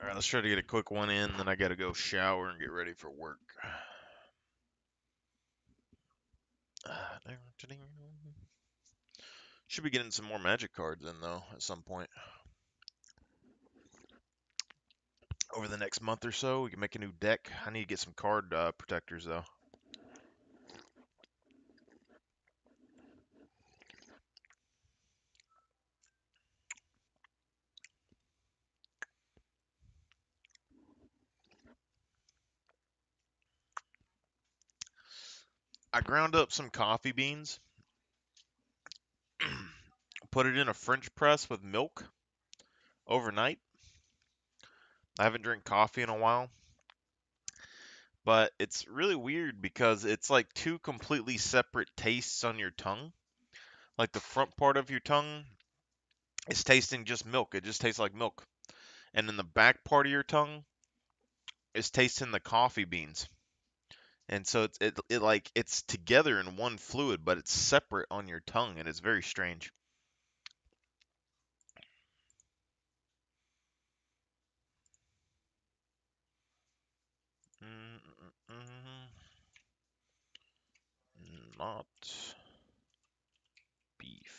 Alright, let's try to get a quick one in, then I gotta go shower and get ready for work. Should be getting some more magic cards in, though, at some point. Over the next month or so, we can make a new deck. I need to get some card protectors, though. I ground up some coffee beans, put it in a French press with milk overnight. I haven't drank coffee in a while, but it's really weird because it's like two completely separate tastes on your tongue. Like the front part of your tongue is tasting just milk. It just tastes like milk. And then the back part of your tongue is tasting the coffee beans. And so it like it's together in one fluid, but it's separate on your tongue, and it's very strange. Not beef.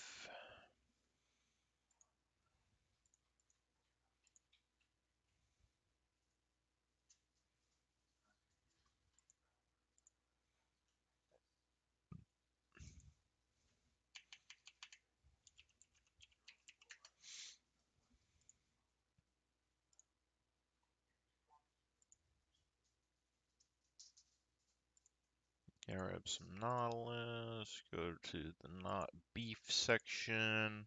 Grab some Nautilus. Go to the not beef section.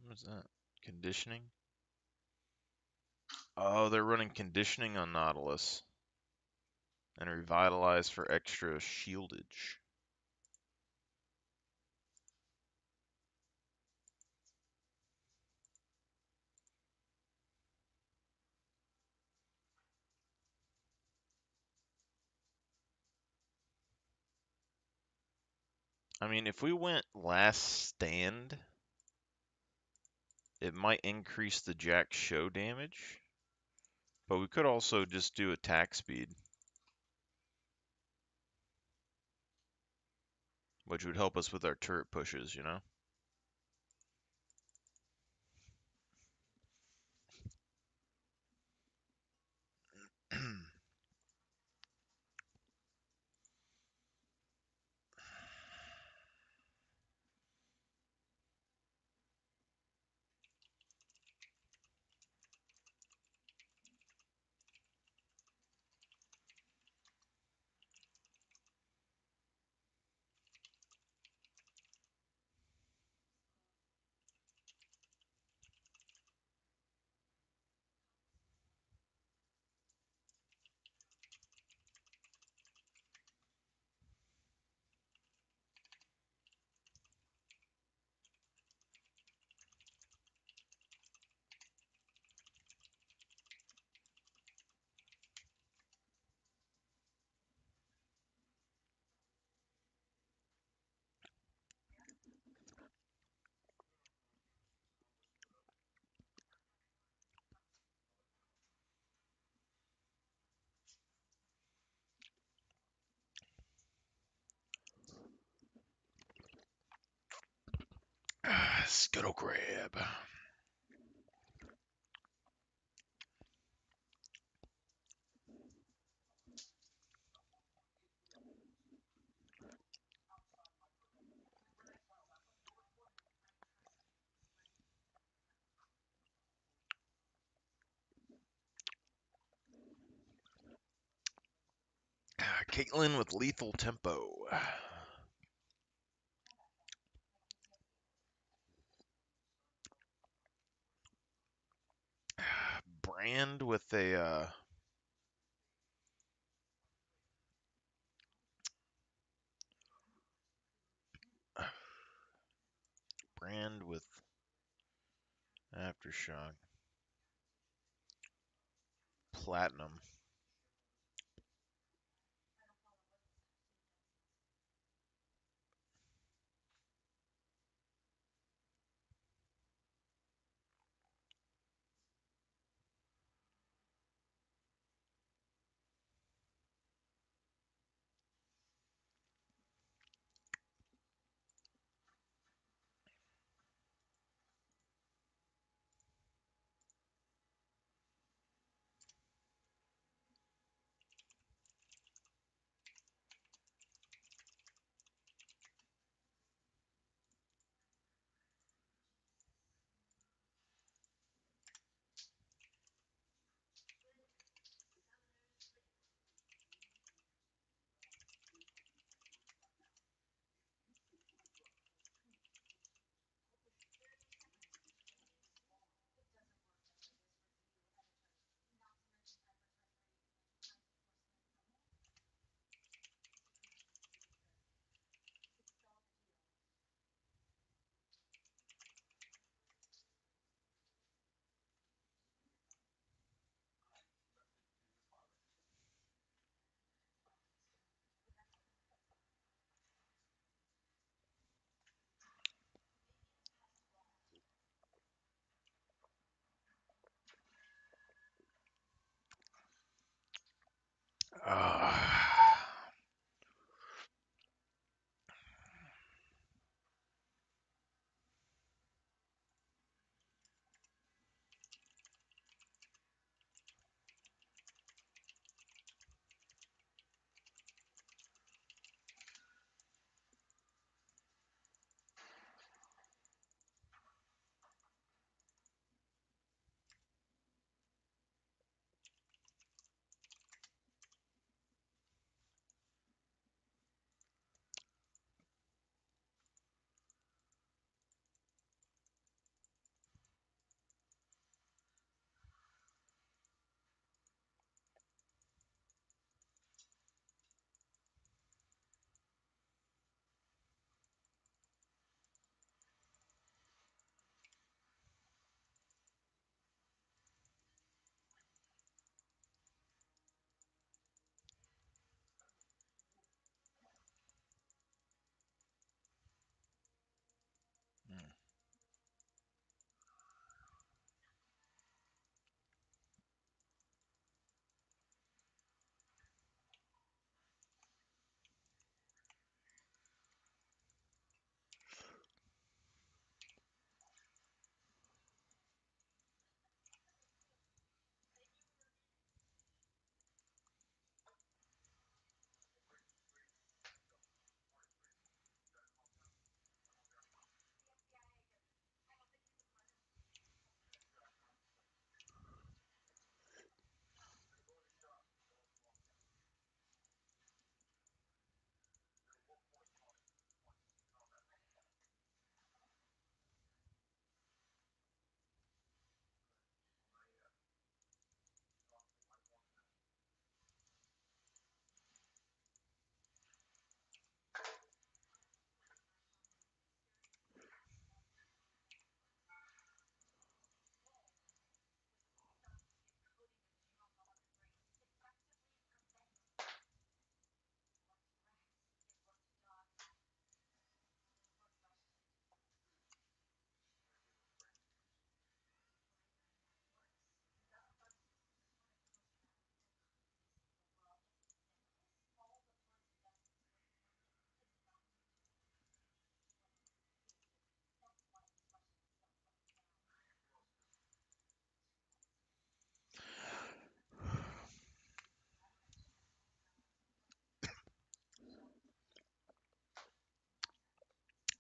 What is that? Conditioning? Oh, they're running conditioning on Nautilus. And revitalize for extra shieldage. I mean, if we went last stand, it might increase the Jack show damage. But we could also just do attack speed, which would help us with our turret pushes, you know? Scuttle crab. Caitlin with lethal tempo. brand with a brand with aftershock platinum.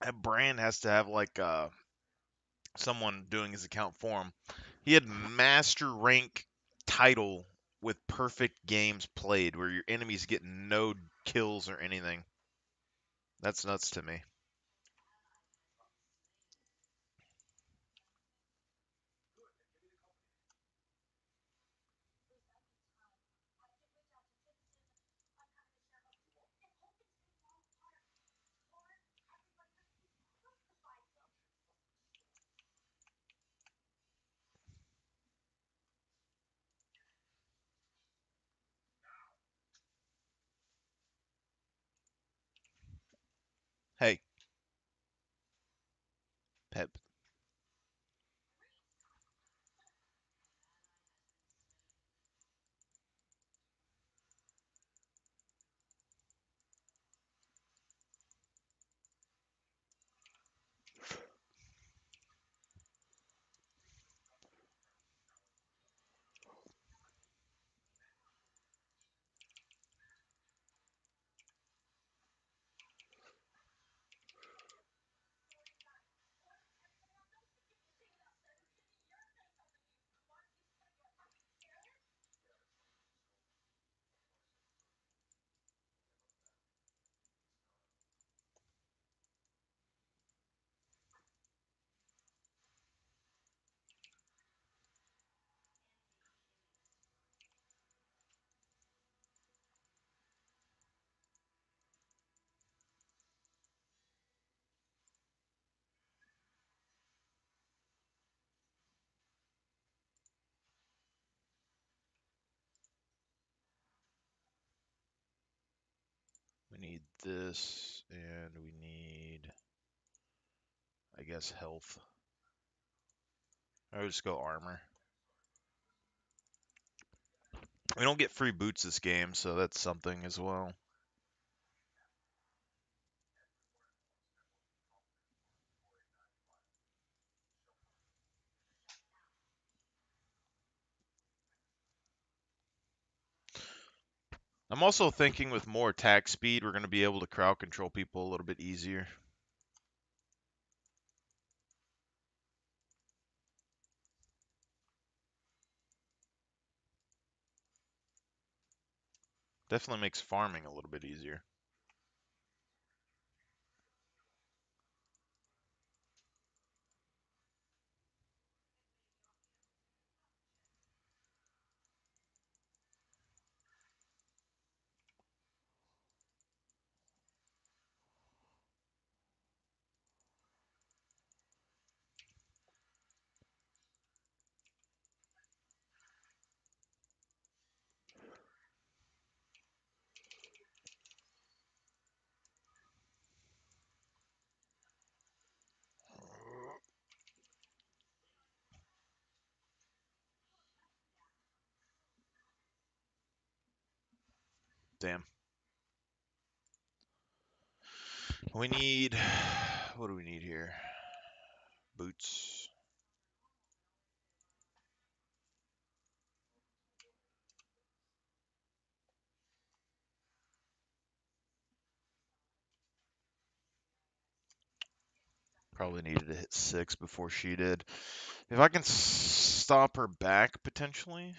That brand has to have like someone doing his account for him. He had master rank title with perfect games played, where your enemies get no kills or anything. That's nuts to me. Hey, Pep. We need this, and we need, I guess, health. I'll just go armor. We don't get free boots this game, so that's something as well. I'm also thinking with more attack speed, we're going to be able to crowd control people a little bit easier. Definitely makes farming a little bit easier. Damn. We need, what do we need here? Boots. Probably needed to hit 6 before she did. If I can stop her back, potentially.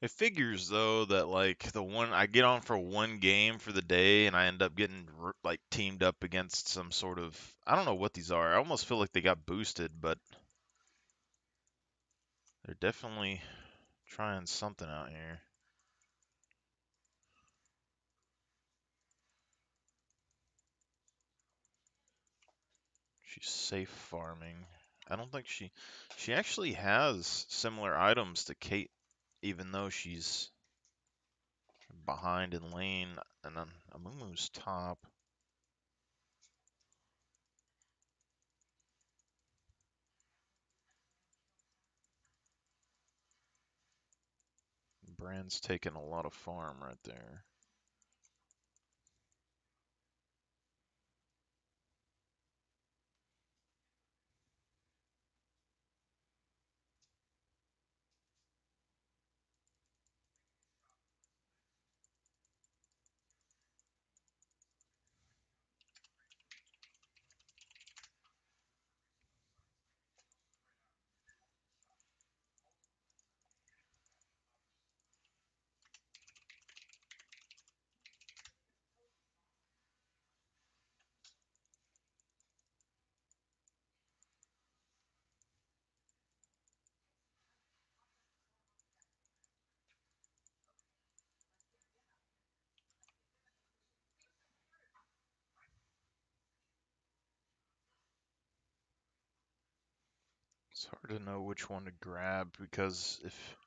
It figures though that like the one I get on for one game for the day and I end up getting like teamed up against some sort of I don't know what these are. I almost feel like they got boosted, but they're definitely trying something out here. She's safe farming. I don't think she actually has similar items to Kate, even though she's behind in lane. And then Amumu's top. Brand's taking a lot of farm right there. It's hard to know which one to grab because if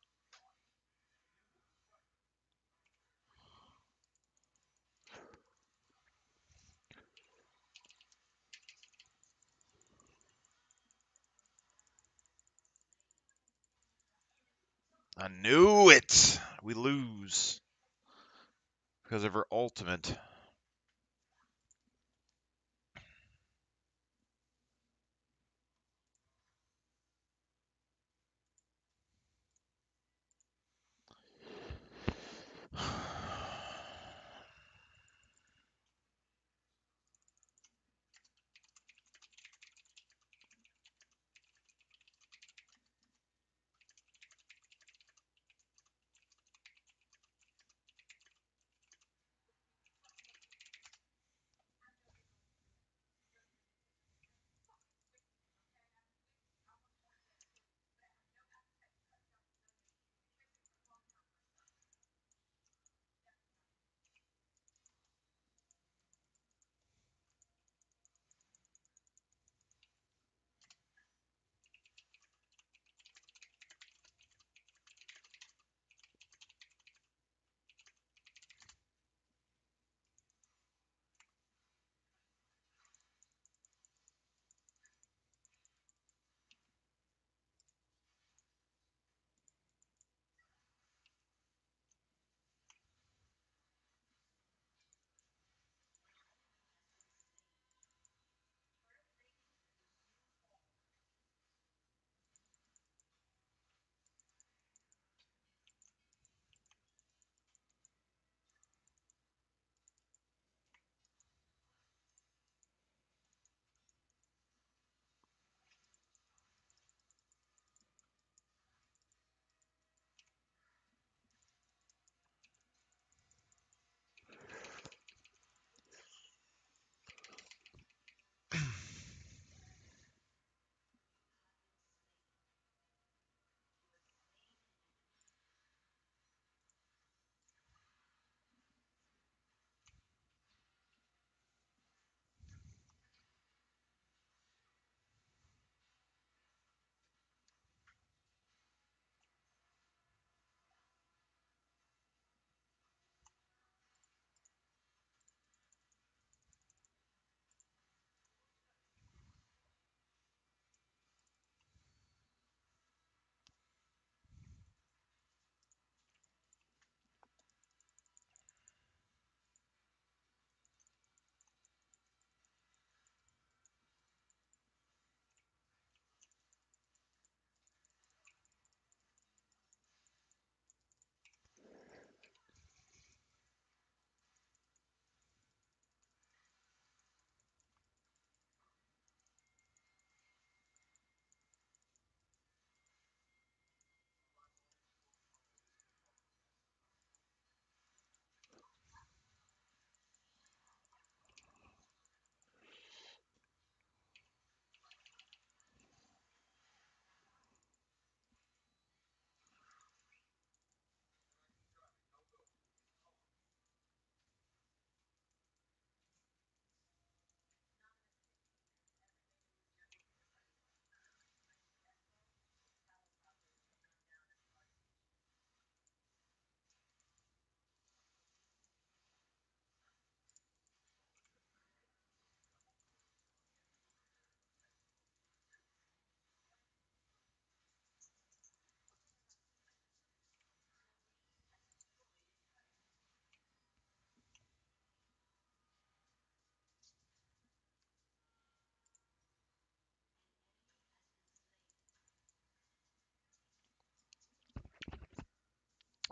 I knew it, we lose because of her ultimate.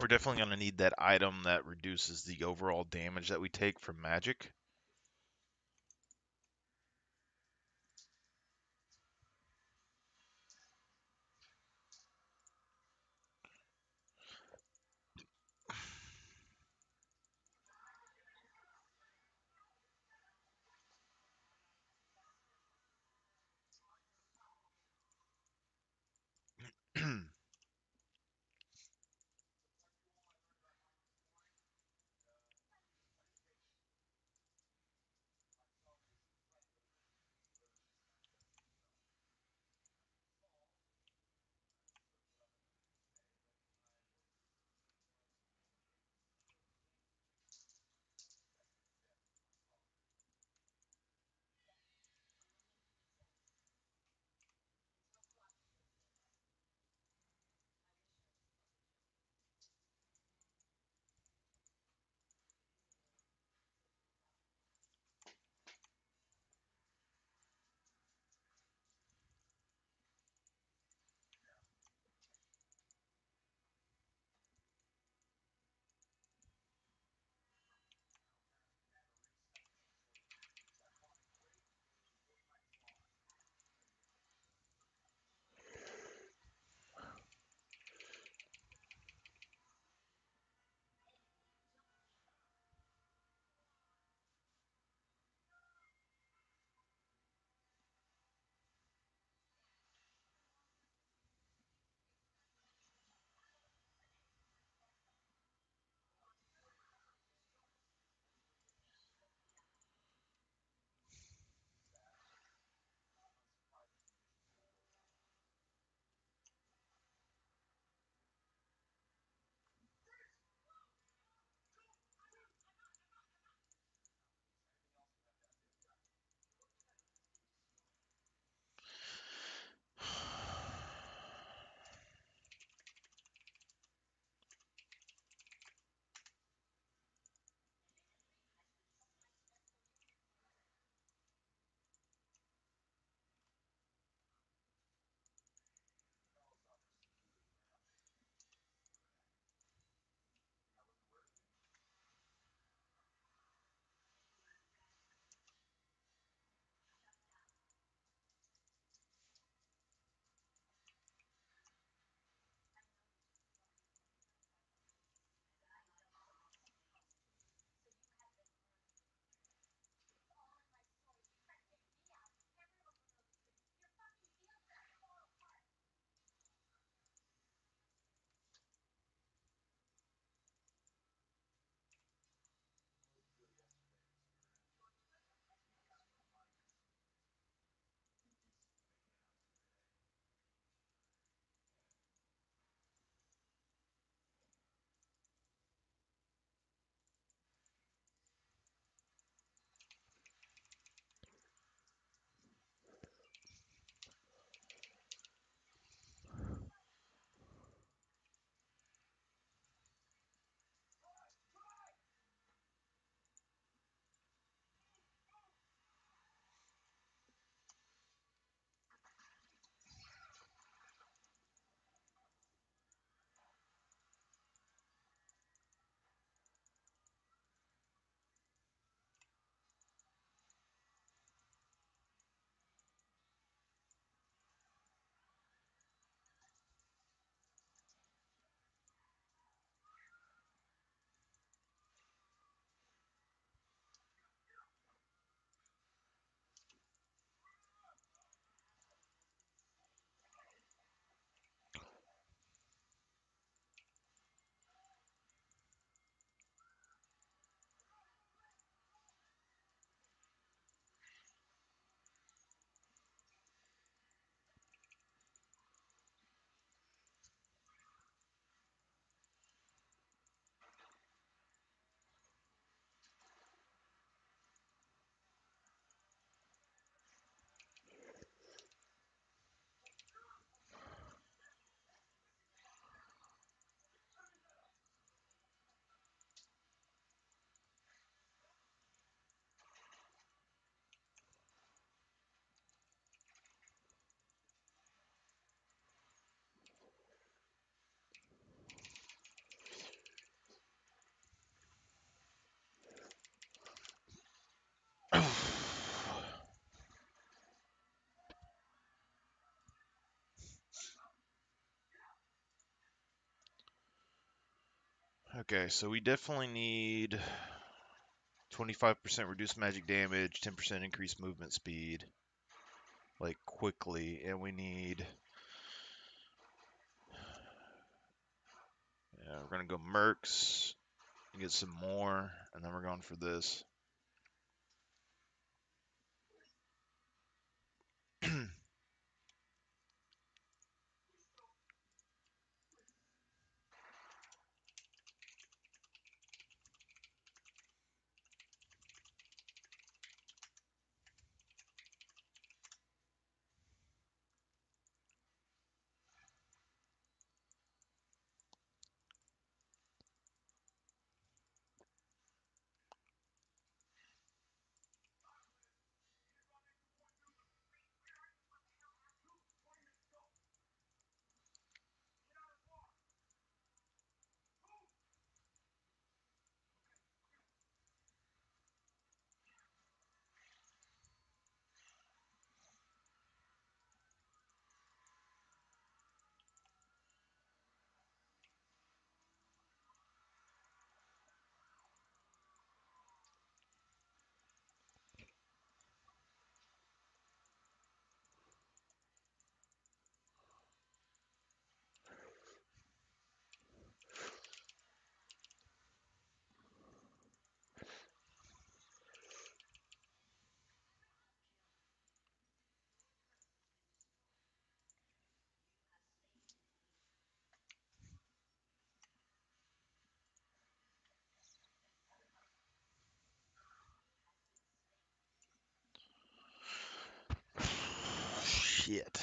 We're definitely going to need that item that reduces the overall damage that we take from magic. Okay, so we definitely need 25% reduced magic damage, 10% increased movement speed, like quickly, and we need. Yeah, we're gonna go Mercs and get some more, and then we're going for this. Shit.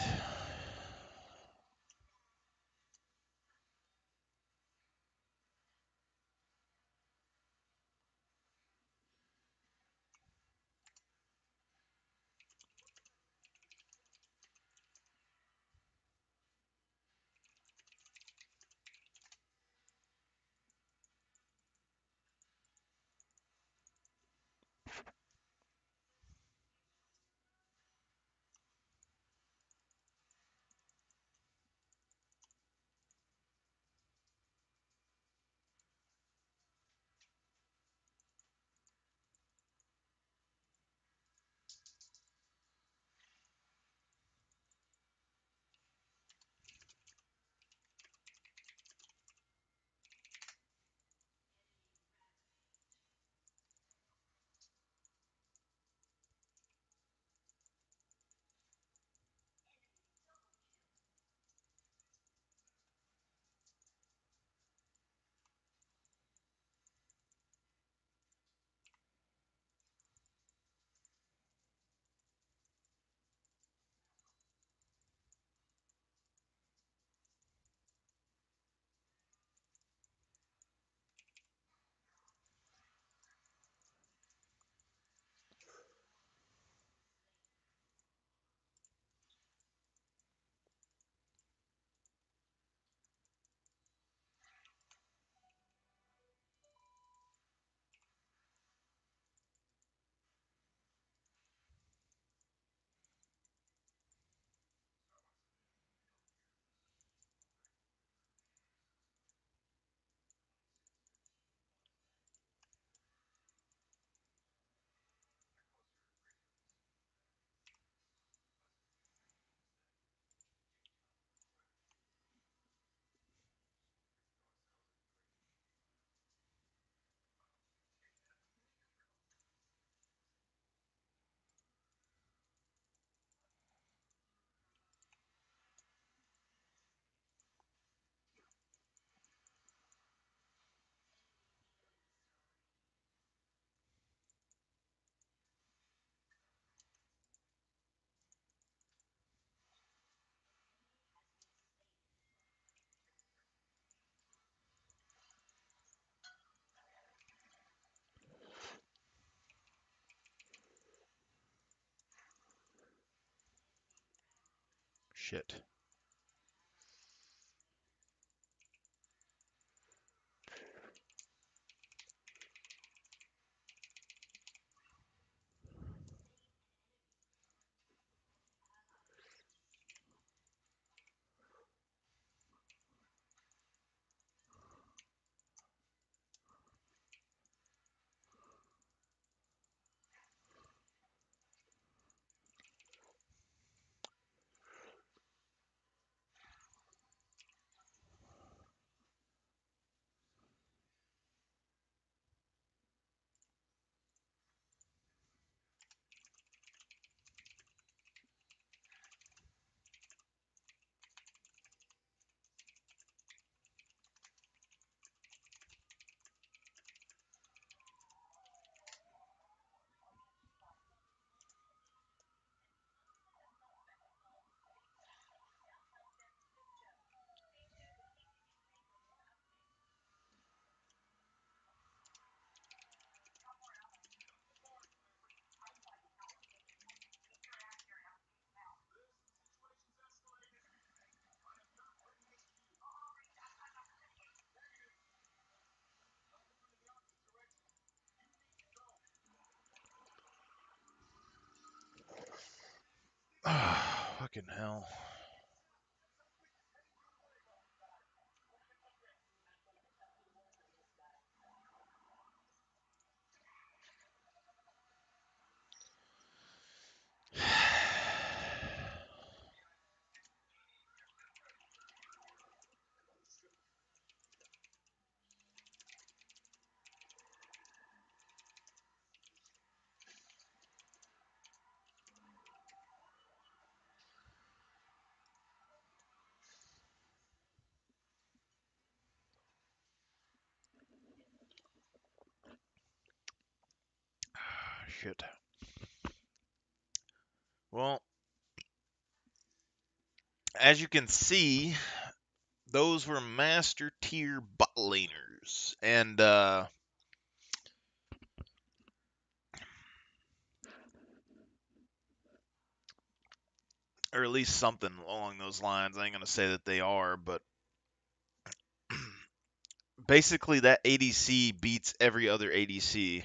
Shit. Fucking hell. Shit. Well, as you can see, those were master tier bot laners. And, or at least something along those lines. I ain't going to say that they are, but basically that ADC beats every other ADC.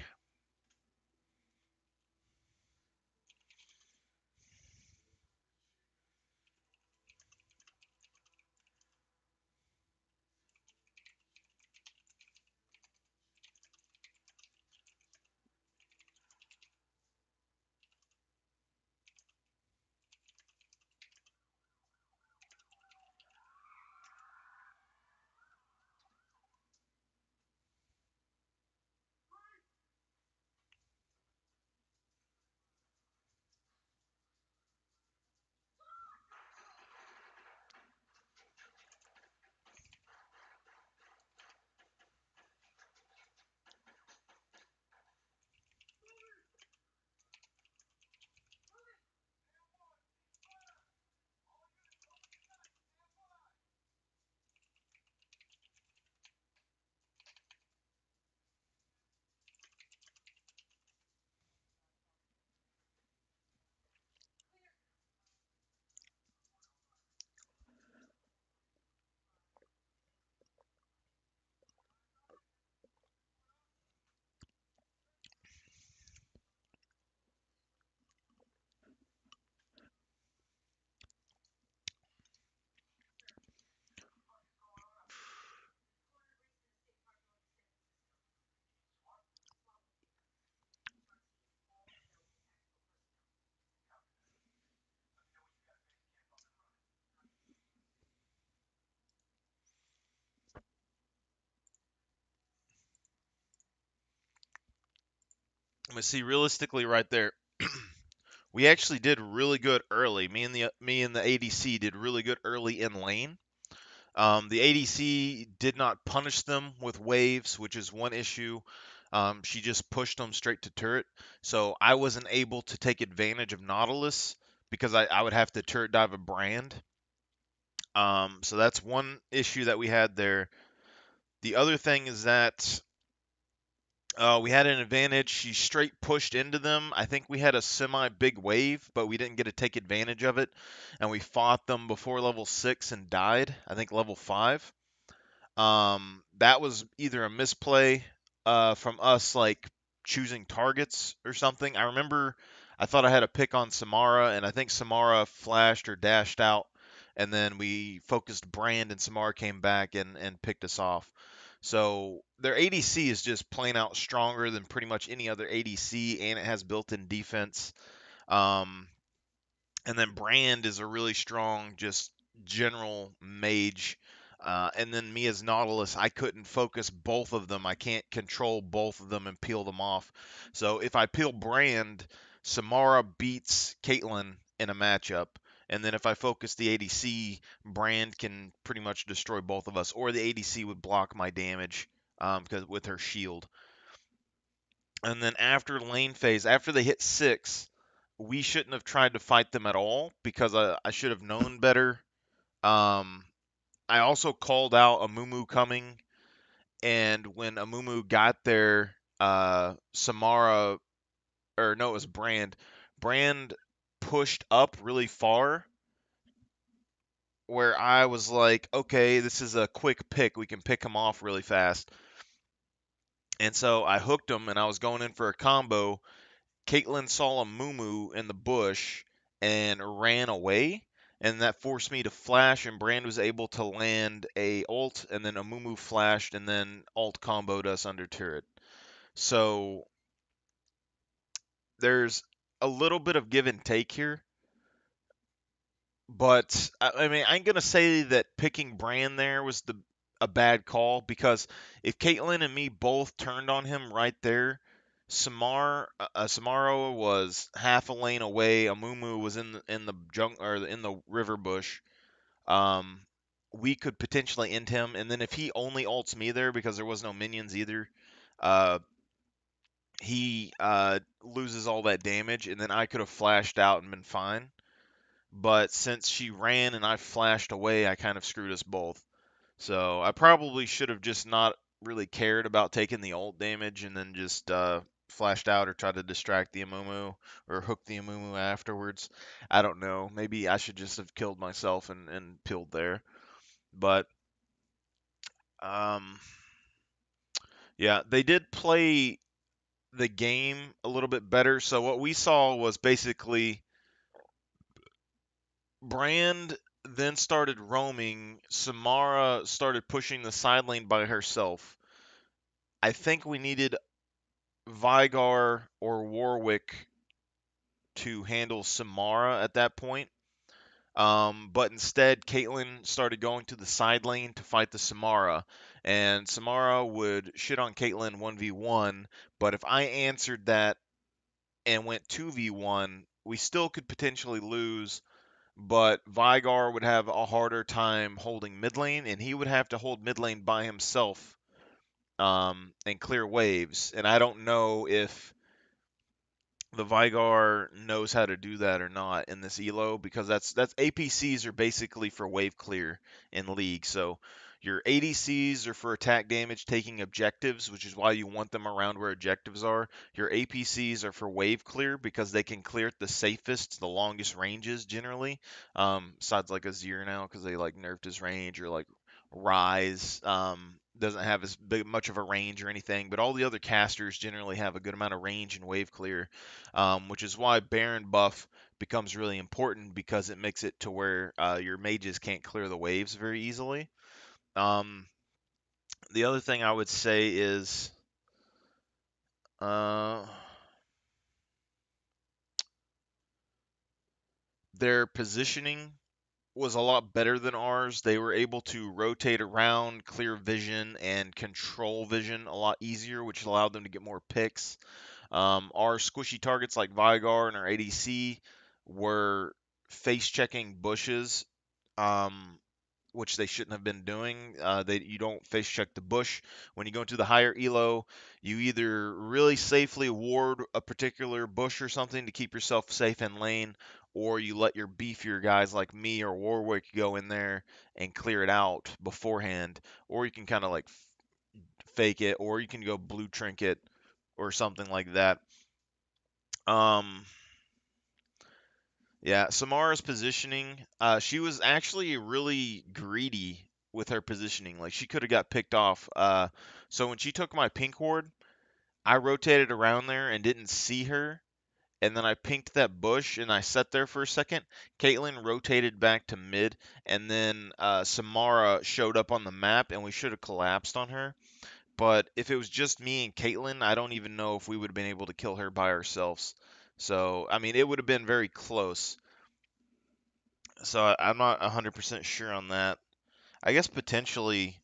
I'm going to see realistically right there. We actually did really good early. Me and the ADC did really good early in lane. The ADC did not punish them with waves, which is one issue. She just pushed them straight to turret. So I wasn't able to take advantage of Nautilus because I would have to turret dive a brand. So that's one issue that we had there. The other thing is that we had an advantage. She straight pushed into them. I think we had a semi big wave, but we didn't get to take advantage of it. And we fought them before level 6 and died. I think level 5. That was either a misplay from us, like choosing targets or something. I remember I thought I had a pick on Samara, and I think Samara flashed or dashed out, and then we focused Brand, and Samara came back and picked us off. So their ADC is just plain out stronger than pretty much any other ADC, and it has built-in defense. Um, and then Brand is a really strong, just general mage. And then me as Nautilus, I couldn't focus both of them. I can't control both of them and peel them off. So if I peel Brand, Samara beats Caitlyn in a matchup. And then if I focus the ADC, Brand can pretty much destroy both of us. Or the ADC would block my damage because with her shield. And then after lane phase, after they hit 6, we shouldn't have tried to fight them at all because I should have known better. Um, I also called out Amumu coming, and when Amumu got there, Samara, or no, it was Brand. Brand pushed up really far, where I was like, okay, this is a quick pick. We can pick him off really fast. And so I hooked him, and I was going in for a combo. Caitlyn saw a Mumu in the bush and ran away. and that forced me to flash, and Brand was able to land a ult, and then Amumu flashed, and then ult comboed us under turret. So there's a little bit of give and take here, but I mean, I'm gonna say that picking Brand there was a bad call, because if Caitlyn and me both turned on him right there, Samara was half a lane away. Amumu was in the or in the river bush. Um, we could potentially end him, and then if he only ults me there because there was no minions either, uh, he loses all that damage, and then I could have flashed out and been fine. But since she ran and I flashed away, I kind of screwed us both. So I probably should have just not really cared about taking the ult damage, and then just flashed out or tried to distract the Amumu or hook the Amumu afterwards. I don't know. Maybe I should just have killed myself and peeled there. But um, yeah, they did play the game a little bit better. So what we saw was basically Brand then started roaming. Samara started pushing the side lane by herself. I think we needed Vigar or Warwick to handle Samara at that point. But instead, Caitlyn started going to the side lane to fight the Samara, and Samara would shit on Caitlyn 1v1. But if I answered that and went 2v1, we still could potentially lose, but Vigar would have a harder time holding mid lane, and he would have to hold mid lane by himself, and clear waves. And I don't know if the Vigar knows how to do that or not in this elo, because that's APCs are basically for wave clear in League. So your ADCs are for attack damage taking objectives, which is why you want them around where objectives are. Your APCs are for wave clear because they can clear it the safest, the longest ranges generally. Besides like Azir now, because they like nerfed his range, or like Rise doesn't have as big much of a range or anything, but all the other casters generally have a good amount of range and wave clear, which is why Baron buff becomes really important, because it makes it to where your mages can't clear the waves very easily. Um, the other thing I would say is uh, their positioning was a lot better than ours. They were able to rotate around, clear vision, and control vision a lot easier, which allowed them to get more picks. Our squishy targets like Vigar and our ADC were face checking bushes, um, which they shouldn't have been doing. You don't face check the bush. When you go into the higher elo, you either really safely ward a particular bush or something to keep yourself safe in lane, or you let your beefier guys like me or Warwick go in there and clear it out beforehand, or you can kind of like fake it, or you can go blue trinket or something like that. Um, yeah, Samara's positioning, she was actually really greedy with her positioning. Like, she could have got picked off. So when she took my pink ward, I rotated around there and didn't see her. And then I pinked that bush and I sat there for a second. Caitlyn rotated back to mid, and then Samara showed up on the map, and we should have collapsed on her. But if it was just me and Caitlyn, I don't even know if we would have been able to kill her by ourselves. So, I mean, it would have been very close. So I'm not 100% sure on that. I guess potentially,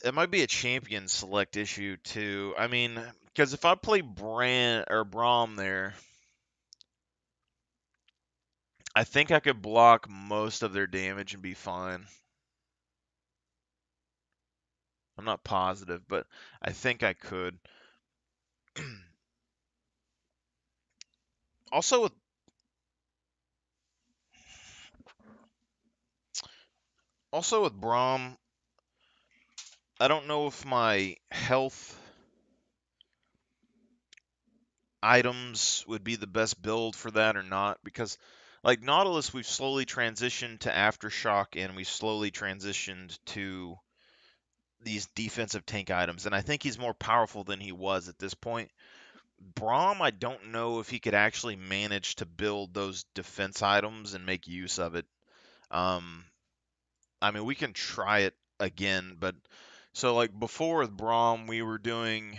it might be a champion select issue too. I mean, because if I play Brand or Braum there, I think I could block most of their damage and be fine. I'm not positive, but I think I could. Also with Braum, I don't know if my health items would be the best build for that or not, because like Nautilus, we've slowly transitioned to Aftershock, and we've slowly transitioned to these defensive tank items, and I think he's more powerful than he was at this point. Braum, I don't know if he could actually manage to build those defense items and make use of it. Um, I mean, we can try it again, but so like before with Braum, we were doing,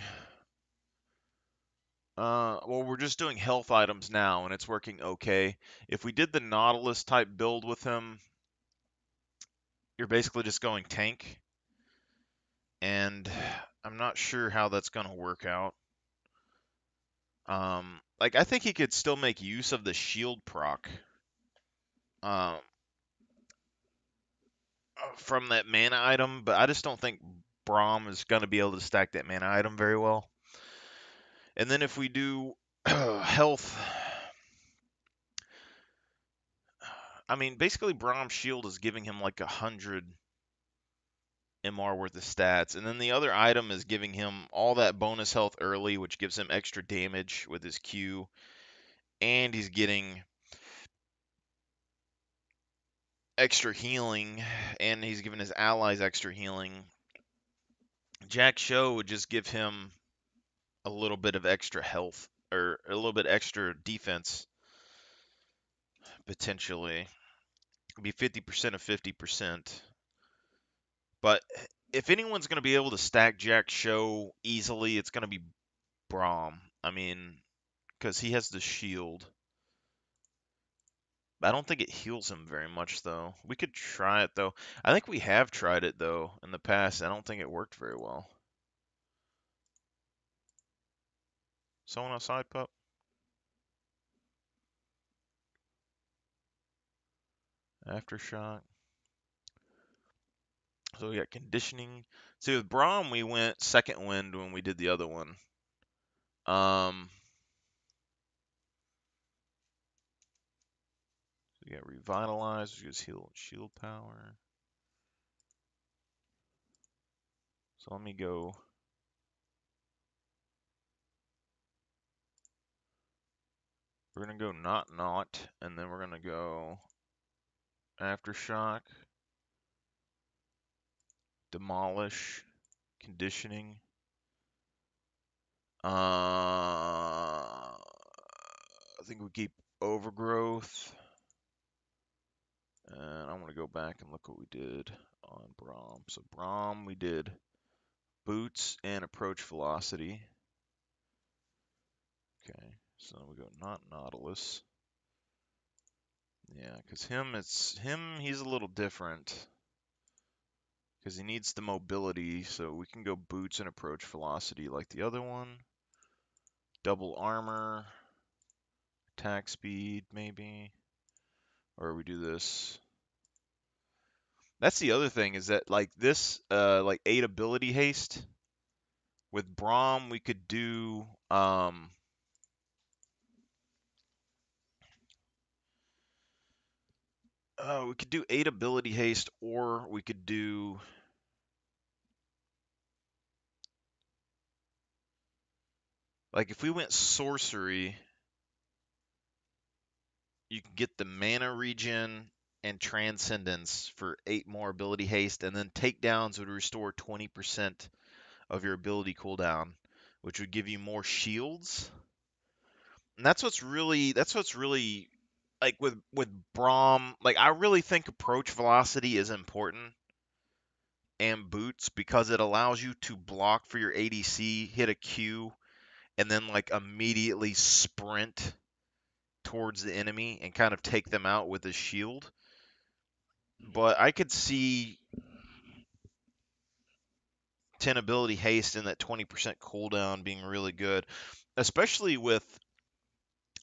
well, we're just doing health items now, and it's working okay. If we did the Nautilus type build with him, you're basically just going tank, and I'm not sure how that's going to work out. Like I think he could still make use of the shield proc, um, from that mana item, but I just don't think Braum is going to be able to stack that mana item very well. And then if we do health, I mean, basically Braum's shield is giving him like 100 MR worth of stats, and then the other item is giving him all that bonus health early, which gives him extra damage with his Q, and he's getting extra healing, and he's giving his allies extra healing. Jack Show would just give him a little bit of extra health, or a little bit extra defense, potentially. It'd be 50% of 50%. But if anyone's going to be able to stack Jack Show easily, it's going to be Braum. I mean, because he has the shield. I don't think it heals him very much, though. We could try it, though. I think we have tried it, though, in the past. I don't think it worked very well. Someone outside, pup? Aftershock. So we got conditioning. See, with Braum, we went second wind when we did the other one. We got revitalize, which gives heal and shield power. So let me go. We're gonna go not, and then we're gonna go aftershock, demolish, conditioning. I think we keep overgrowth. And I want to go back and look what we did on Braum. So Braum, we did boots and approach velocity. Okay, so we go not Nautilus. Yeah, because he's a little different. Because he needs the mobility, so we can go boots and approach velocity like the other one. Double armor, attack speed maybe. Or we do this. That's the other thing is that like this like 8 ability haste with Braum we could do we could do 8 ability haste, or we could do like if we went sorcery, you can get the mana regen and transcendence for 8 more ability haste, and then takedowns would restore 20% of your ability cooldown, which would give you more shields. And that's what's really like with Braum, like I really think approach velocity is important, and boots, because it allows you to block for your ADC, hit a Q, and then like immediately sprint towards the enemy and kind of take them out with a shield. But I could see 10 ability haste and that 20% cooldown being really good, especially with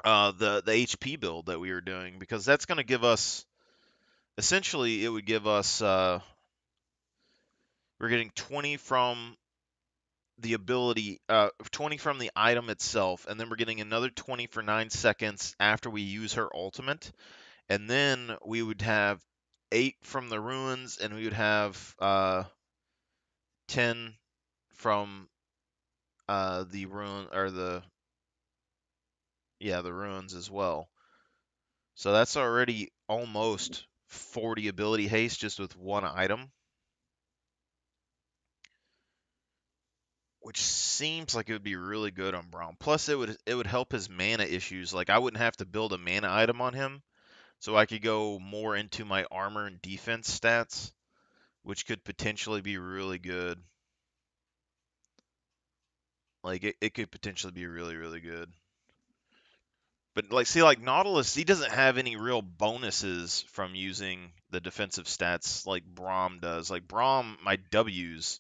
the HP build that we were doing, because that's going to give us, essentially it would give us we're getting 20 from the ability, 20 from the item itself, and then we're getting another 20 for 9 seconds after we use her ultimate, and then we would have 8 from the ruins, and we would have 10 from the ruin, or the ruins as well. So that's already almost 40 ability haste just with one item, which seems like it would be really good on Braum. Plus, it would help his mana issues. Like I wouldn't have to build a mana item on him, so I could go more into my armor and defense stats, which could potentially be really good. Like it could potentially be really, really good. But like, see, like Nautilus, he doesn't have any real bonuses from using the defensive stats like Braum does. Like Braum, my W's.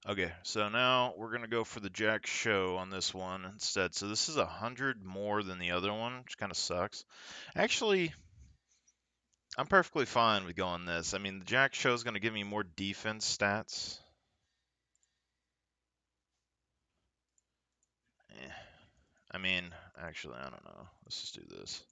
Okay, so now we're gonna go for the Jack Show on this one instead. So this is 100 more than the other one, which kind of sucks. Actually, I'm perfectly fine with going this. I mean, the Jack Show is gonna give me more defense stats. Eh. I mean, actually, I don't know. Let's just do this.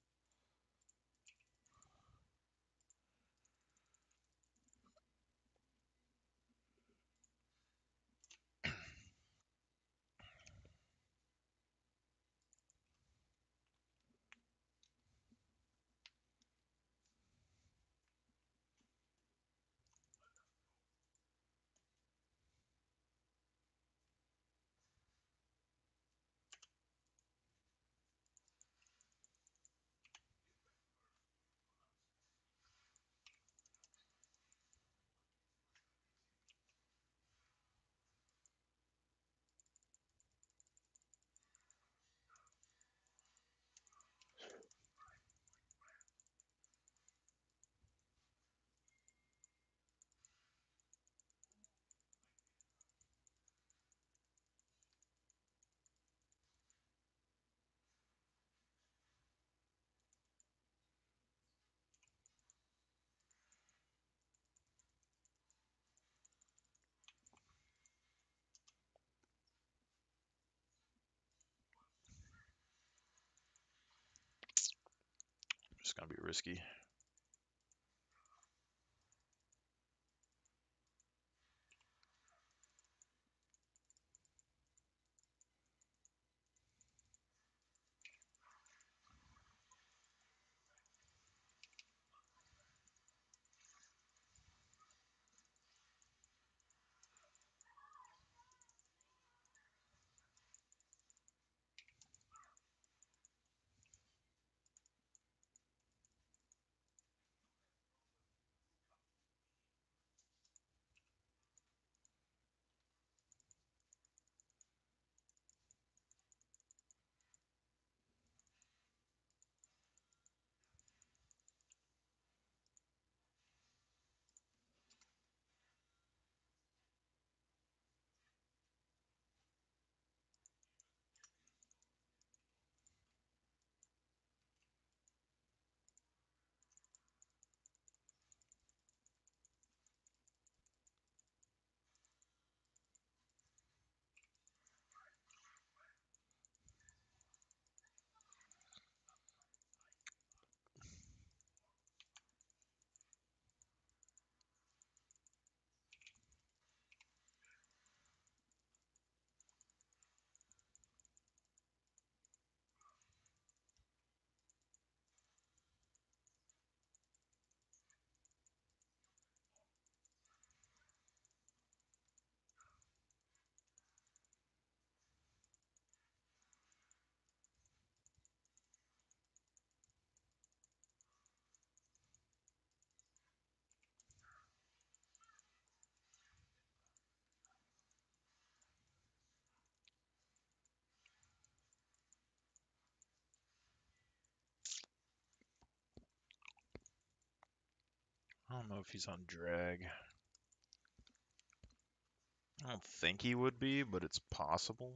Just gonna be risky. I don't know if he's on drag. I don't think he would be, but it's possible.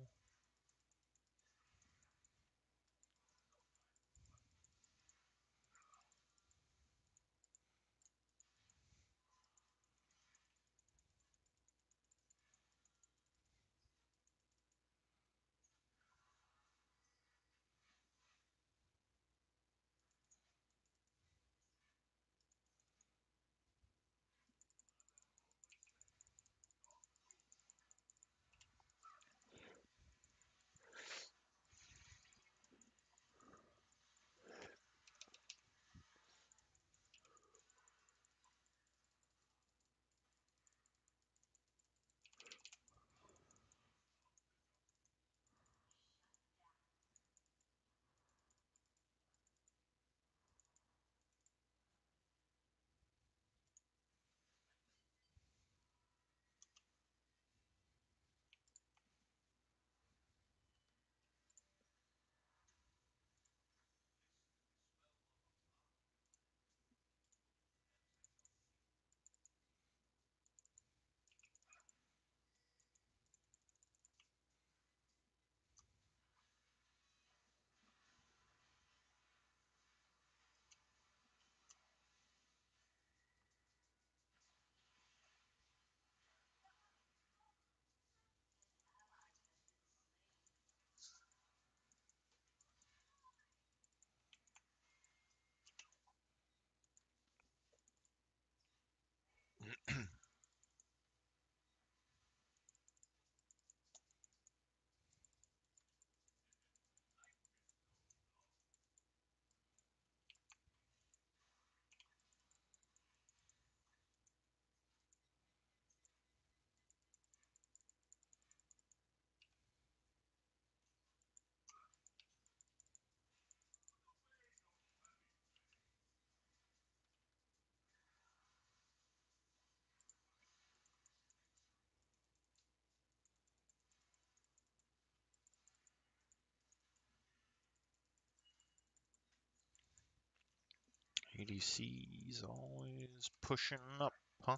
ADC's always pushing up, huh?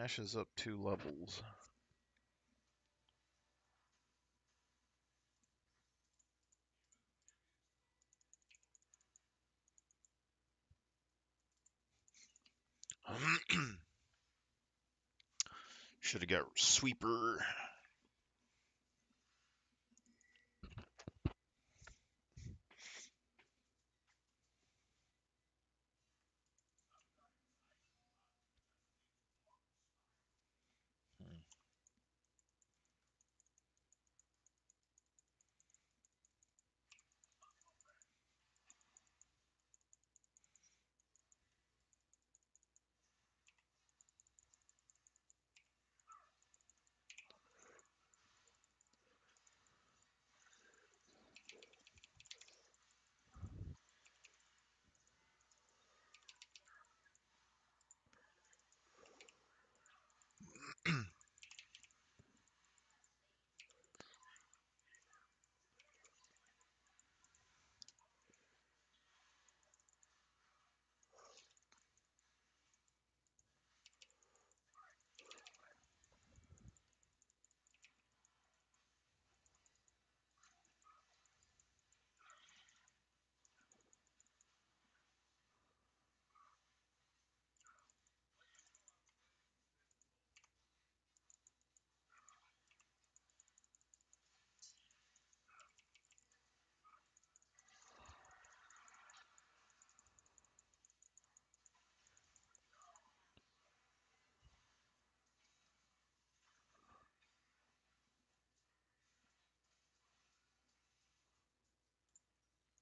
Ash is up 2 levels. Should have got sweeper.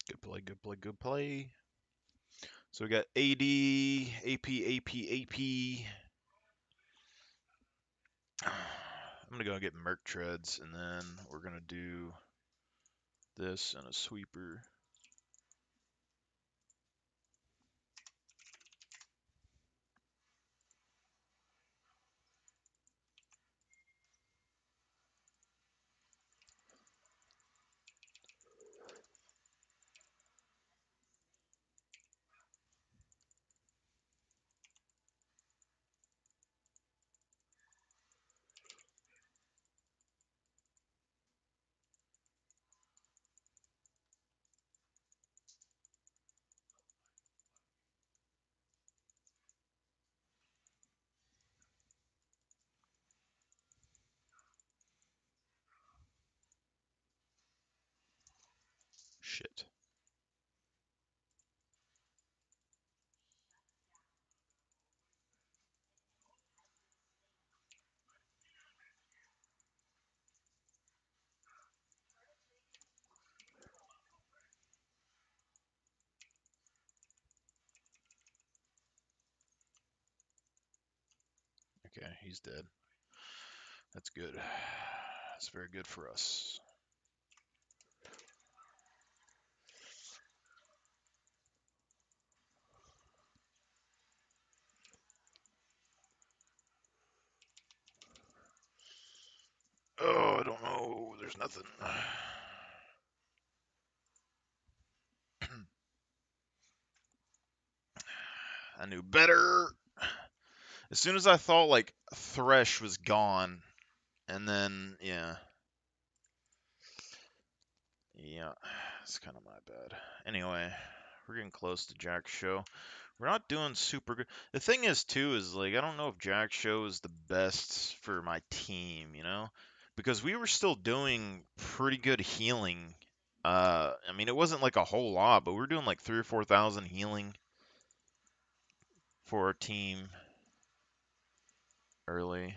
Good play, good play, good play. So we got AD, AP, AP, AP. I'm gonna go get Merc Treads, and then we're gonna do this and a sweeper. Shit. Okay, he's dead. That's good. That's very good for us. Oh, I don't know. There's nothing. I knew better. As soon as I thought like Thresh was gone, and then yeah, it's kind of my bad. Anyway, we're getting close to Jack's show. We're not doing super good. The thing is too is like I don't know if Jack's show is the best for my team, because we were still doing pretty good healing. I mean it wasn't like a whole lot, but we were doing like 3 or 4 thousand healing for our team early.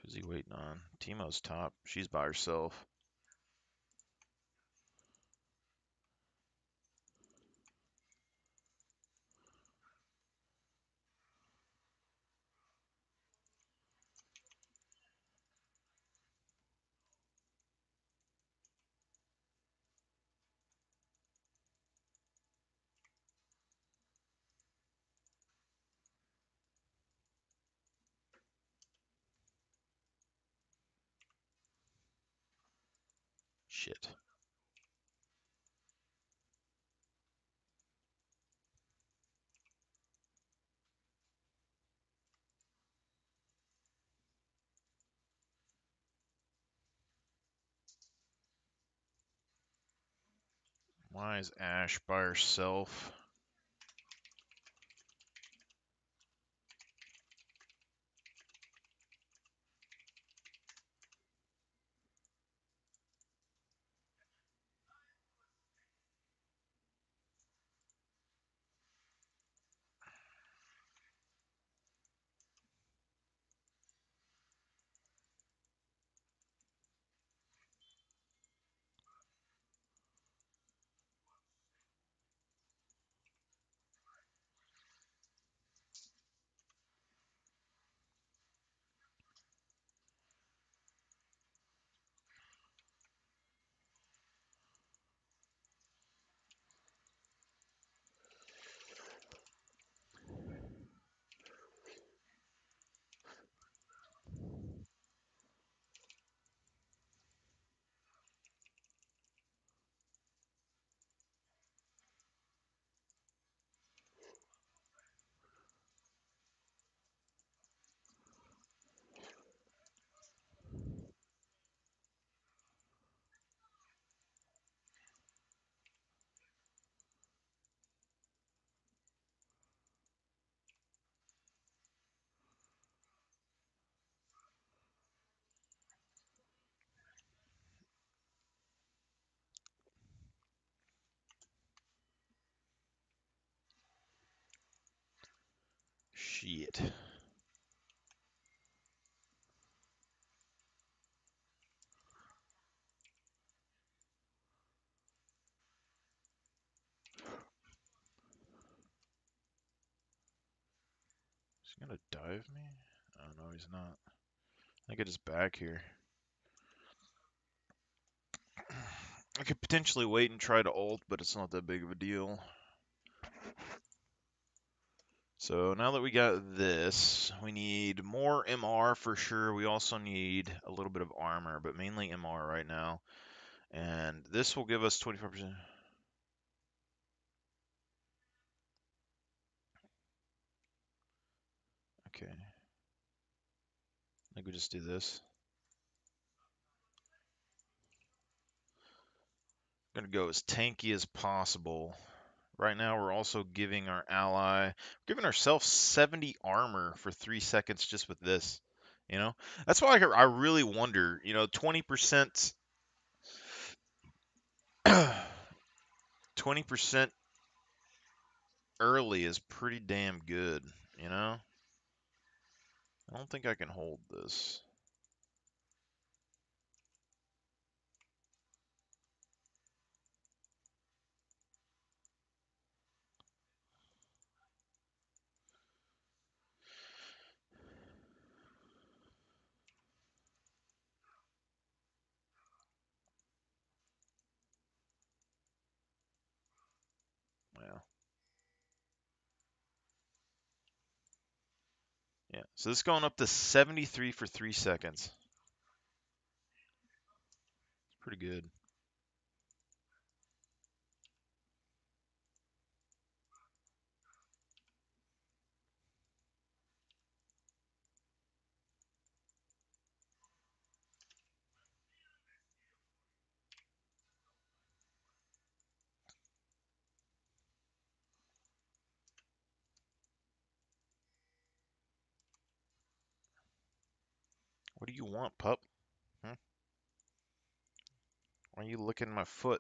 Who's he waiting on? Timo's top. She's by herself. Shit. Why is Ash by herself? Shit. Is he gonna dive me? Oh no, he's not. I get his back here. I could potentially wait and try to ult, but it's not that big of a deal. So now that we got this, we need more MR for sure. We also need a little bit of armor, but mainly MR right now. And this will give us 25%. Okay. I think we just do this. I'm gonna go as tanky as possible. Right now, we're also giving our ally, giving ourselves 70 armor for 3 seconds just with this. You know, that's why I really wonder. 20%, 20% early is pretty damn good. You know, I don't think I can hold this. Yeah, yeah. So this is going up to 73 for 3 seconds. It's pretty good. What do you want, pup? Hmm? Why are you licking my foot?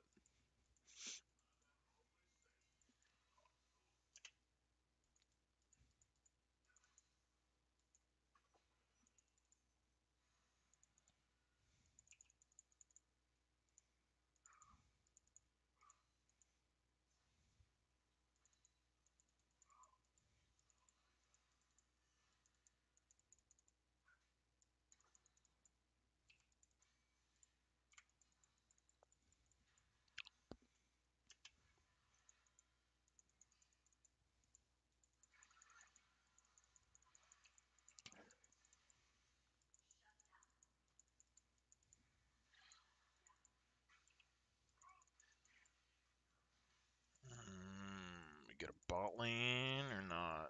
We get a bot lane or not?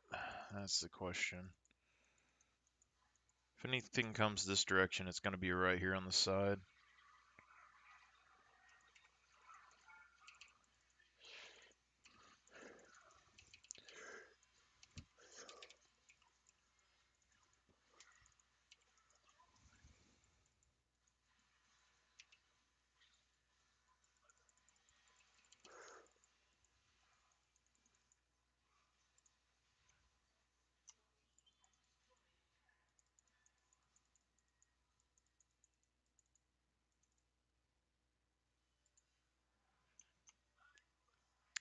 That's the question. If anything comes this direction, it's going to be right here on the side.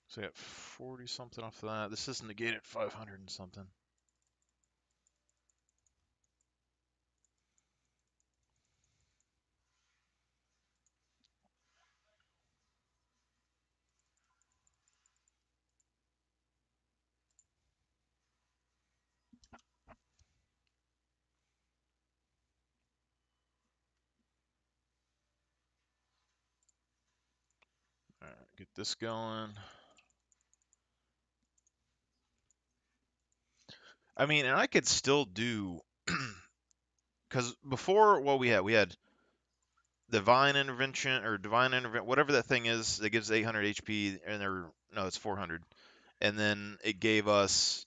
So I got 40 something off of that. This is negated 500 and something. Alright, get this going. I mean, and I could still do, because before what we had divine intervention or divine intervention, whatever that thing is that gives 800 HP, and no, it's 400, and then it gave us.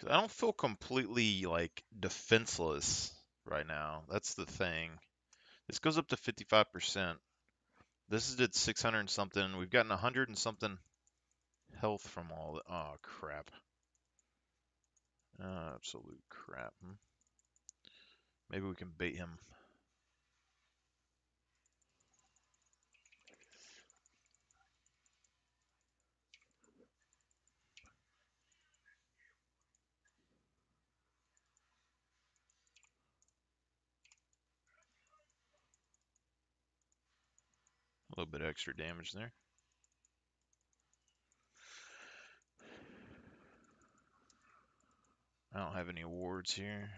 'Cause I don't feel completely like defenseless right now. That's the thing. This goes up to 55%. This is at 600 and something. We've gotten 100 and something health from all the. Oh, crap. Absolute crap. Maybe we can bait him. A little bit extra damage there. I don't have any awards here.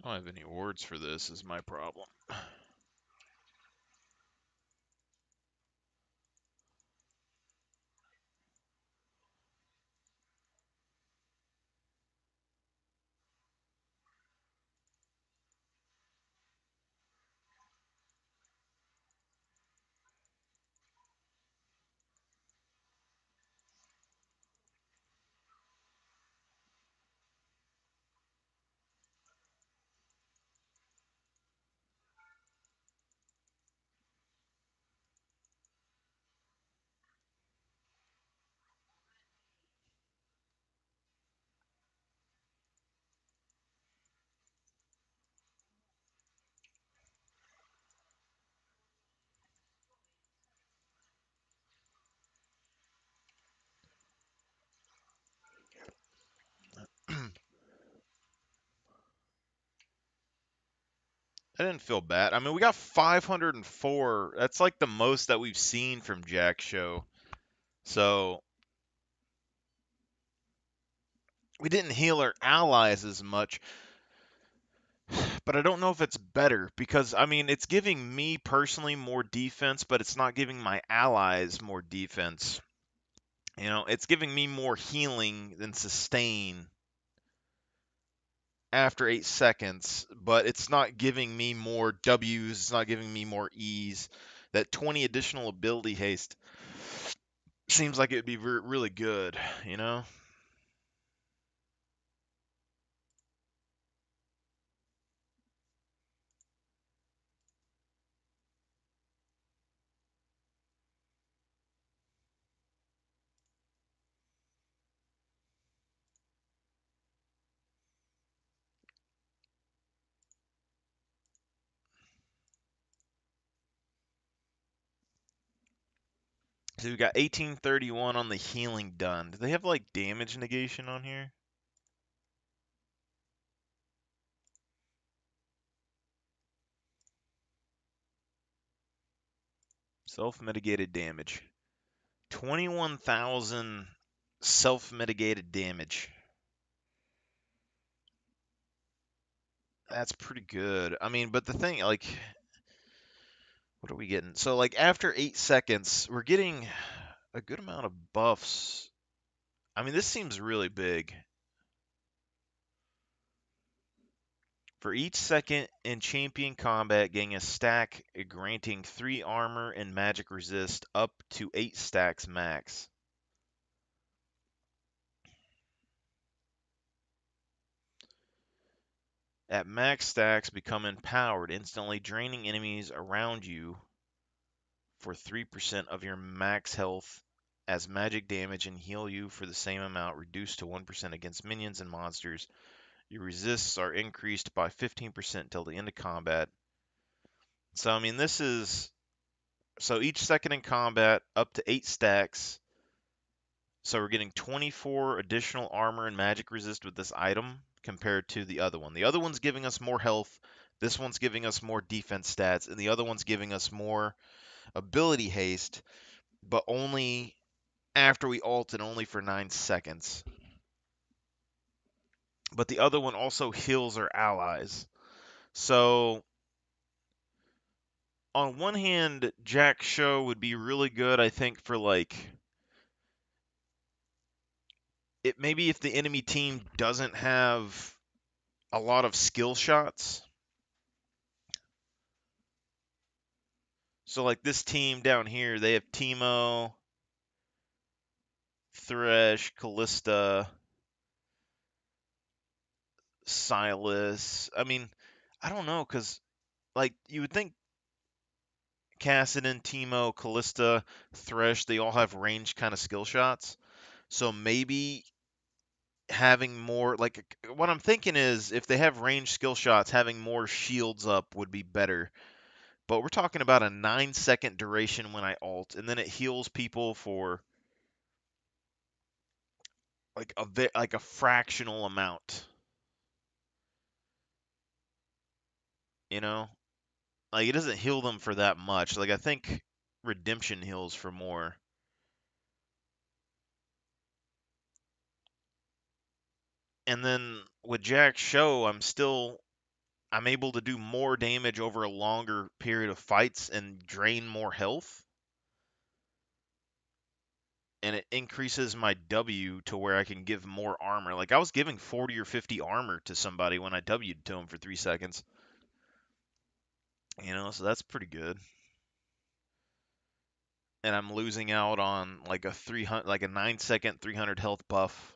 I don't have any awards for this, is my problem. I didn't feel bad. I mean, we got 504. That's like the most that we've seen from Jack's show. So we didn't heal our allies as much, but I don't know if it's better because I mean, it's giving me personally more defense, but it's not giving my allies more defense. You know, it's giving me more healing than sustain after 8 seconds, but it's not giving me more W's, it's not giving me more E's. That 20 additional ability haste seems like it would be really good, you know? So we got 1831 on the healing done. Do they have like damage negation on here? Self-mitigated damage. 21,000 self-mitigated damage. That's pretty good. I mean, but the thing, like, what are we getting? So, like, after 8 seconds, we're getting a good amount of buffs. I mean, this seems really big. For each second in champion combat, gain a stack granting 3 armor and magic resist up to 8 stacks max. At max stacks, become empowered, instantly draining enemies around you for 3% of your max health as magic damage and heal you for the same amount, reduced to 1% against minions and monsters. Your resists are increased by 15% till the end of combat. So, I mean, this is... So each second in combat, up to 8 stacks. So we're getting 24 additional armor and magic resist with this item compared to the other one. The other one's giving us more health. This one's giving us more defense stats. And the other one's giving us more ability haste, but only after we ult and only for 9 seconds. But the other one also heals our allies. So on one hand, Jack Show would be really good, I think, for like it maybe if the enemy team doesn't have a lot of skill shots. So like this team down here, they have Teemo, Thresh, Callista, Silas. I mean, I don't know, because like you would think Kassadin, Teemo, Callista, Thresh, they all have ranged kind of skill shots. So maybe having more, like, what I'm thinking is if they have ranged skill shots, having more shields up would be better. But we're talking about a 9-second duration when I ult, and then it heals people for like a fractional amount. You know, like it doesn't heal them for that much. Like I think Redemption heals for more. And then with Jack's Show, I'm able to do more damage over a longer period of fights and drain more health. And it increases my W to where I can give more armor. Like I was giving 40 or 50 armor to somebody when I W'd to him for 3 seconds. You know, so that's pretty good. And I'm losing out on like a 300 like a 9-second 300 health buff.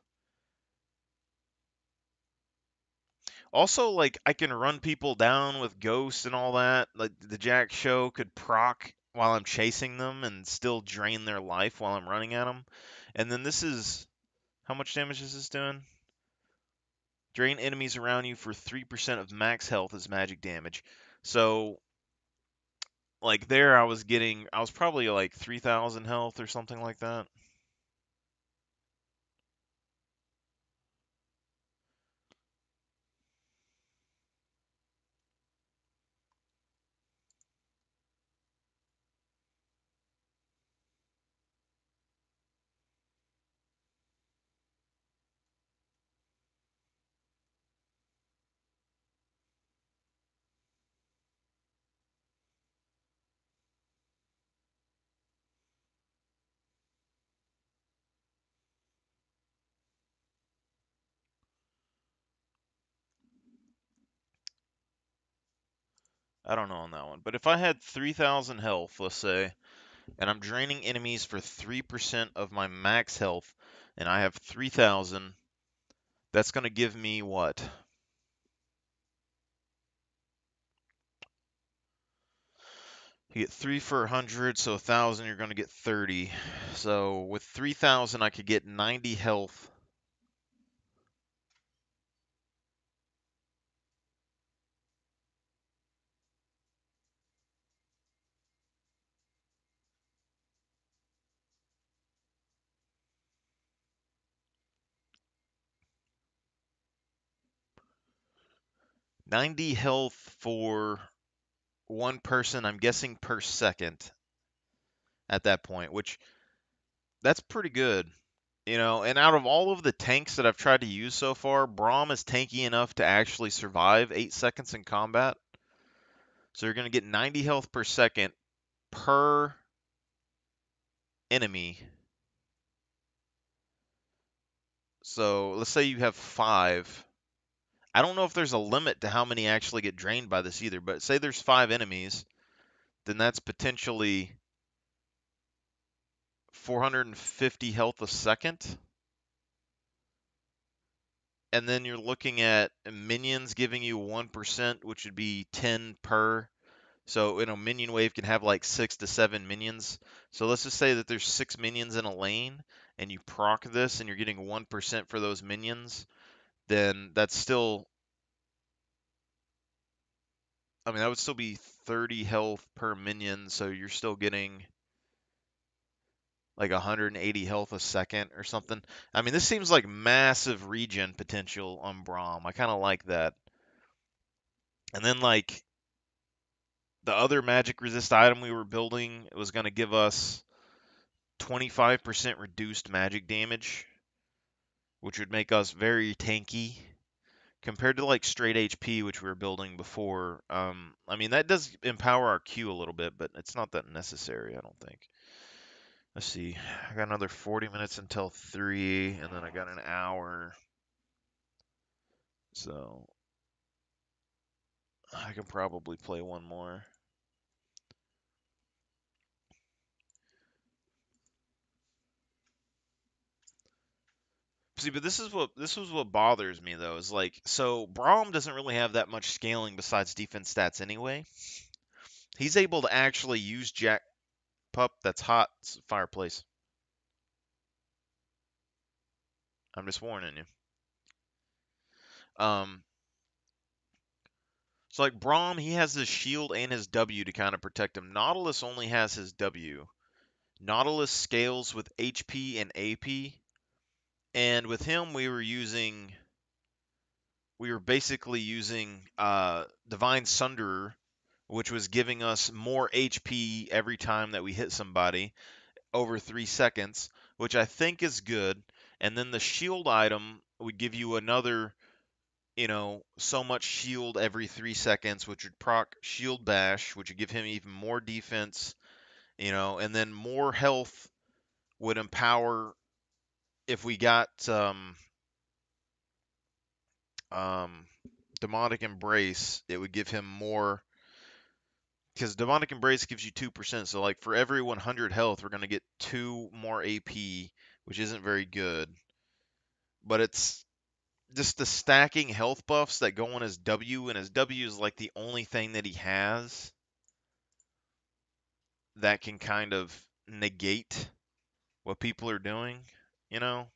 Also, like I can run people down with ghosts and all that. Like the Jack Show could proc while I'm chasing them and still drain their life while I'm running at them. And then this is how much damage is this doing? Drain enemies around you for 3% of max health as magic damage. So like there I was probably like 3,000 health or something like that. I don't know on that one. But if I had 3,000 health, let's say, and I'm draining enemies for 3% of my max health, and I have 3,000, that's going to give me what? You get 3 for 100, so 1,000, you're going to get 30. So with 3,000, I could get 90 health. $90 health for one person, I'm guessing per second at that point, which that's pretty good. You know, and out of all of the tanks that I've tried to use so far, Braum is tanky enough to actually survive 8 seconds in combat. So you're going to get 90 health per second per enemy. So let's say you have 5. I don't know if there's a limit to how many actually get drained by this either, but say there's 5 enemies, then that's potentially 450 health a second. And then you're looking at minions giving you 1%, which would be 10 per. So, minion wave can have like 6 to 7 minions. So let's just say that there's 6 minions in a lane, and you proc this, and you're getting 1% for those minions. then that's still, I mean, that would still be 30 health per minion, so you're still getting like 180 health a second or something. I mean, this seems like massive regen potential on Braum. I kind of like that. And then like the other magic resist item we were building, it was going to give us 25% reduced magic damage, which would make us very tanky compared to like straight HP, which we were building before. I mean, that does empower our Q a little bit, but it's not that necessary, I don't think. Let's see. I got another 40 minutes until 3, and then I got an hour. So I can probably play one more. See, but this was what bothers me though, is like, so Braum doesn't really have that much scaling besides defense stats anyway. He's able to actually use Jack Pup. That's hot. It's a fireplace. I'm just warning you. Um, so like Braum, he has his shield and his W to kind of protect him. Nautilus only has his W. Nautilus scales with HP and AP, and with him we were basically using Divine Sunderer, which was giving us more HP every time that we hit somebody over 3 seconds, which I think is good. And then the shield item would give you another, so much shield every 3 seconds, which would proc Shield Bash, which would give him even more defense, and then more health would empower if we got um, Demonic Embrace, it would give him more because Demonic Embrace gives you 2%. So like for every 100 health, we're gonna get 2 more AP, which isn't very good. But it's just the stacking health buffs that go on his W, and his W is like the only thing that he has that can kind of negate what people are doing, you know?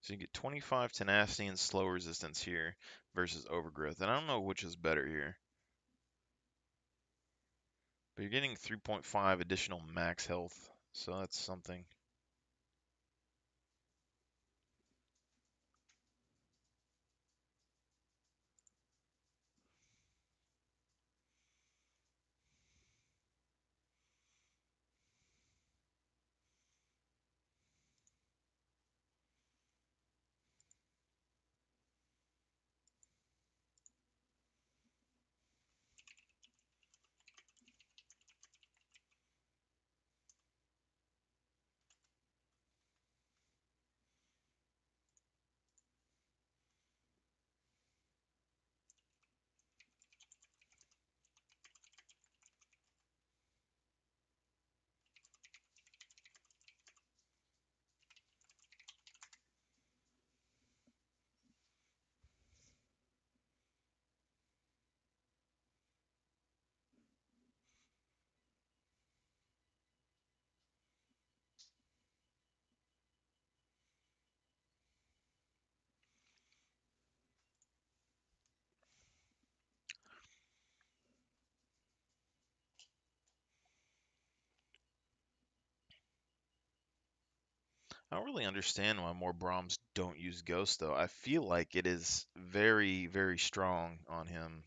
So you get 25 tenacity and slow resistance here versus overgrowth. And I don't know which is better here. But you're getting 3.5 additional max health, so that's something. I don't really understand why more Brahms don't use Ghost, though. I feel like it is very, very strong on him.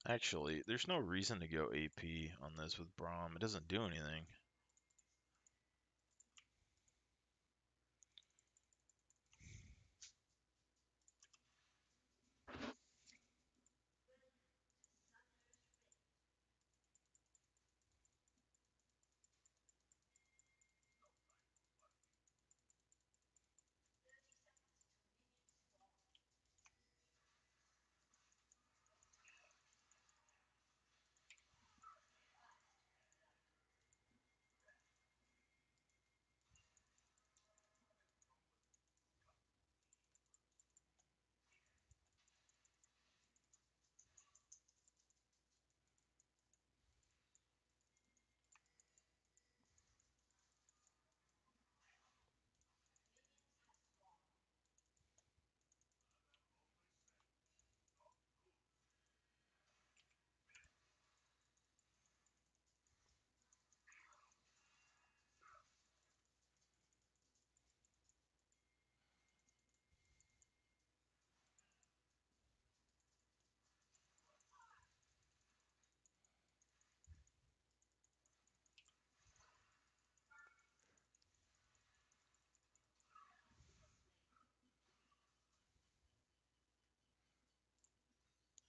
Actually, there's no reason to go AP on this with Braum. It doesn't do anything.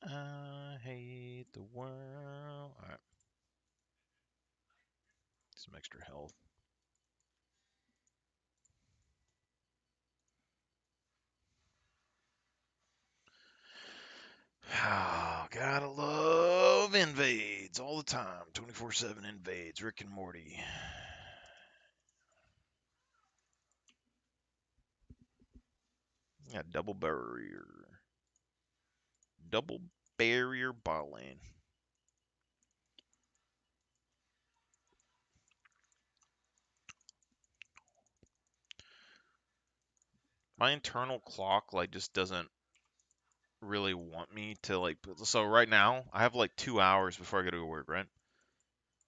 I hate the world. Alright. Some extra health. Oh, gotta love invades all the time. 24/7 invades. Rick and Morty. Yeah, double barrier. Double barrier bot lane. My internal clock like just doesn't really want me to like. So right now I have like 2 hours before I go to work, right?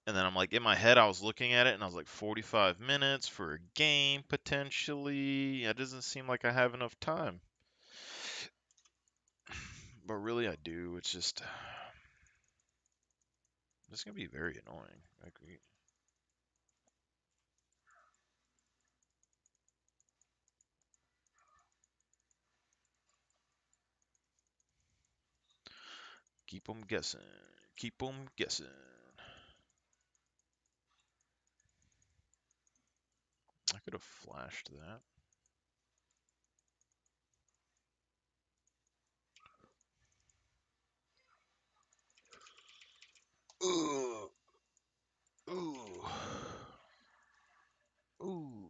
And then I'm like in my head I was looking at it and I was like 45 minutes for a game potentially. It doesn't seem like I have enough time. But really I do. It's just it's gonna be very annoying. Like, keep them guessing. Keep them guessing. I could have flashed that. Ooh. Ooh. Ooh.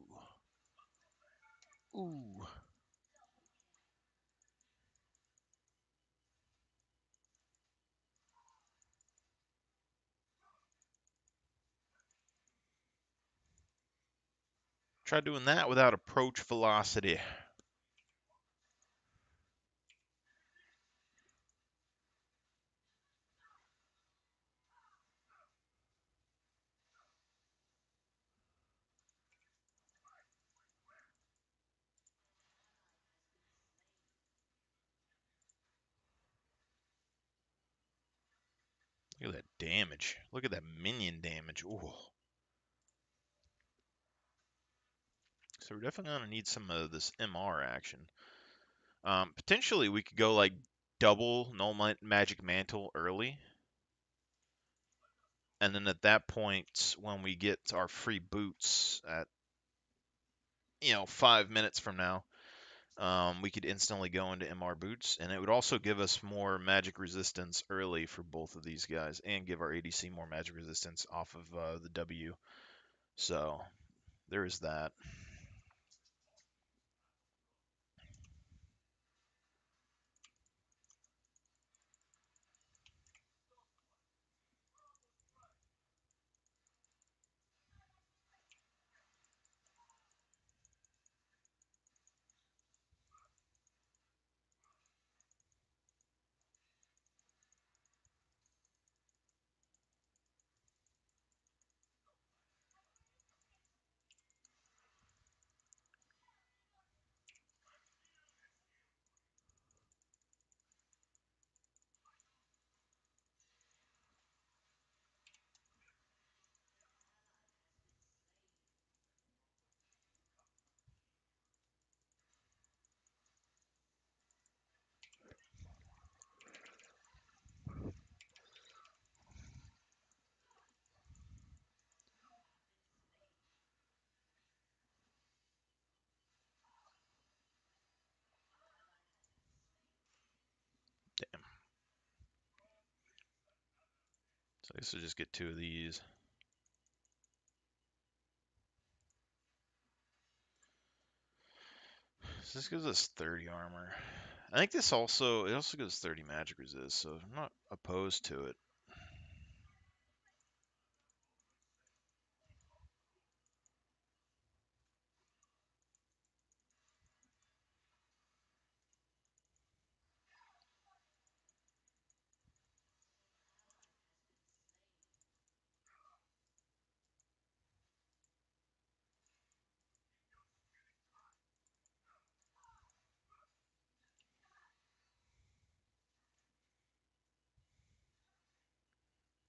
Ooh. Try doing that without approach velocity. Look at that damage. Look at that minion damage. Ooh. So we're definitely going to need some of this MR action. Potentially we could go like double null magic mantle early. And then at that point, when we get our free boots at, 5 minutes from now, we could instantly go into MR boots. And it would also give us more magic resistance early for both of these guys and give our ADC more magic resistance off of the W. So there is that. So I guess we'll just get 2 of these. So this gives us 30 armor. I think it also gives us 30 magic resist, so I'm not opposed to it.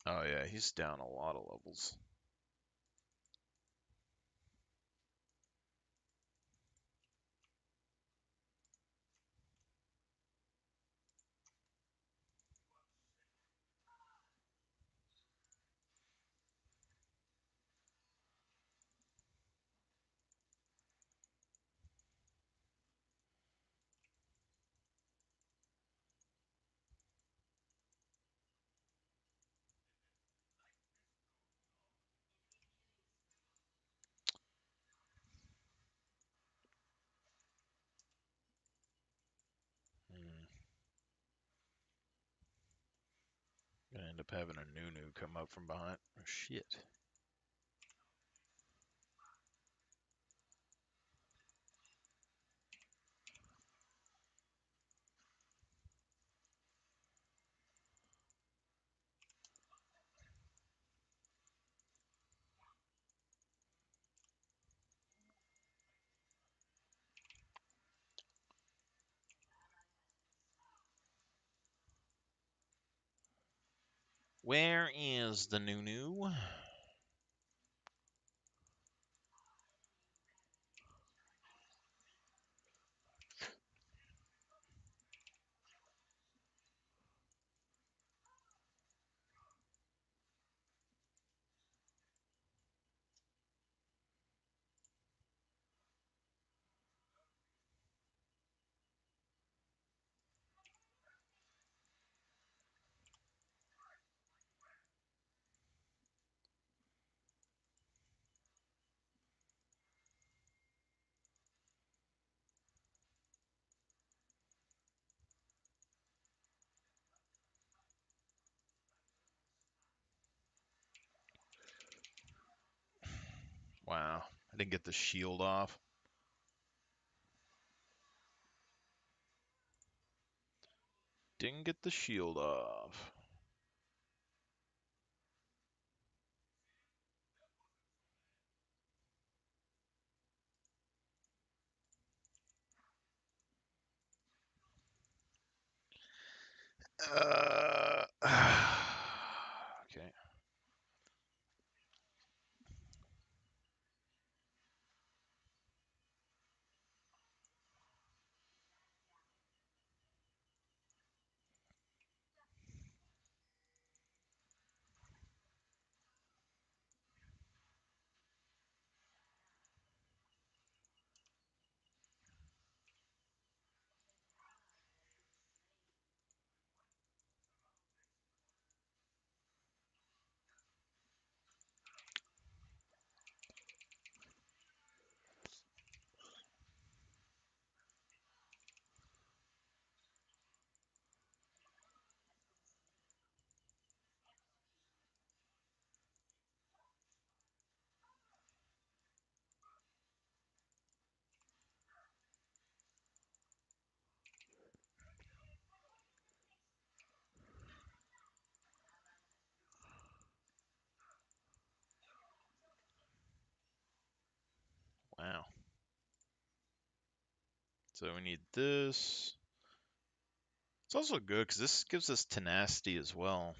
Oh yeah, he's down a lot of levels. Hmm. Gonna end up having a Nunu come up from behind. Oh shit. Where is the Nunu? Wow, I didn't get the shield off. Didn't get the shield off. Okay. Wow. So we need this. It's also good because this gives us tenacity as well.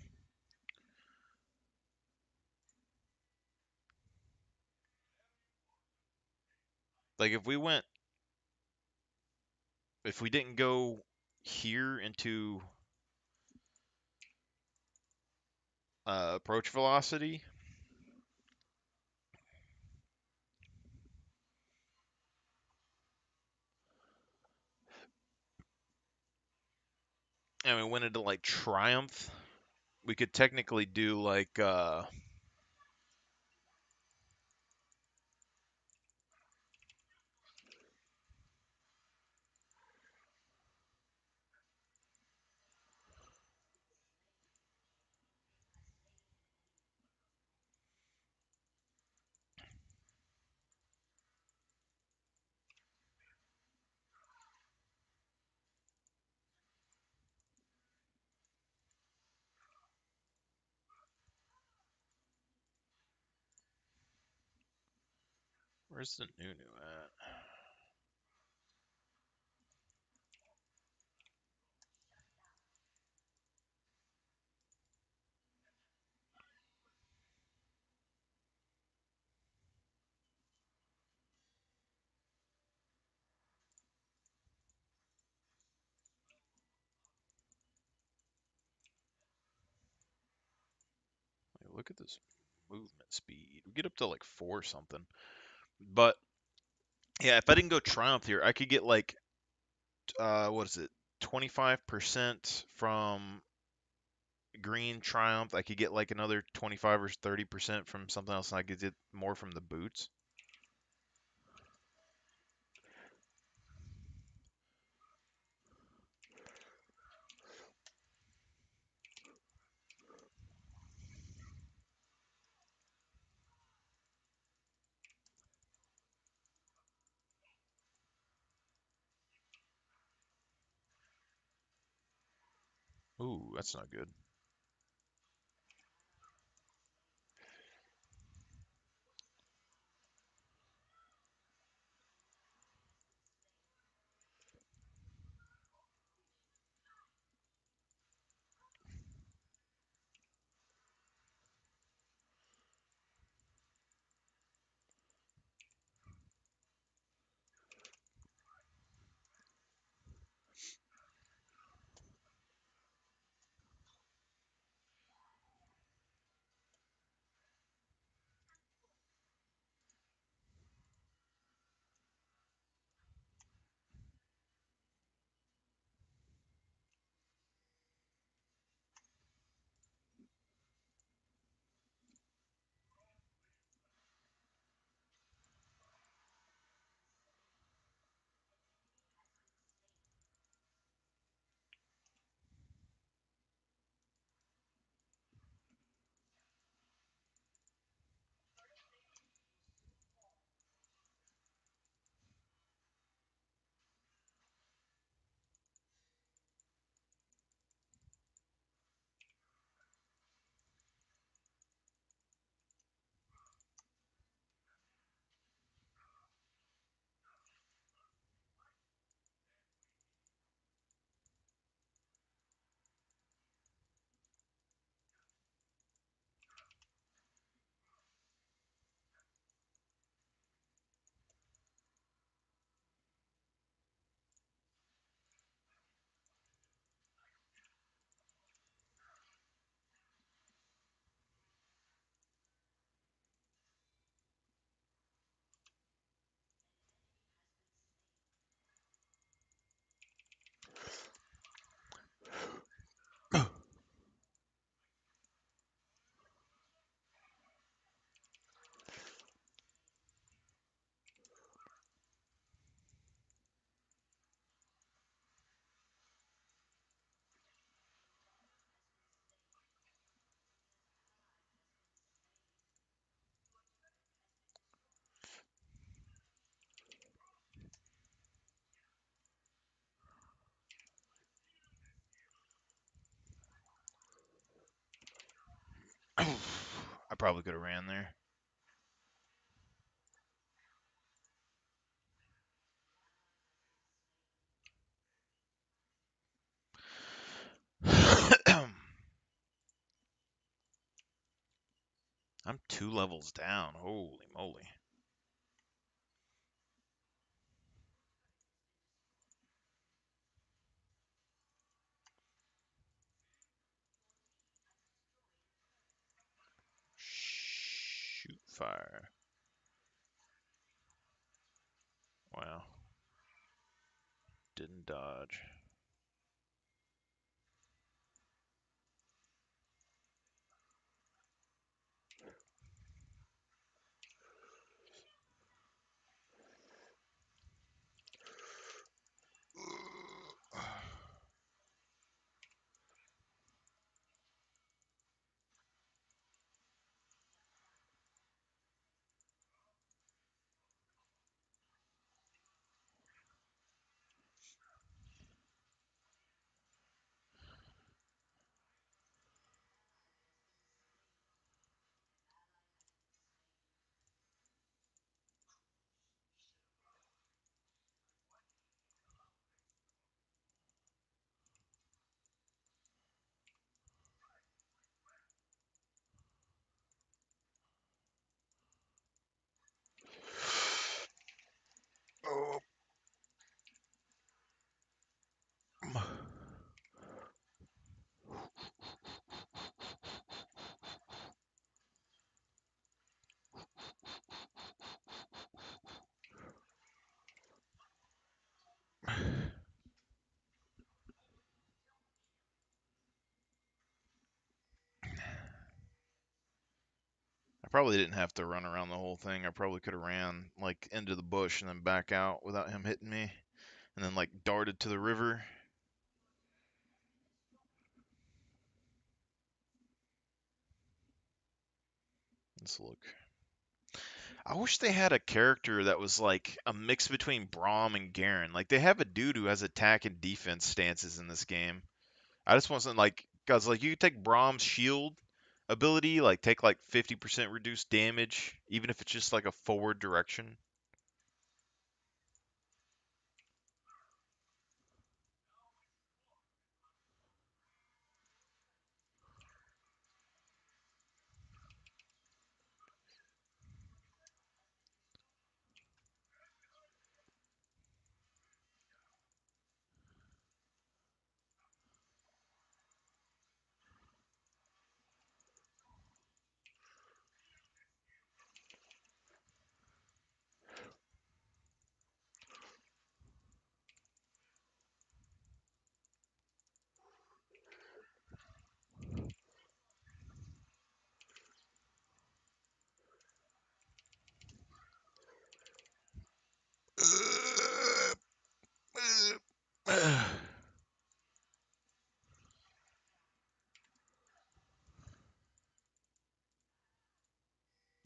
Like if we didn't go here into approach velocity, and we went into like Triumph, we could technically do like where's the new at? Like, look at this movement speed. We get up to like 4 something. But yeah, if I didn't go Triumph here, I could get like what is it? 25% from green Triumph. I could get like another 25 or 30% from something else, and I could get more from the boots. Ooh, that's not good. I probably could have ran there. I'm 2 levels down. Holy moly. Shoot fire. Wow. Didn't dodge. Probably didn't have to run around the whole thing. I probably could have ran like into the bush and then back out without him hitting me, and then like darted to the river. Let's look. I wish they had a character that was like a mix between Braum and Garen. Like they have a dude who has attack and defense stances in this game. I just want something like, cause like you could take Braum's shield ability, like take like 50% reduced damage, even if it's just like a forward direction.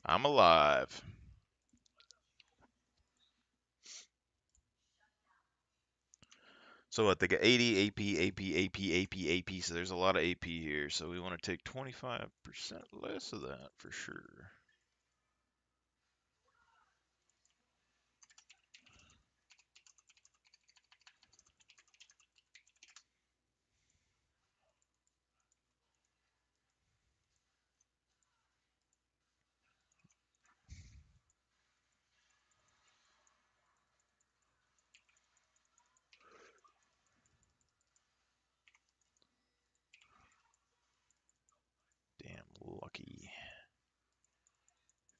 I'm alive. So what? They got 80 AP, AP, AP, AP, AP. So there's a lot of AP here. So we want to take 25% less of that for sure. Damn lucky.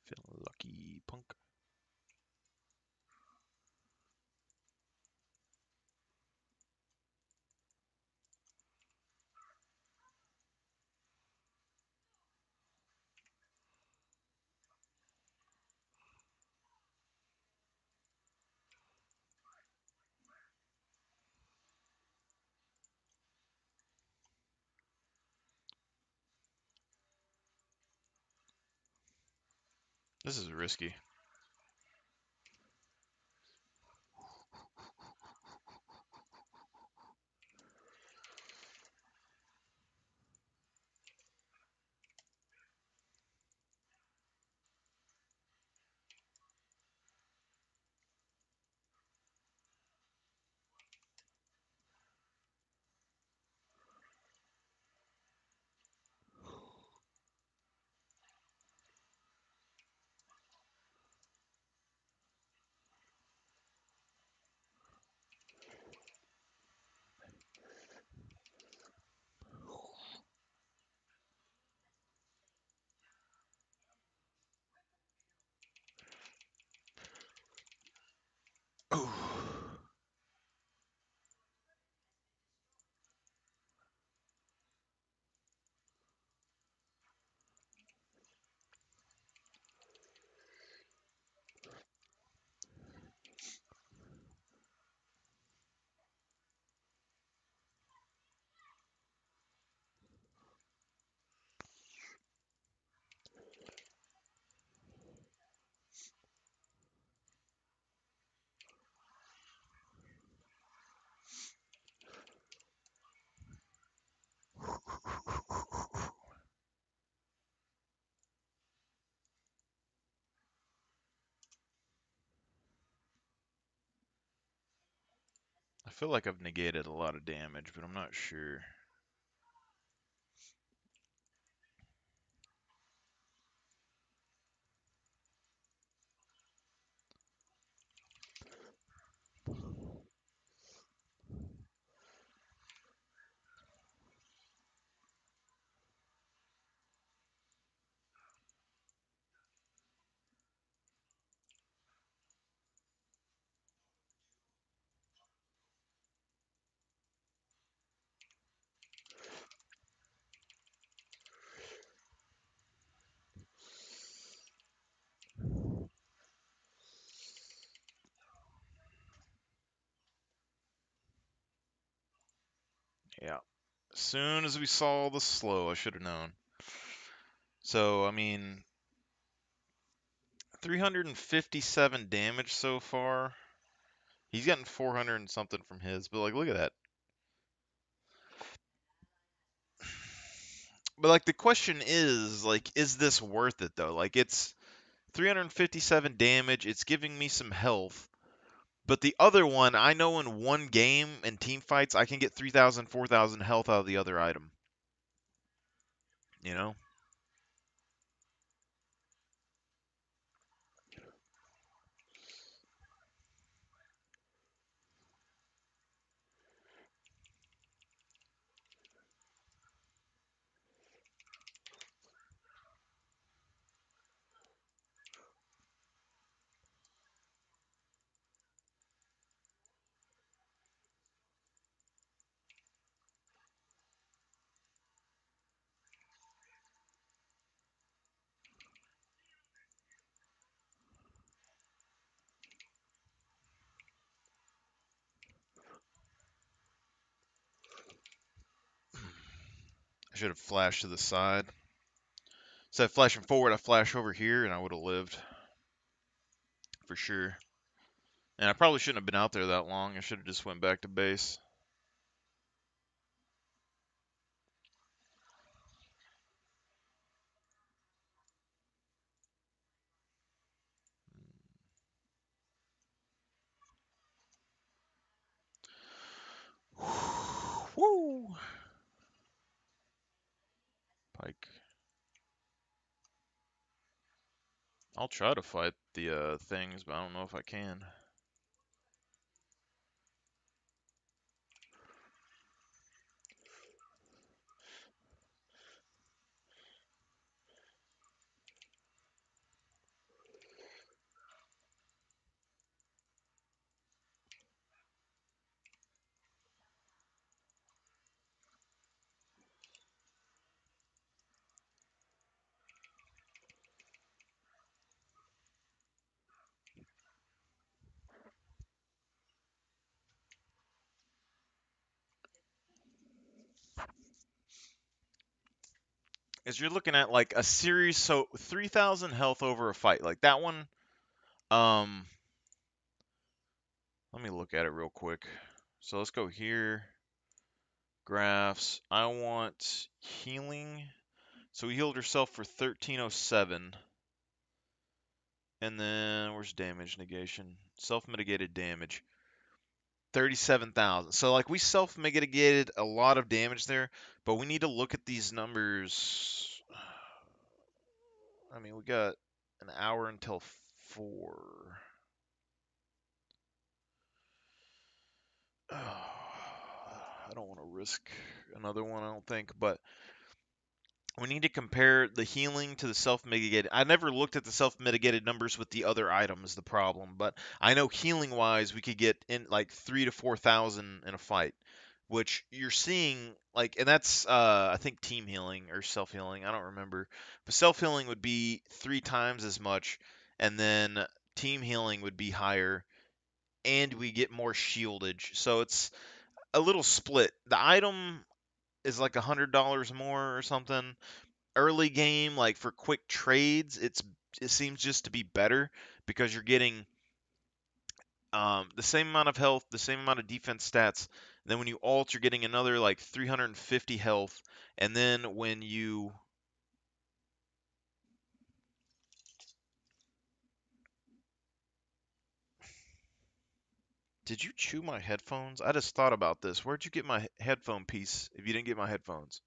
Feeling lucky, punk. This is risky. Oh. I feel like I've negated a lot of damage, but I'm not sure. Yeah. As soon as we saw the slow, I should have known. So, I mean, 357 damage so far. He's gotten 400 and something from his, but like, look at that. But like, the question is, like, is this worth it though? Like, it's 357 damage. It's giving me some health. But the other one, I know in one game in team fights, I can get 3,000, 4,000 health out of the other item. You know? I should have flashed to the side. Instead of flashing forward, I flash over here and I would have lived. For sure. And I probably shouldn't have been out there that long. I should have just went back to base. Woo! Pike. I'll try to fight the things, but I don't know if I can. Is you're looking at like a series, so 3,000 health over a fight. Like that one, um, let me look at it real quick. So let's go here. Graphs. I want healing. So we healed herself for 1307. And then where's damage negation? Self-mitigated damage. 37,000. So like we self-mitigated a lot of damage there, but we need to look at these numbers. I mean, we got an hour until 4. I don't want to risk another one, I don't think, but we need to compare the healing to the self-mitigated. I never looked at the self-mitigated numbers with the other items, the problem, but I know healing-wise we could get in like 3 to 4,000 in a fight, which you're seeing like, and that's I think team healing or self-healing, I don't remember, but self-healing would be 3 times as much, and then team healing would be higher, and we get more shieldage. So it's a little split. The item is like $100 more or something. Early game, like for quick trades, it seems just to be better because you're getting the same amount of health, the same amount of defense stats. And then when you ult, you're getting another like 350 health. And then when you did you chew my headphones? I just thought about this. Where'd you get my headphone piece if you didn't get my headphones?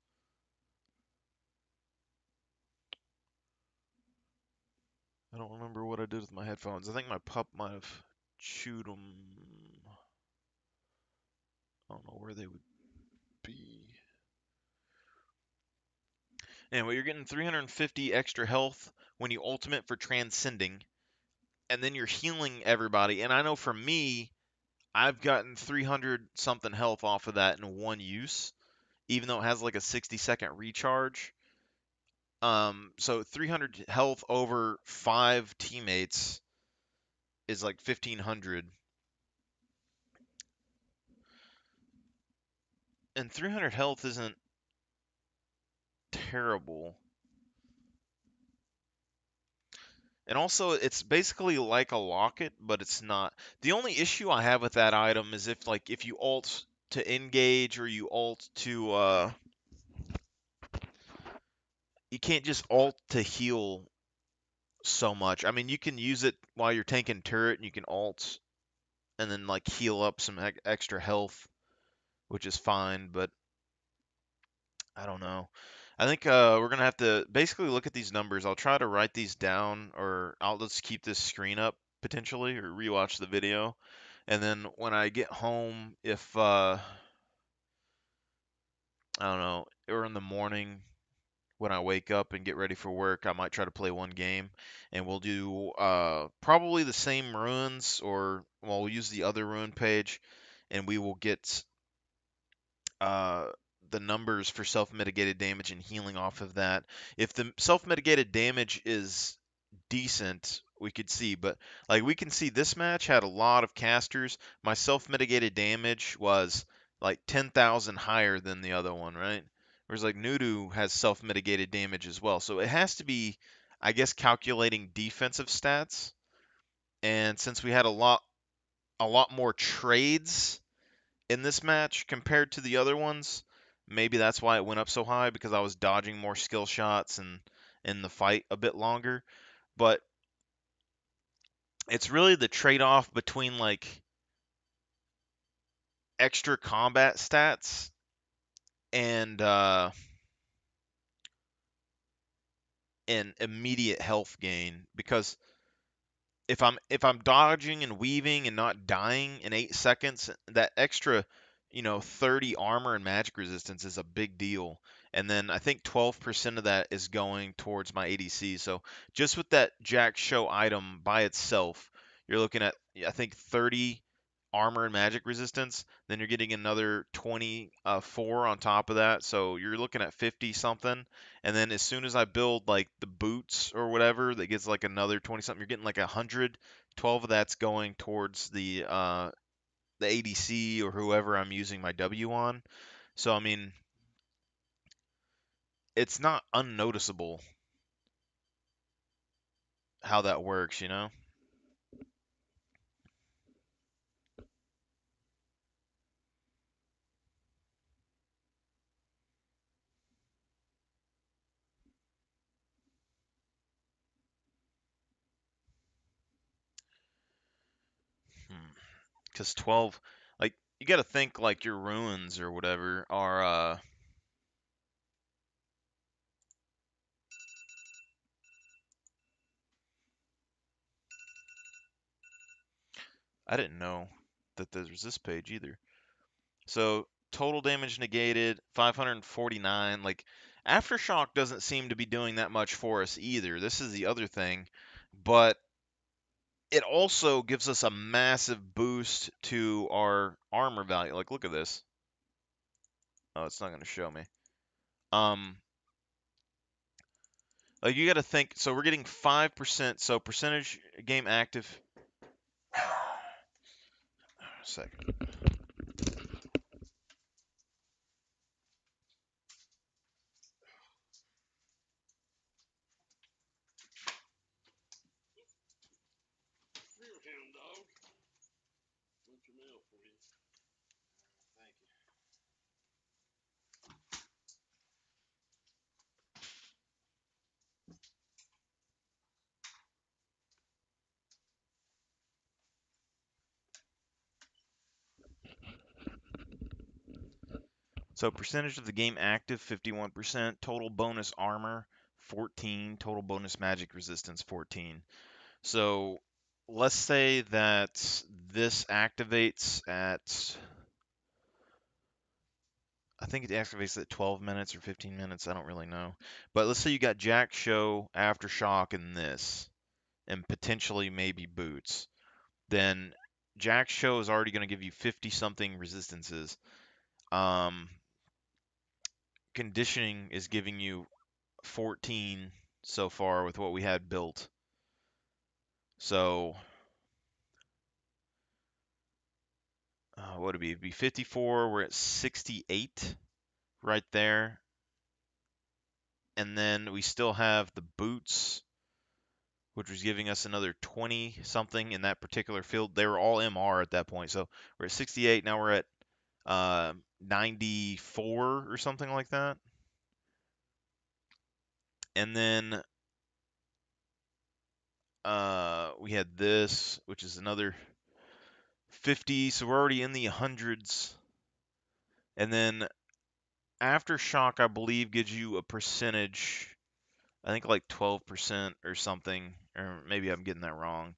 I don't remember what I did with my headphones. I think my pup might have chewed them. I don't know where they would be. Anyway, you're getting 350 extra health when you ultimate for transcending, and then you're healing everybody. And I know for me, I've gotten 300 something health off of that in one use, even though it has like a 60-second recharge. So 300 health over 5 teammates is like 1,500. And 300 health isn't terrible. And also, it's basically like a locket, but it's not. The only issue I have with that item is if you ult to engage or you ult to you can't just ult to heal so much. I mean, you can use it while you're tanking turret and you can ult and then like heal up some extra health, which is fine, but I don't know. I think we're gonna have to basically look at these numbers. I'll try to write these down, or I'll just keep this screen up potentially, or rewatch the video. And then when I get home, if I don't know, or in the morning when I wake up and get ready for work, I might try to play one game, and we'll do probably the same ruins, or well, we'll use the other ruin page, and we will get uh, the numbers for self-mitigated damage and healing off of that. If the self-mitigated damage is decent, we could see, but like we can see this match had a lot of casters. My self-mitigated damage was like 10,000 higher than the other one, right? Whereas like Nudu has self-mitigated damage as well. So it has to be, I guess, calculating defensive stats. And since we had a lot more trades in this match compared to the other ones. Maybe that's why it went up so high because I was dodging more skill shots and in the fight a bit longer. But it's really the trade-off between like extra combat stats and immediate health gain because if I'm dodging and weaving and not dying in 8 seconds, that extra, 30 armor and magic resistance is a big deal. And then I think 12% of that is going towards my ADC. So just with that Jack Show item by itself, you're looking at I think 30 armor and magic resistance. Then you're getting another 24 on top of that. So you're looking at 50 something. And then as soon as I build like the boots or whatever, that gets like another 20 something. You're getting like 100. 12 of that's going towards the ADC or whoever I'm using my W on. So I mean, it's not unnoticeable how that works, you know? Because 12, like you got to think like your ruins or whatever are I didn't know that there was this page either. So total damage negated 549. Like Aftershock doesn't seem to be doing that much for us either. This is the other thing, but it also gives us a massive boost to our armor value. Like look at this. Oh, it's not going to show me. Um, like you got to think. So we're getting 5%. So percentage game active. Second. So percentage of the game active 51%, total bonus armor 14, total bonus magic resistance 14. So let's say that this activates at I think it activates at 12 minutes or 15 minutes, I don't really know. But let's say you got Jack Show, Aftershock and this and potentially maybe boots. Then Jack Show is already going to give you 50 something resistances. Um, conditioning is giving you 14 so far with what we had built. So what would it be? It'd be 54. We're at 68 right there. And then we still have the boots, which was giving us another 20 something in that particular field. They were all MR at that point. So we're at 68. Now we're at 94 or something like that. And then we had this, which is another 50. So we're already in the hundreds. And then Aftershock, I believe, gives you a percentage. I think like 12% or something, or maybe I'm getting that wrong,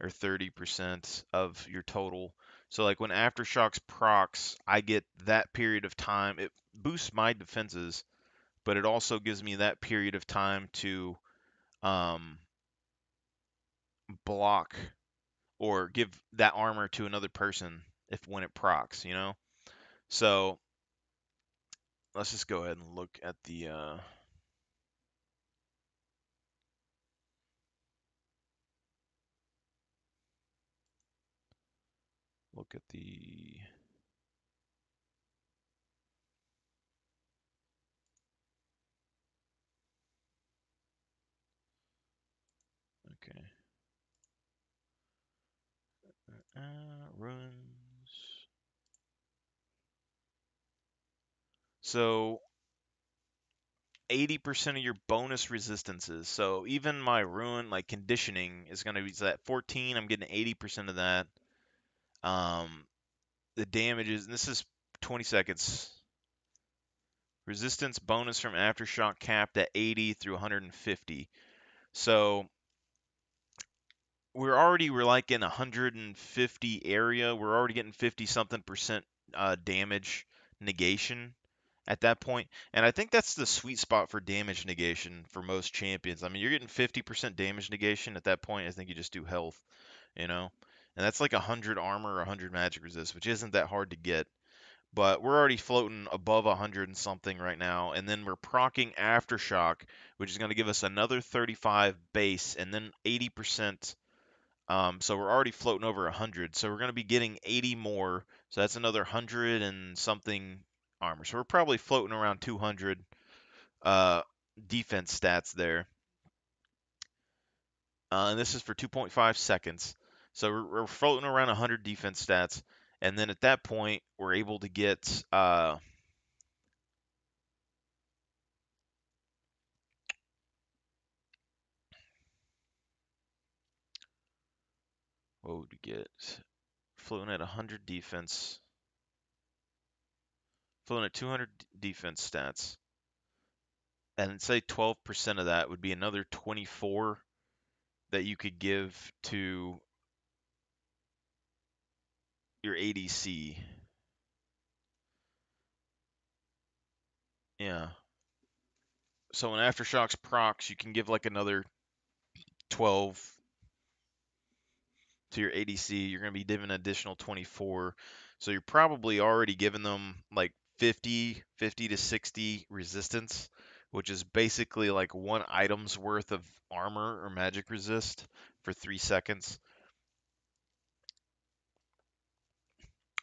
or 30% of your total. So like when Aftershocks procs, I get that period of time. It boosts my defenses, but it also gives me that period of time to um, block or give that armor to another person if when it procs, you know? So let's just go ahead and look at the look at the okay. Runes. So 80% of your bonus resistances. So even my rune, like conditioning, is going to be at 14. I'm getting 80% of that. The damage is, and this is 20 seconds. Resistance bonus from Aftershock capped at 80 through 150. So we're like in 150 area. We're already getting 50 something percent damage negation at that point. And I think that's the sweet spot for damage negation for most champions. I mean, you're getting 50% damage negation at that point. I think you just do health, you know? And that's like 100 armor or 100 magic resist, which isn't that hard to get. But we're already floating above 100 and something right now. And then we're proccing Aftershock, which is going to give us another 35 base and then 80%. So we're already floating over 100. So we're going to be getting 80 more. So that's another 100 and something armor. So we're probably floating around 200 defense stats there. And this is for 2.5 seconds. So we're floating around 100 defense stats. And then at that point, we're able to get what would we get? Floating at 100 defense. Floating at 200 defense stats. And say 12% of that would be another 24 that you could give to your ADC. Yeah. So when Aftershocks procs, you can give like another 12 to your ADC. You're going to be giving an additional 24. So you're probably already giving them like 50 to 60 resistance, which is basically like one item's worth of armor or magic resist for 3 seconds.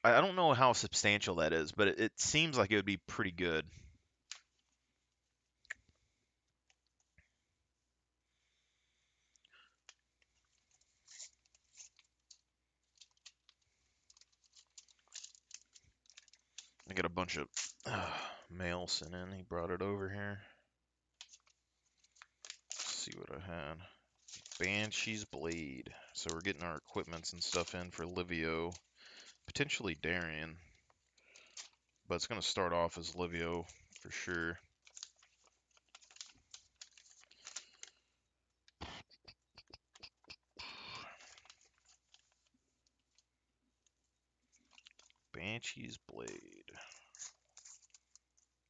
I don't know how substantial that is, but it seems like it would be pretty good. I got a bunch of mail sent in. He brought it over here. Let's see what I had. Banshee's Blade. So we're getting our equipments and stuff in for Livio. Potentially Darian. But it's going to start off as Livio for sure. Banshee's Blade.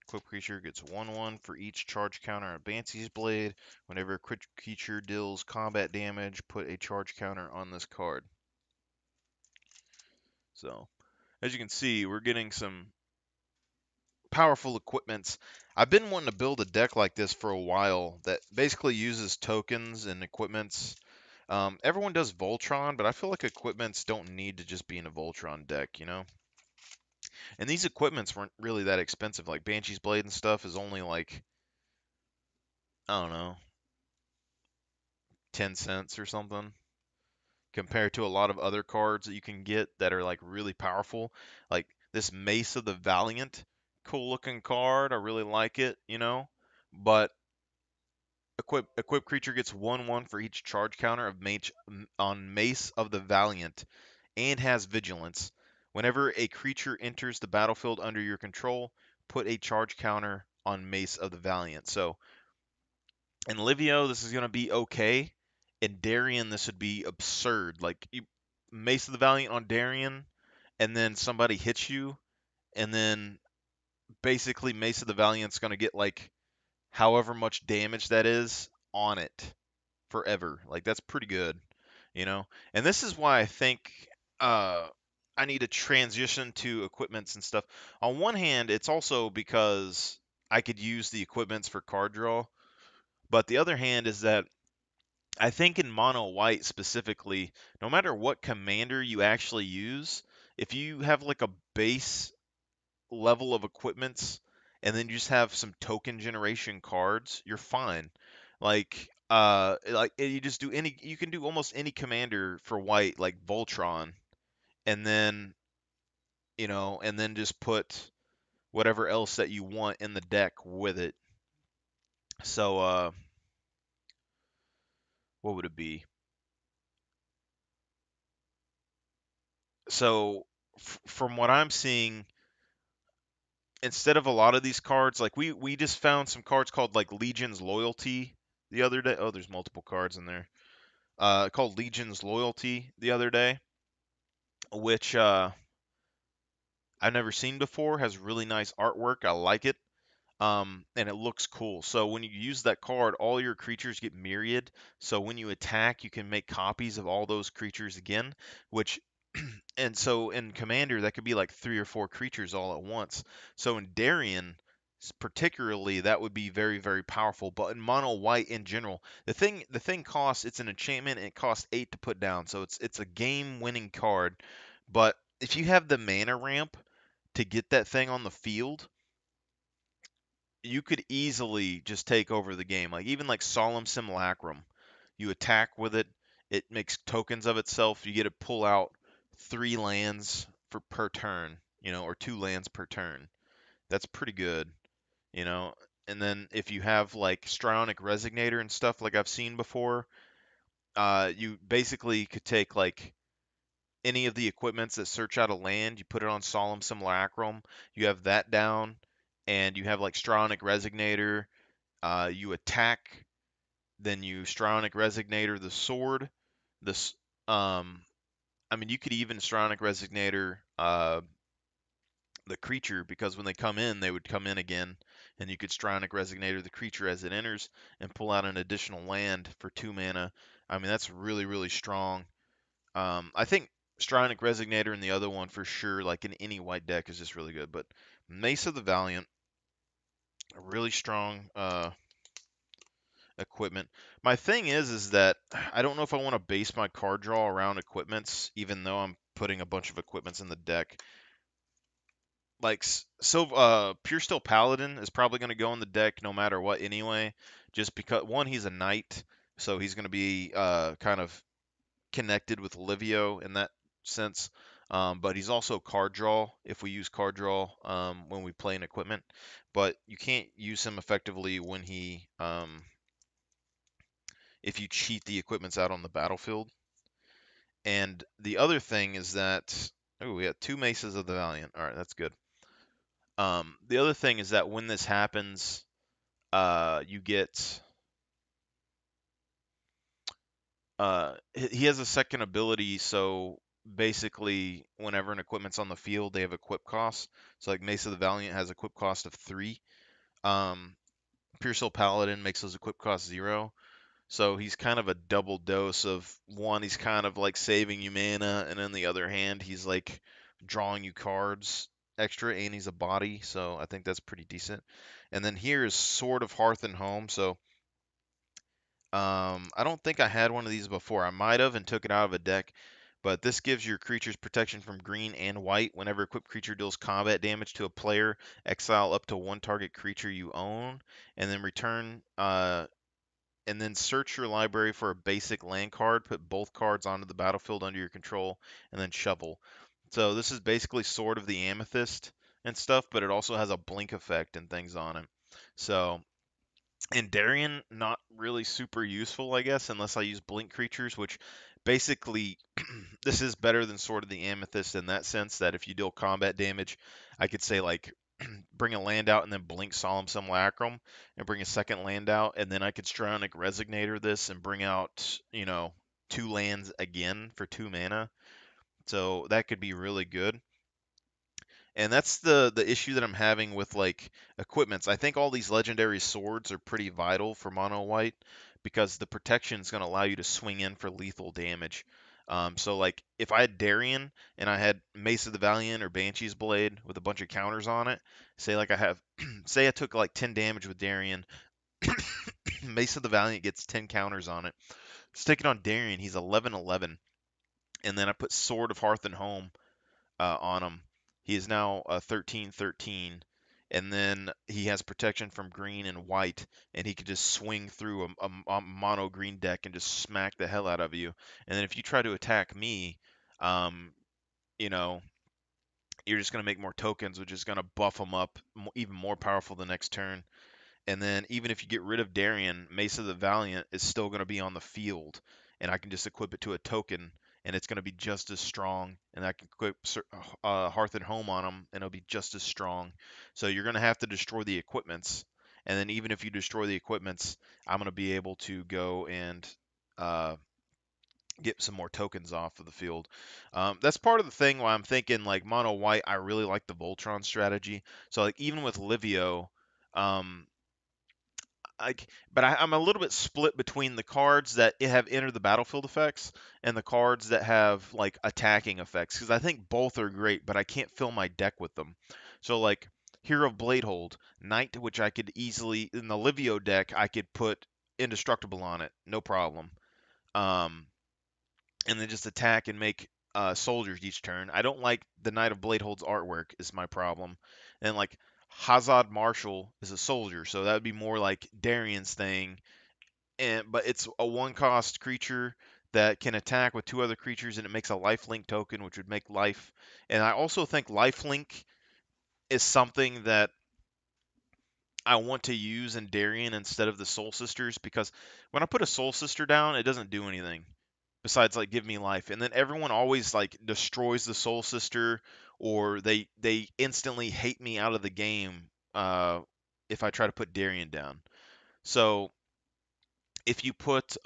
Equipped creature gets 1/1 for each charge counter on Banshee's Blade. Whenever a creature deals combat damage, put a charge counter on this card. So, as you can see, we're getting some powerful equipments. I've been wanting to build a deck like this for a while that basically uses tokens and equipments. Everyone does Voltron, but I feel like equipments don't need to just be in a Voltron deck, you know? And these equipments weren't really that expensive. Like Banshee's Blade and stuff is only like, I don't know, 10 cents or something compared to a lot of other cards that you can get that are like really powerful. Like this Mace of the Valiant, cool looking card. I really like it, you know. But equip creature gets 1/1 for each charge counter of mage on Mace of the Valiant and has vigilance. Whenever a creature enters the battlefield under your control, put a charge counter on Mace of the Valiant. So in Livio, this is going to be okay. In Darien, this would be absurd. Like you, Mace of the Valiant on Darien, and then somebody hits you, and then basically Mace of the Valiant's going to get like however much damage that is on it forever. Like that's pretty good, you know. And this is why I think uh, I need to transition to equipments and stuff. On one hand, it's also because I could use the equipments for card draw, but the other hand is that I think in mono white specifically, no matter what commander you actually use, if you have like a base level of equipments and then you just have some token generation cards, you're fine. Like you just do any you can do almost any commander for white like Voltron and then, and then just put whatever else that you want in the deck with it. So what would it be? So from what I'm seeing, instead of a lot of these cards, like we just found some cards called like Legion's Loyalty the other day. Oh, there's multiple cards in there. Called Legion's Loyalty the other day, which I've never seen before. Has really nice artwork. I like it. And it looks cool. So when you use that card, all your creatures get myriad. So when you attack, you can make copies of all those creatures again, which and so in Commander, that could be like 3 or 4 creatures all at once. So in Darien, particularly, that would be very, very powerful. But in mono white in general, the thing costs, it's an enchantment and it costs 8 to put down. So it's a game winning card. But if you have the mana ramp to get that thing on the field, you could easily just take over the game. Like even like Solemn Simulacrum, you attack with it, it makes tokens of itself. You get to pull out 3 lands for per turn, or 2 lands per turn. That's pretty good, you know. And then if you have like Strionic Resignator and stuff like I've seen before, you basically could take like any of the equipments that search out a land, you put it on Solemn Simulacrum, you have that down, and you have like Strionic Resignator, you attack, then you Strionic Resignator the sword. This, I mean, you could even Strionic Resignator the creature because when they come in, they would come in again, and you could Strionic Resignator the creature as it enters and pull out an additional land for 2 mana. I mean, that's really, really strong. I think Strionic Resignator and the other one for sure, like in any white deck, is just really good. But Mace of the Valiant, a really strong equipment. My thing is that I don't know if I want to base my card draw around equipments, even though I'm putting a bunch of equipments in the deck. Like Pure Steel Paladin is probably going to go in the deck no matter what anyway, just because one, he's a knight, so he's going to be kind of connected with Livio in that sense. But he's also card draw if we use card draw when we play an equipment. But you can't use him effectively when if you cheat the equipments out on the battlefield. And the other thing is that, oh, we got 2 Maces of the Valiant. All right, that's good. The other thing is that when this happens, you get he has a second ability, so basically whenever an equipment's on the field, they have equip cost. So like Mace of the Valiant has equip cost of 3. Um, Pure Soul Paladin makes those equip cost 0. So he's kind of a double dose of one, he's kind of like saving you mana, and on the other hand, he's like drawing you cards extra, and he's a body, so I think that's pretty decent. And then here is Sword of Hearth and Home. So I don't think I had one of these before. I might have and took it out of a deck, but this gives your creatures protection from green and white. Whenever equipped creature deals combat damage to a player, exile up to one target creature you own, and then return. And then search your library for a basic land card. Put both cards onto the battlefield under your control, and then shuffle. So this is basically Sword of the Amethyst and stuff, but it also has a blink effect and things on it. So and Darien, not really super useful, I guess, unless I use blink creatures, which basically this is better than Sword of the Amethyst in that sense that if you deal combat damage, I could say like bring a land out and then blink Solemn Simulacrum and bring a second land out, and then I could Strionic Resignator this and bring out, two lands again for 2 mana. So that could be really good. And that's the issue that I'm having with like equipments. I think all these legendary swords are pretty vital for mono white because the protection is going to allow you to swing in for lethal damage. So like if I had Darien and I had Mace of the Valiant or Banshee's Blade with a bunch of counters on it, say like I have, say I took like 10 damage with Darien, Mace of the Valiant gets 10 counters on it. Stick it on Darien, he's 11/11, and then I put Sword of Hearth and Home on him. He is now 13/13, and then he has protection from green and white, and he could just swing through a mono green deck and just smack the hell out of you. And then if you try to attack me, um, you know, you're just going to make more tokens, which is going to buff him up even more powerful the next turn. And then even if you get rid of Darien, Mace of the Valiant is still going to be on the field, and I can just equip it to a token, and it's going to be just as strong. And I can equip Hearth and Home on them, and it'll be just as strong. So you're going to have to destroy the equipments, and then even if you destroy the equipments, I'm going to be able to go and uh, get some more tokens off of the field. That's part of the thing why I'm thinking like mono white. I really like the Voltron strategy. So like even with Livio. Um, like, but I'm a little bit split between the cards that have enter the battlefield effects and the cards that have like attacking effects because I think both are great, but I can't fill my deck with them. So like Hero of Bladehold, Knight, which I could easily in the Livio deck I could put indestructible on it, no problem. Um, and then just attack and make soldiers each turn. I don't like the Knight of Bladehold's artwork is my problem. And like Hazard Marshall is a soldier, so that would be more like Darian's thing. And but it's a one-cost creature that can attack with two other creatures, and it makes a lifelink token, which would make life. And I also think lifelink is something that I want to use in Darien instead of the Soul Sisters because when I put a Soul Sister down, it doesn't do anything besides like give me life. And then everyone always like destroys the Soul Sister or they instantly hate me out of the game if I try to put Darien down. So if you put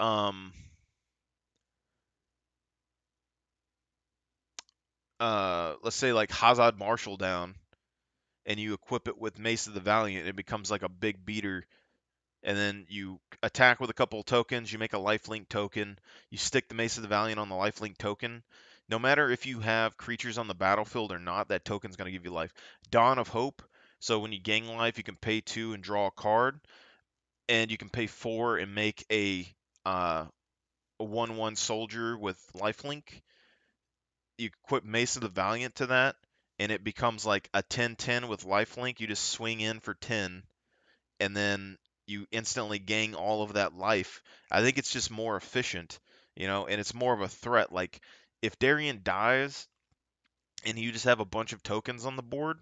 let's say like Hazard Marshall down and you equip it with Mace of the Valiant, it becomes like a big beater. And then you attack with a couple of tokens, you make a lifelink token, you stick the Mace of the Valiant on the lifelink token. No matter if you have creatures on the battlefield or not, that token's going to give you life. Dawn of Hope, so when you gain life, you can pay 2 and draw a card, and you can pay 4 and make a 1/1 soldier with lifelink. You equip Mace of the Valiant to that, and it becomes like a 10/10 with lifelink. You just swing in for 10 and then you instantly gain all of that life. I think it's just more efficient, and it's more of a threat. Like if Darien dies and you just have a bunch of tokens on the board,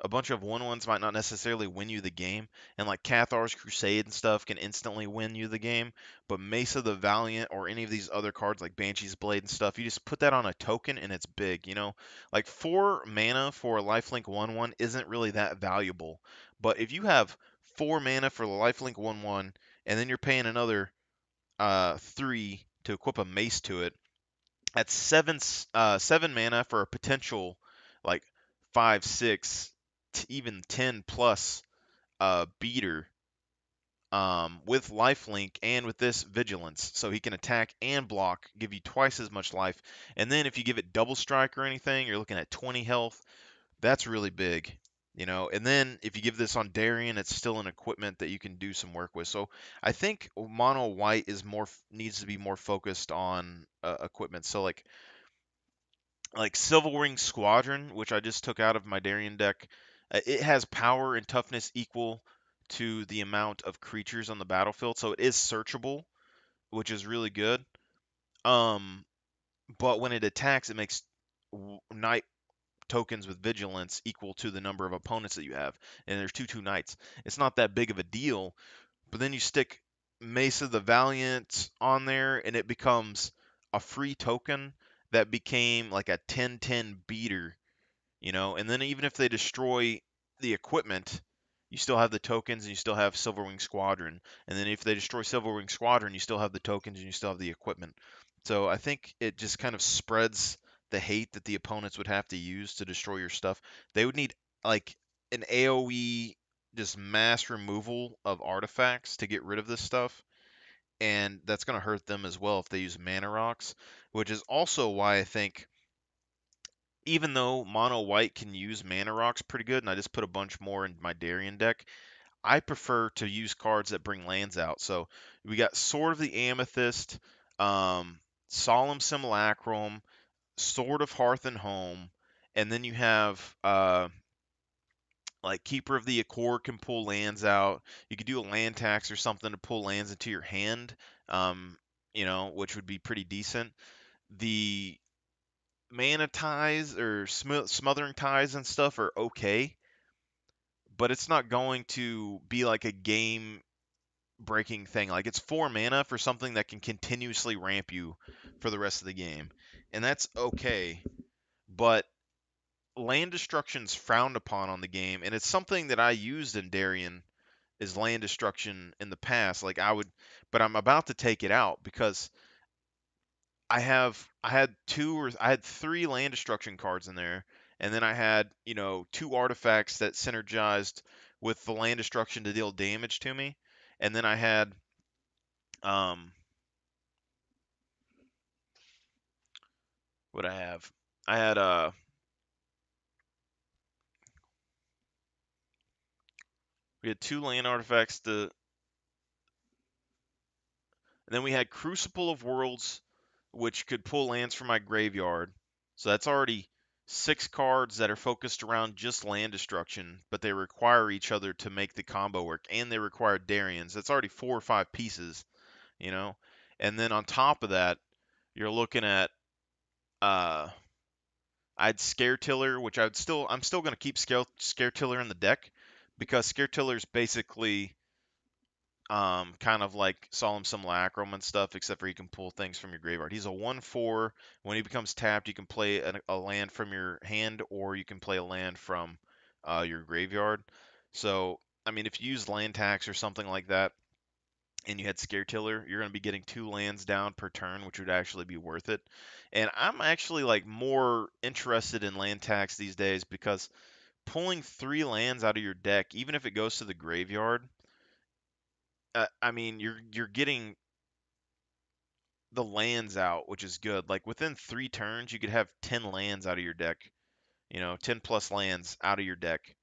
a bunch of 1/1s might not necessarily win you the game. And like Cathar's Crusade and stuff can instantly win you the game. But Mesa the Valiant or any of these other cards like Banshee's Blade and stuff, you just put that on a token and it's big. Like 4 mana for a lifelink 1/1 isn't really that valuable. But if you have 4 mana for the lifelink 1/1 and then you're paying another 3 to equip a mace to it, at 7 mana for a potential like 5, 6, even 10 plus beater with lifelink and with this vigilance, so he can attack and block, give you twice as much life. And then if you give it double strike or anything, you're looking at 20 health. That's really big. And then if you give this on Darien, it's still an equipment that you can do some work with. So I think mono white is more needs to be more focused on equipment. So like like Silverwing Squadron, which I just took out of my Darien deck. It has power and toughness equal to the amount of creatures on the battlefield, so it is searchable, which is really good. Um, but when it attacks, it makes night tokens with vigilance equal to the number of opponents that you have, and there's 2/2 knights. It's not that big of a deal, but then you stick Mesa the Valiant on there, and it becomes a free token that became like a 10/10 beater, and then even if they destroy the equipment, you still have the tokens and you still have Silverwing Squadron. And then if they destroy Silverwing Squadron, you still have the tokens and you still have the equipment. So I think it just kind of spreads the hate that the opponents would have to use to destroy your stuff. They would need like an AoE just mass removal of artifacts to get rid of this stuff. And that's going to hurt them as well if they use mana rocks, which is also why I think even though mono white can use mana rocks pretty good, and I just put a bunch more in my Darien deck, I prefer to use cards that bring lands out. So we got Sword of the Amethyst, Solemn Simulacrum, Sword of Hearth and Home, and then you have like Keeper of the Accord can pull lands out. You could do a land tax or something to pull lands into your hand, um, which would be pretty decent. The mana ties or smothering ties and stuff are okay, but it's not going to be like a game breaking thing. Like it's 4 mana for something that can continuously ramp you for the rest of the game. And that's okay, but land destruction's frowned upon on the game, and it's something that I used in Darien is land destruction in the past. Like but I'm about to take it out because I had 3 land destruction cards in there, and then I had 2 artifacts that synergized with the land destruction to deal damage to me, and then I had um what I have I had we had 2 land artifacts and then we had Crucible of Worlds, which could pull lands from my graveyard. So that's already 6 cards that are focused around just land destruction, but they require each other to make the combo work, and they require Darians. That's already 4 or 5 pieces, you know. And then on top of that, you're looking at uh, I'd Scare Tiller, which I'm still gonna keep Scare Tiller in the deck because Scare Tiller is basically kind of like Solemn Simulacrum and stuff, except for you can pull things from your graveyard. He's a 1/4. When he becomes tapped, you can play a land from your hand, or you can play a land from your graveyard. So, I mean, if you use land tax or something like that, and you had Scare Tiller, you're going to be getting 2 lands down per turn, which would actually be worth it. And I'm actually like more interested in land tax these days because pulling 3 lands out of your deck, even if it goes to the graveyard, I mean, you're getting the lands out, which is good. Like within 3 turns, you could have 10 lands out of your deck. 10 plus lands out of your deck.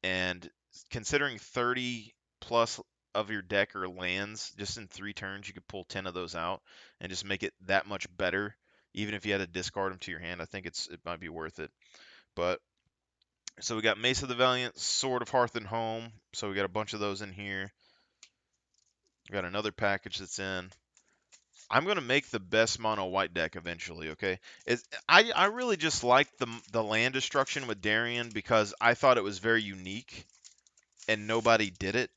And considering 30 plus of your deck are lands, just in 3 turns, you could pull 10 of those out and just make it that much better. Even if you had to discard them to your hand, I think it might be worth it. But so we got Mesa the Valiant, Sword of Hearth and Home. So we got a bunch of those in here. We got another package that's in. I'm gonna make the best mono white deck eventually. Okay, I really just liked the land destruction with Darien because I thought it was very unique and nobody did it,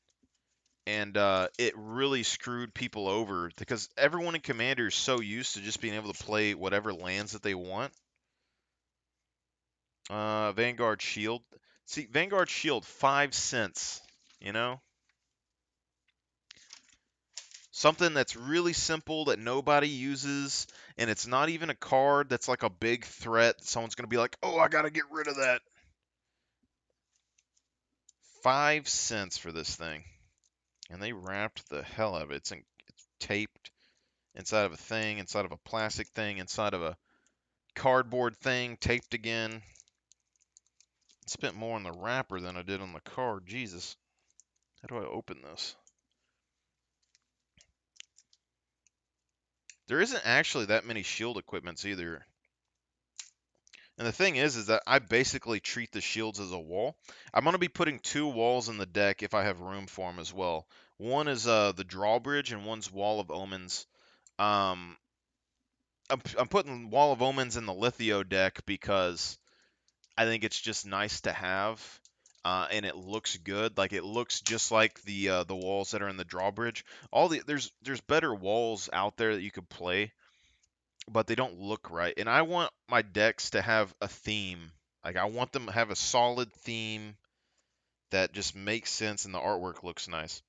and it really screwed people over because everyone in Commander is so used to just being able to play whatever lands that they want. Vanguard Shield. See, Vanguard Shield 5 cents. You know, something that's really simple that nobody uses, and it's not even a card that's like a big threat. Someone's going to be like, oh, I got to get rid of that. 5 cents for this thing. And they wrapped the hell out of it. It's taped inside of a thing, inside of a plastic thing, inside of a cardboard thing, taped again. I spent more on the wrapper than I did on the card. Jesus. How do I open this? There isn't actually that many shield equipments either. And the thing is that I basically treat the shields as a wall. I'm going to be putting two walls in the deck if I have room for them as well. One is the drawbridge and one's Wall of Omens. Um, I'm putting Wall of Omens in the Lithio deck because I think it's just nice to have, and it looks good. Like it looks just like the walls that are in the drawbridge. There's better walls out there that you could play, but they don't look right. And I want my decks to have a theme. Like I want them to have a solid theme that just makes sense and the artwork looks nice.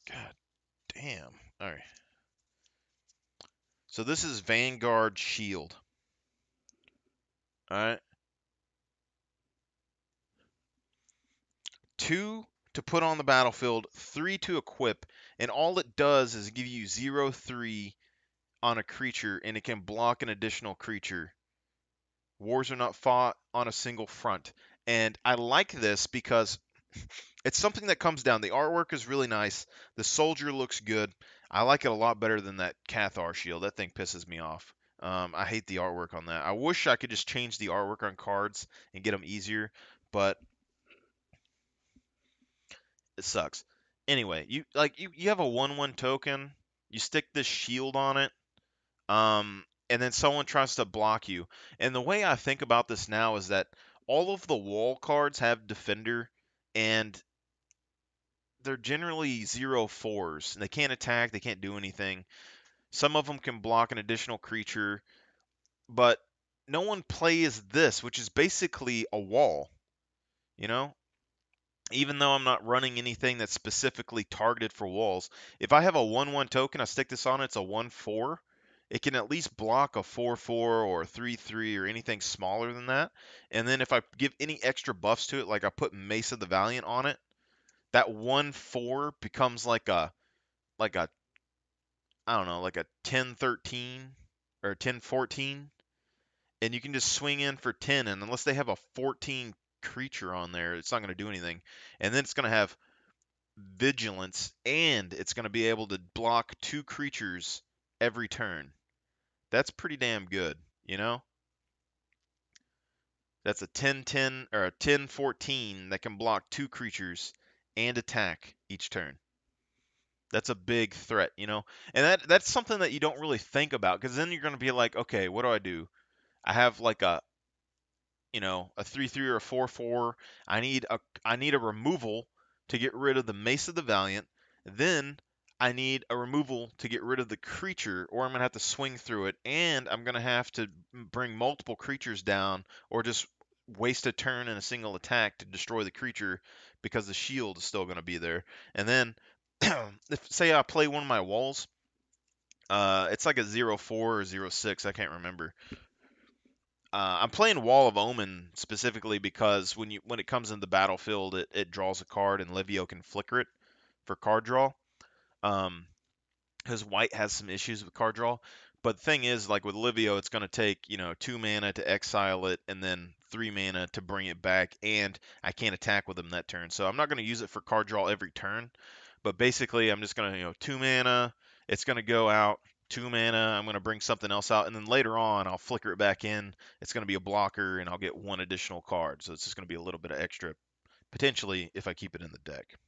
God damn. All right. So this is Vanguard Shield. All right. 2 to put on the battlefield, 3 to equip, and all it does is give you 0/3 on a creature, and it can block an additional creature. Wars are not fought on a single front. And I like this because it's something that comes down. The artwork is really nice. The soldier looks good. I like it a lot better than that Cathar shield. That thing pisses me off. I hate the artwork on that. I wish I could just change the artwork on cards and get them easier, but it sucks. Anyway, you have a 1/1 token. You stick this shield on it, and then someone tries to block you. And the way I think about this now is that all of the wall cards have defender, and they're generally 0/4s. And they can't attack, they can't do anything. Some of them can block an additional creature, but no one plays this, which is basically a wall. You know, even though I'm not running anything that's specifically targeted for walls, if I have a 1/1 token, I stick this on, it's a 1/4. It can at least block a 4/4 or a 3/3 or anything smaller than that. And then if I give any extra buffs to it, like I put Mace of the Valiant on it, that 1/4 becomes like a I don't know, like a 10/13 or 10/14, and you can just swing in for 10, and unless they have a 14 creature on there, it's not going to do anything. And then it's going to have vigilance, and it's going to be able to block two creatures every turn. That's pretty damn good, you know? That's a 10/10 or a 10/14 that can block two creatures and attack each turn. That's a big threat, you know? And that's something that you don't really think about, because then you're going to be like, okay, what do I do? I have like a 3/3 or a 4/4. I need a removal to get rid of the Mace of the Valiant. Then I need a removal to get rid of the creature, or I'm gonna have to swing through it, and I'm gonna have to bring multiple creatures down, or just waste a turn in a single attack to destroy the creature because the shield is still gonna be there. And then, if say I play one of my walls, it's like a 0/4 or 0/6, I can't remember. I'm playing Wall of Omen specifically because when it comes in the battlefield, it draws a card and Livio can flicker it for card draw. Um, because white has some issues with card draw. But the thing is, like with Livio, it's going to take 2 mana to exile it and then 3 mana to bring it back, and I can't attack with him that turn. So I'm not going to use it for card draw every turn. But basically, I'm just going to 2 mana. It's going to go out. 2 mana. I'm going to bring something else out, and then later on, I'll flicker it back in. It's going to be a blocker, and I'll get one additional card. So it's just going to be a little bit of extra potentially if I keep it in the deck.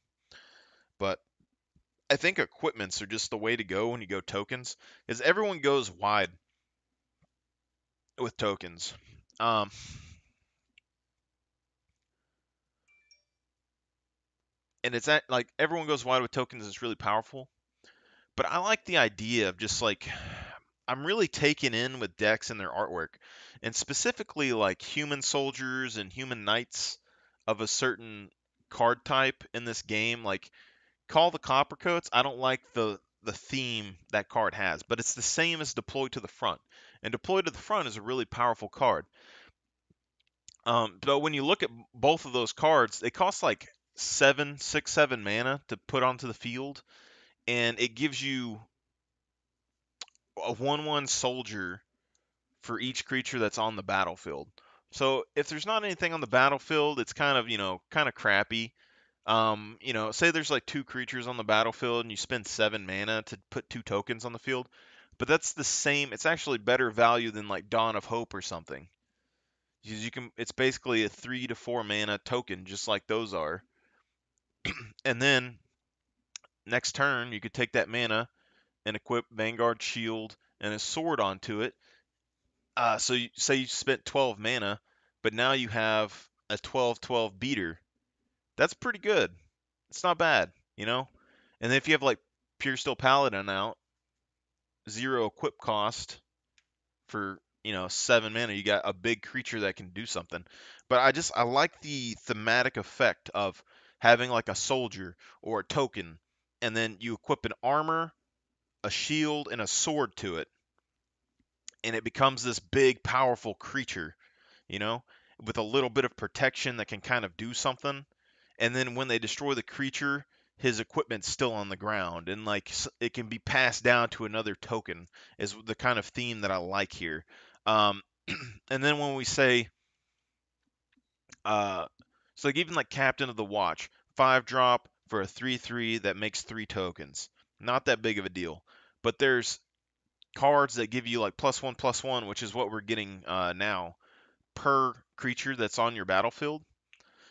But I think equipments are just the way to go when you go tokens, is everyone goes wide with tokens. Um, and like everyone goes wide with tokens is really powerful. But I like the idea of just like I'm really taken in with decks and their artwork, and specifically like human soldiers and human knights of a certain card type in this game. Like Call the Coppercoats, I don't like the theme that card has, but it's the same as Deploy to the Front. And Deploy to the Front is a really powerful card. But when you look at both of those cards, they cost like 7 mana to put onto the field, and it gives you a 1/1 soldier for each creature that's on the battlefield. So if there's not anything on the battlefield, it's kind of crappy. Say there's like two creatures on the battlefield and you spend 7 mana to put two tokens on the field. But that's the same. It's actually better value than like Dawn of Hope or something. Because you can. It's basically a 3 to 4 mana token, just like those are. And then next turn, you could take that mana and equip Vanguard Shield and a sword onto it. So you, say you spent 12 mana, but now you have a 12/12 beater. That's pretty good. It's not bad, you know? And then if you have like Pure Steel Paladin out, 0 equip cost for, 7 mana, you got a big creature that can do something. But I like the thematic effect of having like a soldier or a token, and then you equip an armor, a shield, and a sword to it, and it becomes this big, powerful creature, you know, with a little bit of protection that can kind of do something. And then when they destroy the creature, his equipment's still on the ground, and like it can be passed down to another token. Is the kind of theme that I like here. Um, and then when we say, uh, so like even like Captain of the Watch, 5 drop for a 3/3 that makes 3 tokens. Not that big of a deal. But there's cards that give you like +1/+1, which is what we're getting now per creature that's on your battlefield.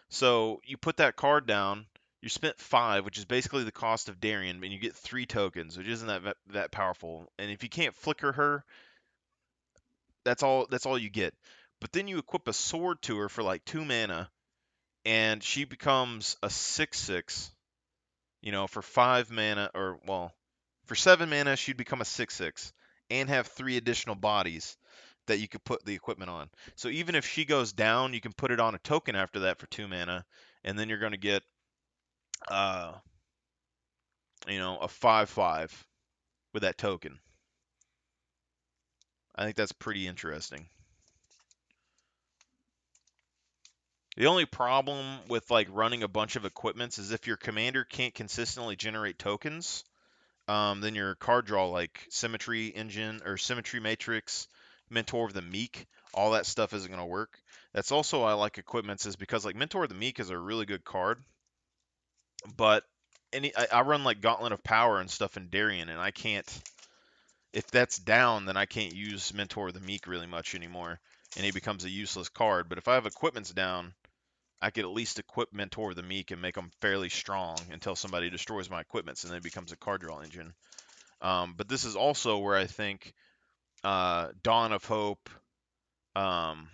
So you put that card down, you spent 5, which is basically the cost of Darien, and you get 3 tokens, which isn't that powerful. And if you can't flicker her, that's all you get. But then you equip a sword to her for like 2 mana, and she becomes a 6/6. For 5 mana, or well, for 7 mana, she'd become a 6/6 and have 3 additional bodies that you could put the equipment on. So even if she goes down, you can put it on a token after that for 2 mana, and then you're going to get, uh, a 5/5 with that token. I think that's pretty interesting. The only problem with like running a bunch of equipments is if your commander can't consistently generate tokens, then your card draw, like Symmetry Engine or Symmetry Matrix, Mentor of the Meek, all that stuff isn't going to work. That's also why I like equipments, is because like Mentor of the Meek is a really good card, but I run like Gauntlet of Power and stuff in Darien, and I can't. If that's down, then I can't use Mentor of the Meek really much anymore, and he becomes a useless card. But if I have equipments down, I could at least equip Mentor of the Meek and make them fairly strong until somebody destroys my equipments, and then it becomes a card draw engine. But this is also where I think Dawn of Hope, um,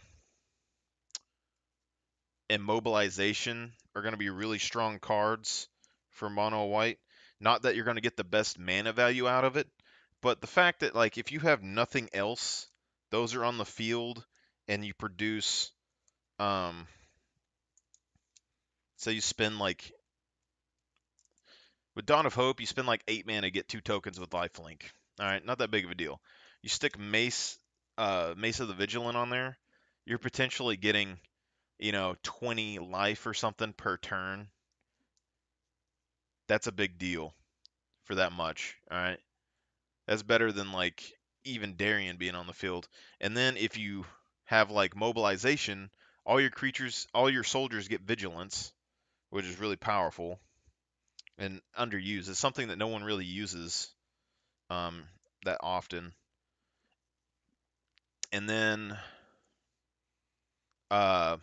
and Mobilization are going to be really strong cards for mono white. Not that you're going to get the best mana value out of it, but the fact that like if you have nothing else, those are on the field, and you produce, um, say you spend like with Dawn of Hope, you spend like 8 mana, get 2 tokens with lifelink. All right, not that big of a deal. You stick Mace of the Vigilant on there, you're potentially getting 20 life or something per turn. That's a big deal for that much. All right, that's better than like even Darien being on the field. And then if you have like mobilization, all your soldiers get vigilance, which is really powerful and underused. It's something that no one really uses um, that often. And then uh,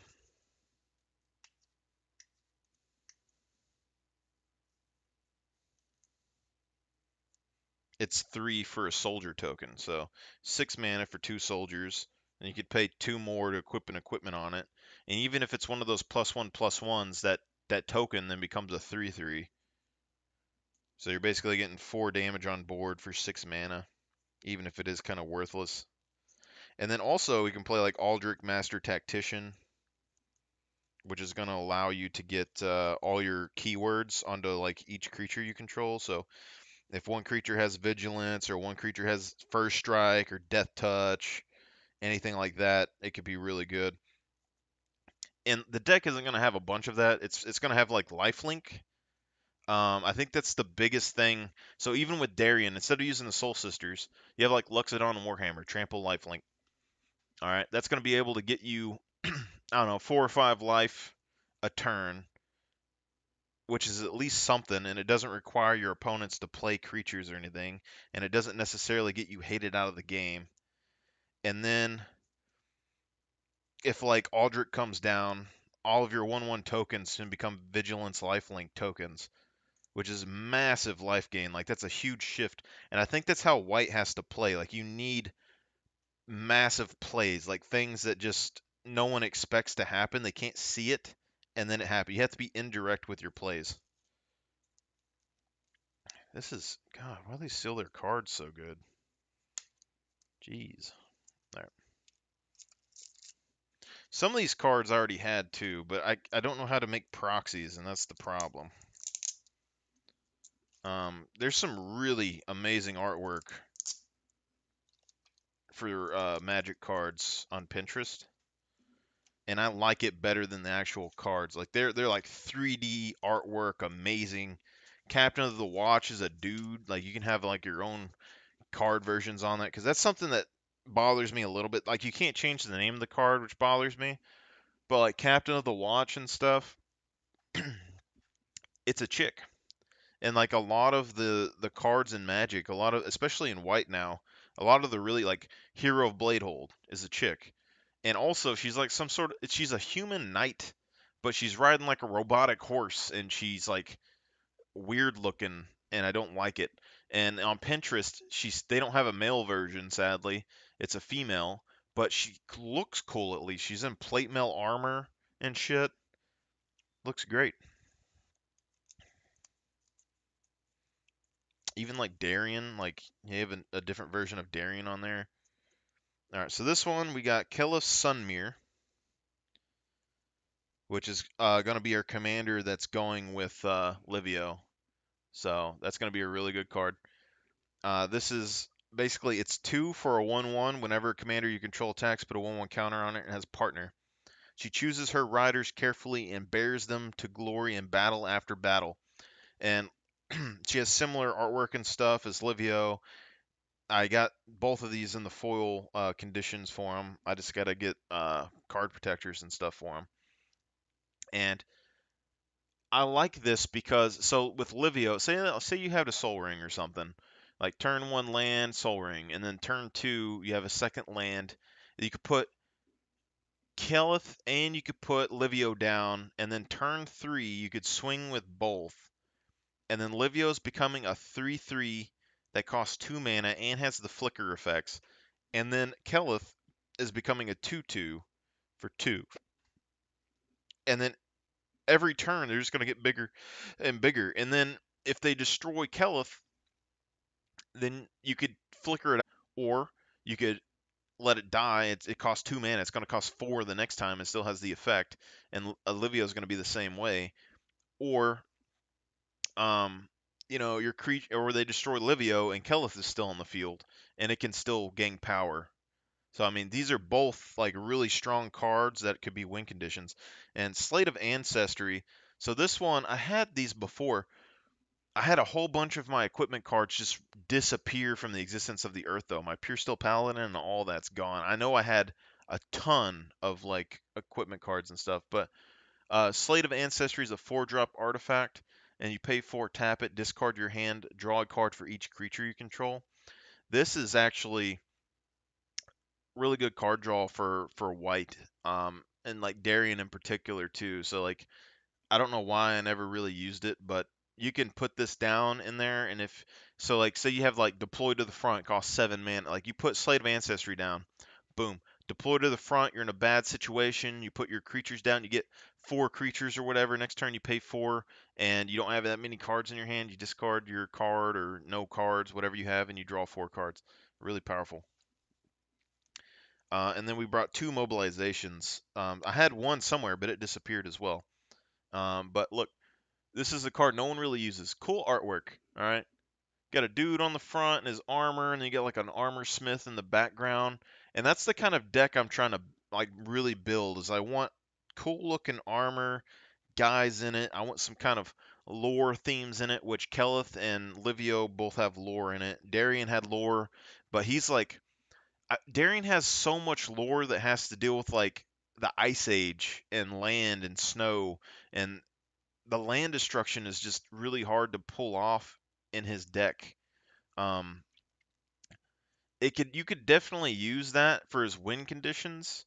it's 3 for a soldier token, so 6 mana for 2 soldiers, and you could pay 2 more to equip an equipment on it. And even if it's one of those +1/+1s, that token then becomes a 3/3. So you're basically getting 4 damage on board for 6 mana, even if it is kind of worthless. And then also you can play like Aldrich Master Tactician, which is going to allow you to get all your keywords onto like each creature you control. So if one creature has vigilance, or one creature has first strike or death touch, anything like that, it could be really good. And the deck isn't going to have a bunch of that. It's going to have like lifelink. I think that's the biggest thing. So even with Darien, instead of using the Soul Sisters, you have like Luxodon and Warhammer, trample lifelink. All right, that's going to be able to get you, I don't know, 4 or 5 life a turn, which is at least something, and it doesn't require your opponents to play creatures or anything, and it doesn't necessarily get you hated out of the game. And then if like Aldrich comes down, all of your 1/1 tokens can become Vigilance lifelink tokens, which is massive life gain. Like that's a huge shift, and I think that's how White has to play. Like you need massive plays, like things that just no one expects to happen. They can't see it, and then it happens. You have to be indirect with your plays. This is God. Why do they seal their cards so good? Jeez. All right. Some of these cards I already had too, but I don't know how to make proxies, and that's the problem. There's some really amazing artwork for Magic cards on Pinterest, and I like it better than the actual cards. Like they're like 3D artwork, amazing. Captain of the Watch is a dude. Like you can have like your own card versions on that because that's something that bothers me a little bit. Like you can't change the name of the card, which bothers me. But like Captain of the Watch and stuff, it's a chick. And like a lot of the cards in Magic, a lot of especially in White now, a lot of the really like Hero of Bladehold is a chick. And also she's like some sort of she's a human knight, but she's riding like a robotic horse and she's like weird looking and I don't like it. And on Pinterest, they don't have a male version sadly. It's a female, but she looks cool at least. She's in plate mail armor and shit. Looks great. Even like Darien, like you have a different version of Darien on there. All right, so this one we got Kellis Sunmere, which is going to be our commander that's going with Livio. So that's going to be a really good card. This is basically it's 2 for a 1/1. Whenever a commander you control attacks, put a 1/1 counter on it and has partner. She chooses her riders carefully and bears them to glory in battle after battle. And she has similar artwork and stuff as Livio. I got both of these in the foil conditions for them. I just got to get card protectors and stuff for them. And I like this because so with Livio, say you have a Soul Ring or something, like turn 1 land Soul Ring, and then turn 2 you have a second land. You could put Kelith and you could put Livio down, and then turn 3 you could swing with both, and then Livio's becoming a 3/3 that costs 2 mana and has the flicker effects. And then Kelith is becoming a 2/2 for 2. And then every turn they're just going to get bigger and bigger. And then if they destroy Kelith, then you could flicker it out, or you could let it die. It costs 2 mana. It's going to cost 4 the next time. It still has the effect. And Olivia is going to be the same way. Or, um, your creature, or they destroy Livio and Kelith is still on the field, and it can still gain power. So I mean, these are both like really strong cards that could be win conditions. And Slate of Ancestry. So this one, I had these before. I had a whole bunch of my equipment cards just disappear from the existence of the earth, though. My Pure Steel Paladin and all that's gone. I know I had a ton of like equipment cards and stuff, but Slate of Ancestry is a 4-drop artifact, and you pay 4, tap it, discard your hand, draw a card for each creature you control. This is actually really good card draw for white, and like Darien in particular too. So like I don't know why I never really used it, but you can put this down in there, and if so, like say you have like deploy to the front, cost 7 mana, like you put Slate of Ancestry down, boom, deploy to the front. You're in a bad situation. You put your creatures down, you get 4 creatures or whatever. Next turn you pay 4, and you don't have that many cards in your hand. You discard your card or no cards, whatever you have, and you draw 4 cards. Really powerful. And then we brought 2 mobilizations. I had one somewhere, but it disappeared as well. But look, this is a card no one really uses. Cool artwork, all right? Got a dude on the front in his armor, and then you got like an armor smith in the background. And that's the kind of deck I'm trying to like really build. Is I want cool looking armor, guys in it. I want some kind of lore themes in it, which Kelith and Livio both have lore in it. Darien had lore, but he's like Darien has so much lore that has to deal with like the ice age and land and snow, and the land destruction is just really hard to pull off in his deck. Um, you could definitely use that for his win conditions,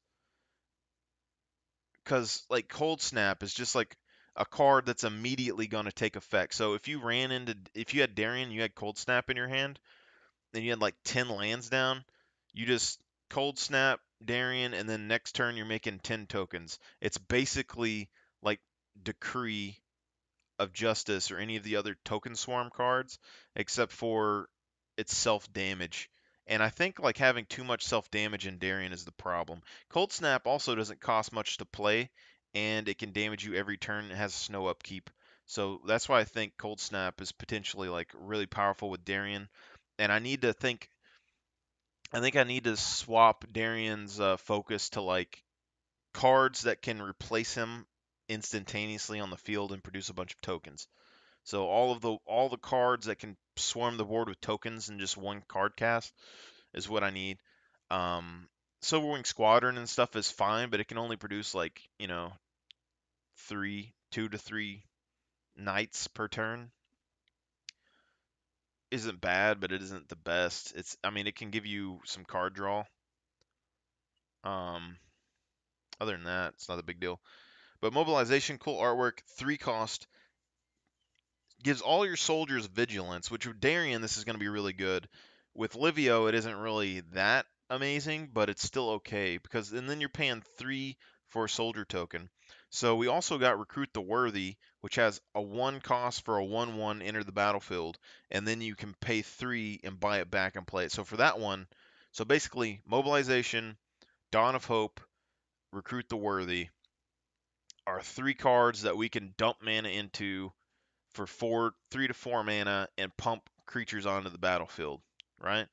because like Cold Snap is just like a card that's immediately going to take effect. So if you had Darien, you had Cold Snap in your hand, and you had like 10 lands down, you just Cold Snap Darien, and then next turn you're making 10 tokens. It's basically like Decree of Justice or any of the other token swarm cards, except for its self damage. And I think like having too much self damage in Darien is the problem. Cold Snap also doesn't cost much to play, and it can damage you every turn. It has snow upkeep. So that's why I think Cold Snap is potentially like really powerful with Darien. And I think I need to swap Darien's focus to like cards that can replace him instantaneously on the field and produce a bunch of tokens. So all the cards that can swarm the board with tokens in just one card cast is what I need. Um, Silverwing Squadron and stuff is fine, but it can only produce like, 2 to 3 knights per turn. Isn't bad, but it isn't the best. I mean, it can give you some card draw. Um, Other than that, it's not a big deal. But mobilization, cool artwork, 3 cost, gives all your soldiers vigilance, which with Darien, this is going to be really good. With Livio, it isn't really that amazing, but it's still okay because, and then you're paying 3 for a soldier token. So we also got Recruit the Worthy, which has a 1 cost for a 1/1 enter the battlefield, and then you can pay 3 and buy it back and play it. So for that one, so basically mobilization, Dawn of Hope, Recruit the Worthy are 3 cards that we can dump mana into for 3 to 4 mana and pump creatures onto the battlefield, right?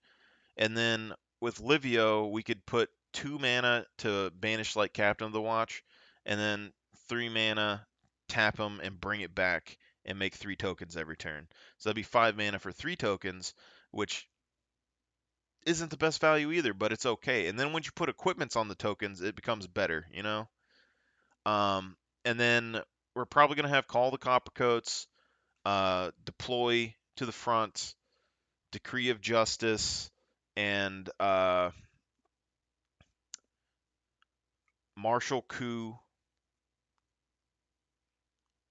And then with Livio, we could put 2 mana to banish like Captain of the Watch, and then 3 mana, tap them and bring it back and make 3 tokens every turn. So that'd be 5 mana for 3 tokens, which isn't the best value either, but it's okay. And then once you put equipments on the tokens, it becomes better, you know? Um, and then we're probably going to have Call the Coppercoats, Deploy to the Front, Decree of Justice, and Martial Coup,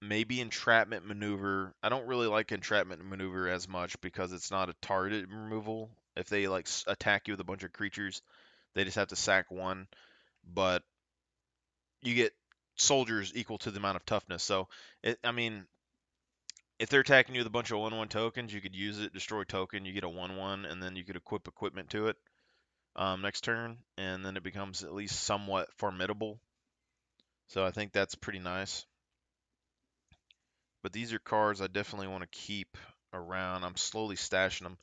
maybe Entrapment Maneuver. I don't really like Entrapment Maneuver as much because it's not a target removal. If they like attack you with a bunch of creatures, they just have to sack one. But you get soldiers equal to the amount of toughness. So, I mean, if they're attacking you with a bunch of 1/1 tokens, you could use it, destroy token, you get a 1/1, and then you could equip equipment to it next turn, and then it becomes at least somewhat formidable. So I think that's pretty nice. But these are cards I definitely want to keep around. I'm slowly stashing them.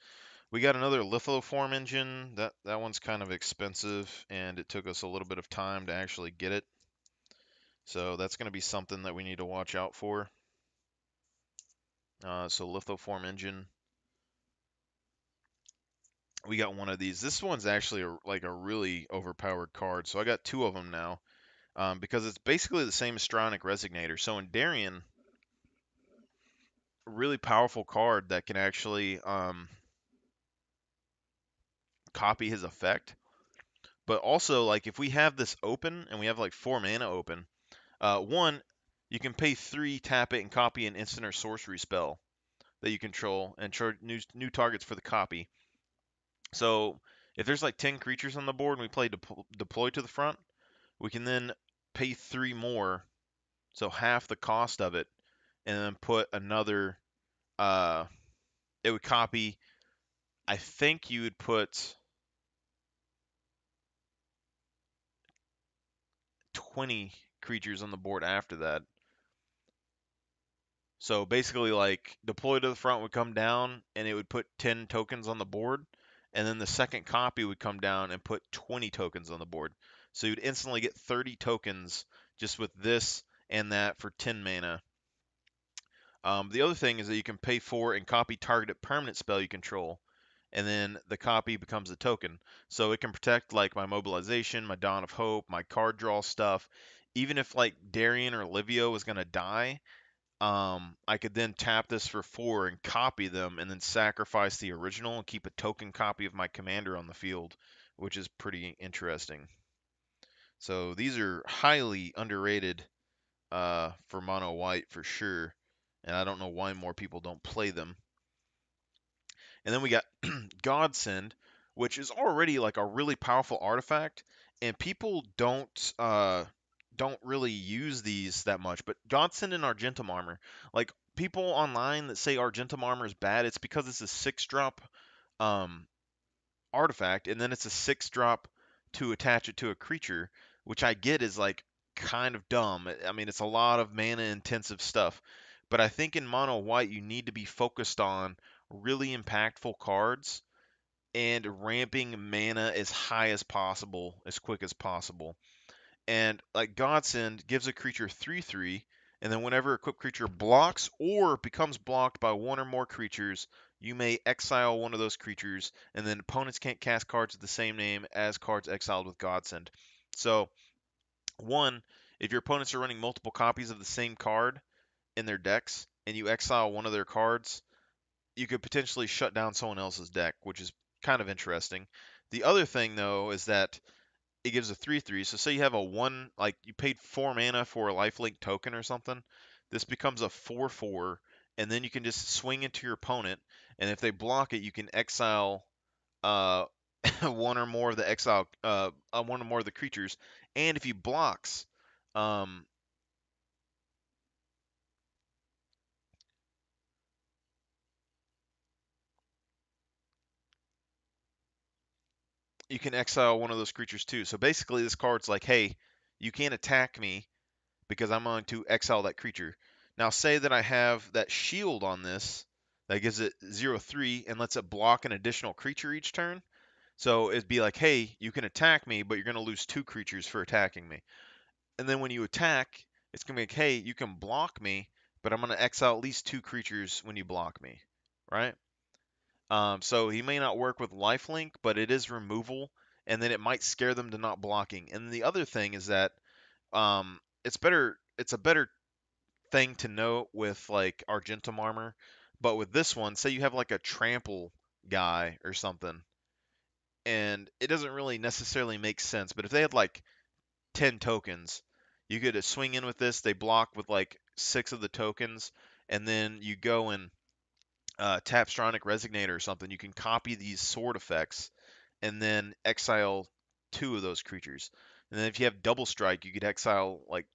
We got another lithoform engine. That one's kind of expensive, and it took us a little bit of time to actually get it. So that's going to be something that we need to watch out for. So lithoform engine. We got one of these. This one's actually like a really overpowered card. So I got 2 of them now because it's basically the same as Stronic Resignator. So in Darien, a really powerful card that can actually copy his effect. But also, like if we have this open and we have like 4 mana open, one, you can pay 3, tap it, and copy an instant or sorcery spell that you control and charge new targets for the copy. So if there's like 10 creatures on the board and we play deploy to the front, we can then pay 3 more, so half the cost of it, and then put another. It would copy. I think you would put 20 creatures on the board after that. So basically, like deploy to the front would come down and it would put 10 tokens on the board, and then the second copy would come down and put 20 tokens on the board. So you'd instantly get 30 tokens just with this and that for 10 mana. The other thing is that you can pay for and copy targeted permanent spell you control, and then the copy becomes a token. So it can protect like my mobilization, my Dawn of Hope, my card draw stuff. Even if like Darien or Livio is gonna die, I could then tap this for 4 and copy them, and then sacrifice the original and keep a token copy of my commander on the field, which is pretty interesting. So these are highly underrated for mono white for sure, and I don't know why more people don't play them. And then we got Godsend, which is already like a really powerful artifact, and people don't really use these that much. But Godsend and Argentum armor, like people online that say Argentum armor is bad, it's because it's a 6 drop um, artifact, and then it's a 6 drop to attach it to a creature, which I get is like kind of dumb. I mean, it's a lot of mana intensive stuff, but I think in mono white you need to be focused on really impactful cards and ramping mana as high as possible, as quick as possible. And like Godsend gives a creature 3/3, and then whenever a equipped creature blocks or becomes blocked by one or more creatures, you may exile one of those creatures, and then opponents can't cast cards with the same name as cards exiled with Godsend. So, one, if your opponents are running multiple copies of the same card in their decks, and you exile one of their cards, you could potentially shut down someone else's deck, which is kind of interesting. The other thing, though, is that it gives a 3/3. So say you have a one, like you paid 4 mana for a lifelink token or something. This becomes a 4/4, and then you can just swing into your opponent, and if they block it, you can exile uh, one or more of the one or more of the creatures. And if he blocks, um, you can exile one of those creatures too. So basically, this card's like, hey, you can't attack me because I'm going to exile that creature. Now, say that I have that shield on this that gives it 0/3 and lets it block an additional creature each turn. So it'd be like, hey, you can attack me, but you're going to lose 2 creatures for attacking me. And then when you attack, it's going to be like, hey, you can block me, but I'm going to exile at least 2 creatures when you block me, right? So he may not work with lifelink, but it is removal, and then it might scare them to not blocking. And the other thing is that it's better. It's a better thing to note with like Argentum armor, but with this one, say you have like a trample guy or something, and it doesn't really necessarily make sense. But if they had like 10 tokens, you could swing in with this. They block with like 6 of the tokens, and then you go and tap Stronic Resignator or something. You can copy these sword effects and then exile 2 of those creatures. And then if you have double strike, you could exile like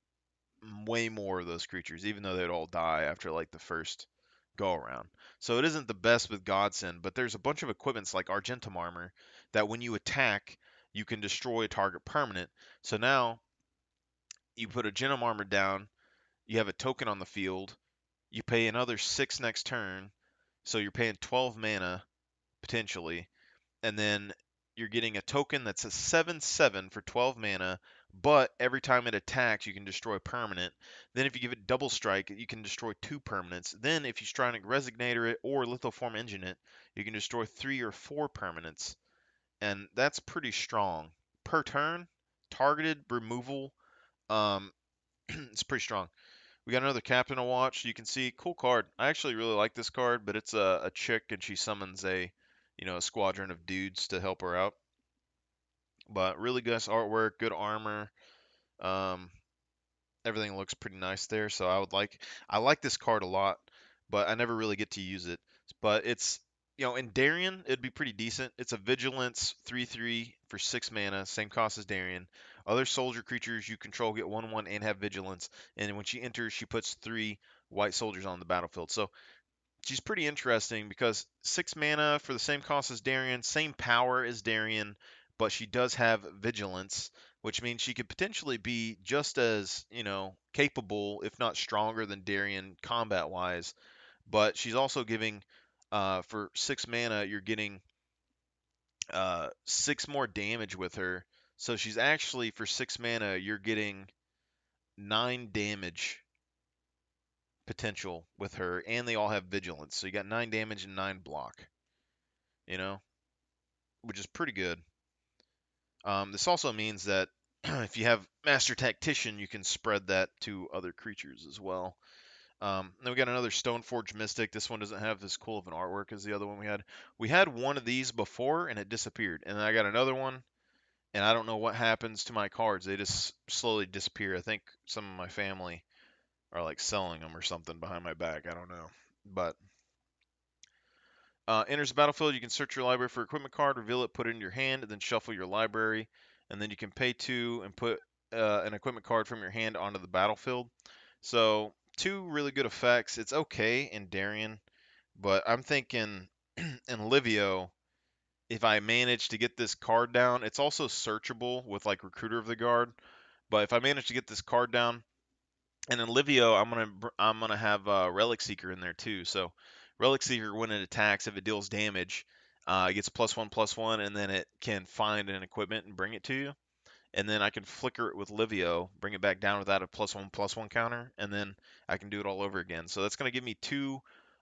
way more of those creatures, even though they'd all die after like the first go around. So it isn't the best with Godsend, but there's a bunch of equipments like Argentum armor that when you attack, you can destroy a target permanent. So now you put a Genom armor down, you have a token on the field, you pay another 6 next turn, so you're paying 12 mana potentially, and then you're getting a token that's a 7/7 for 12 mana, but every time it attacks, you can destroy a permanent. Then if you give it double strike, you can destroy 2 permanents. Then if you Stronic Resignator it or Lithoform Engine it, you can destroy 3 or 4 permanents, and that's pretty strong. Per turn, targeted removal, um, it's pretty strong. We got another captain to watch. You can see cool card. I actually really like this card, but it's a chick and she summons a squadron of dudes to help her out. But really good artwork, good armor. Um, Everything looks pretty nice there. So I like this card a lot, but I never really get to use it. But it's in Darien it'd be pretty decent. It's a vigilance 3/3 for 6 mana, same cost as Darien. Other soldier creatures you control get 1/1 and have vigilance, and when she enters, she puts 3 white soldiers on the battlefield. So she's pretty interesting because 6 mana for the same cost as Darien, same power as Darien, but she does have vigilance, which means she could potentially be just as, capable, if not stronger than Darien combat wise. But she's also giving, for 6 mana, you're getting 6 more damage with her. So she's actually, for 6 mana, you're getting 9 damage potential with her, and they all have vigilance. So you got 9 damage and 9 block, you know, which is pretty good. This also means that if you have Master Tactician, you can spread that to other creatures as well. Then we got another Stoneforge Mystic. This one doesn't have as cool of an artwork as the other one we had. We had one of these before and it disappeared. And then I got another one and I don't know what happens to my cards. They just slowly disappear. I think some of my family are like selling them or something behind my back. I don't know. But enters the battlefield. You can search your library for equipment card, reveal it, put it in your hand, and then shuffle your library. And then you can pay 2 and put an equipment card from your hand onto the battlefield. So two really good effects. It's okay in Darien, but I'm thinking in Livio, if I manage to get this card down, it's also searchable with like Recruiter of the Guard. But if I manage to get this card down, and in Livio, I'm gonna have Relic Seeker in there too. So Relic Seeker, when it attacks, if it deals damage, it gets +1/+1, and then it can find an equipment and bring it to you. And then I can flicker it with Livio, bring it back down without a +1/+1 counter, and then I can do it all over again. So that's gonna give me two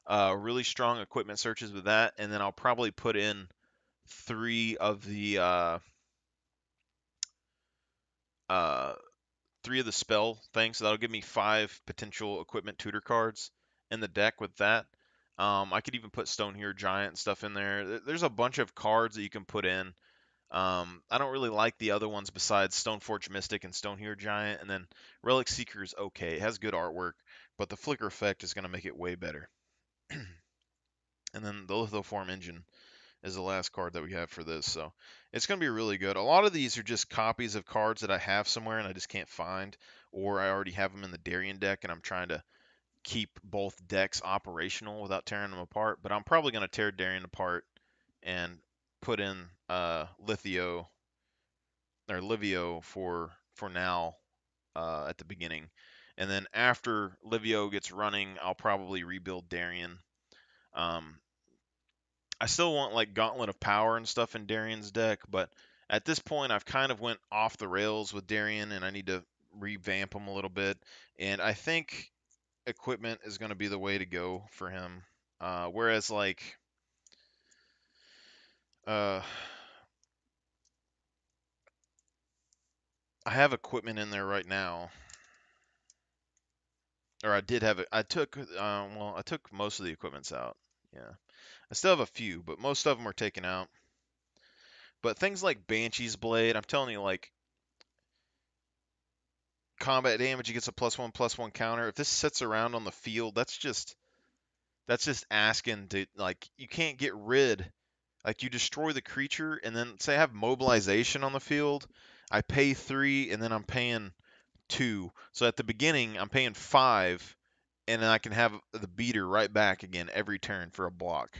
really strong equipment searches with that, and then I'll probably put in three of the uh, three of the spell things, so that'll give me 5 potential equipment tutor cards in the deck with that. I could even put Stone Hero Giant and stuff in there. There's a bunch of cards that you can put in. I don't really like the other ones besides Stoneforge Mystic and Stone Hero Giant, and then Relic Seeker is okay. It has good artwork, but the flicker effect is going to make it way better. And then the Lithoform Engine is the last card that we have for this, so it's going to be really good. A lot of these are just copies of cards that I have somewhere and I just can't find, or I already have them in the Darien deck and I'm trying to keep both decks operational without tearing them apart. But I'm probably going to tear Darien apart and put in Lithio or Livio for now at the beginning, and then after Livio gets running, I'll probably rebuild Darien. Um, I still want like Gauntlet of Power and stuff in Darien's deck, but at this point I've kind of went off the rails with Darien and I need to revamp him a little bit. And I think equipment is going to be the way to go for him. Whereas like uh, I have equipment in there right now, or I did have it. I took most of the equipments out. Yeah, I still have a few, but most of them are taken out. But things like Banshee's Blade, I'm telling you, like combat damage, he gets a +1/+1 counter. If this sits around on the field, that's just asking to like you can't get rid. Like you destroy the creature, and then say I have mobilization on the field, I pay 3, and then I'm paying 2. So at the beginning, I'm paying 5, and then I can have the beater right back again every turn for a block.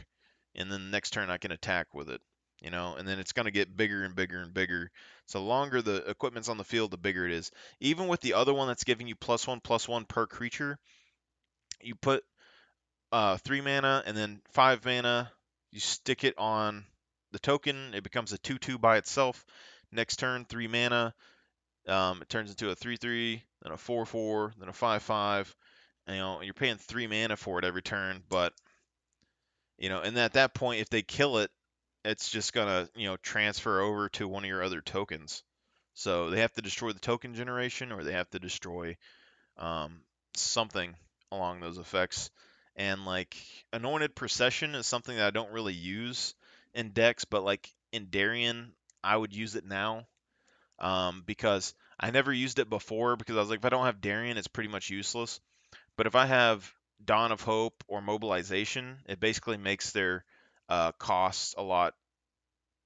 And then the next turn I can attack with it, and then it's going to get bigger and bigger and bigger. So the longer the equipment's on the field, the bigger it is. Even with the other one that's giving you +1/+1 per creature, you put 3 mana and then 5 mana, you stick it on the token, it becomes a 2/2 by itself. Next turn, 3 mana, it turns into a 3/3, then a 4/4, then a 5/5. You're paying 3 mana for it every turn, but and at that point, if they kill it, it's just gonna transfer over to one of your other tokens. So they have to destroy the token generation, or they have to destroy um, something along those effects. And like Anointed Procession is something that I don't really use in decks, but like in Darien, I would use it now because I never used it before because I was like, if I don't have Darien, it's pretty much useless. But if I have Dawn of Hope or Mobilization, it basically makes their costs a lot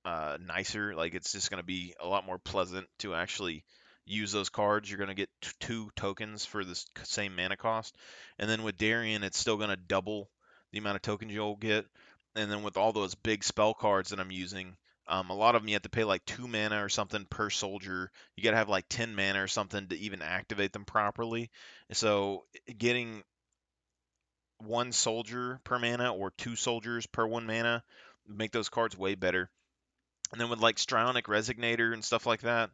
nicer. Like it's just going to be a lot more pleasant to actually use those cards. You're going to get 2 tokens for the same mana cost. And then with Darien, it's still going to double the amount of tokens you'll get. And then with all those big spell cards that I'm using, a lot of them you have to pay like 2 mana or something per soldier. You got to have like 10 mana or something to even activate them properly. So getting 1 soldier per mana or 2 soldiers per 1 mana make those cards way better. And then with like Strionic Resignator and stuff like that,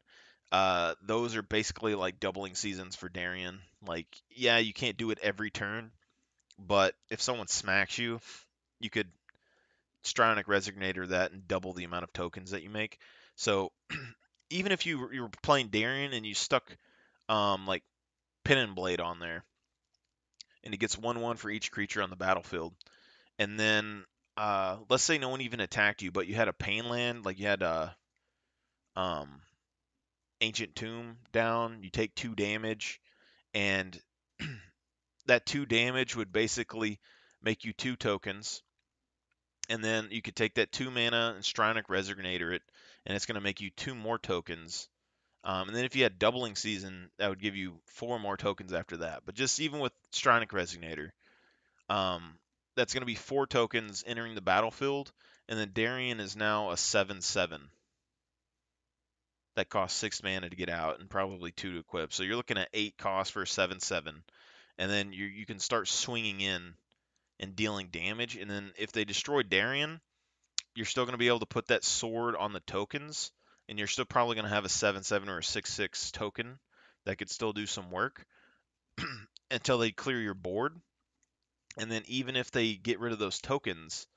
those are basically like doubling seasons for Darien. Like, yeah, you can't do it every turn, but if someone smacks you, you could Strionic Resignator that and double the amount of tokens that you make. So even if you were playing Darien and you stuck like Pin and Blade on there, and it gets 1/1 for each creature on the battlefield. And then let's say no one even attacked you, but you had a pain land, like you had a um, ancient tomb down. You take 2 damage, and that 2 damage would basically make you 2 tokens. And then you could take that 2 mana and Stronic Resonator it, and it's going to make you 2 more tokens. And then if you had Doubling Season, that would give you 4 more tokens after that. But just even with Stronic Resonator, um, that's going to be 4 tokens entering the battlefield. And then Darien is now a 7/7 that costs 6 mana to get out and probably 2 to equip. So you're looking at 8 costs for a 7/7. And then you can start swinging in and dealing damage. And then if they destroy Darien, you're still going to be able to put that sword on the tokens, and you're still probably going to have a 7/7 or a 6/6 token that could still do some work until they clear your board. And then even if they get rid of those tokens,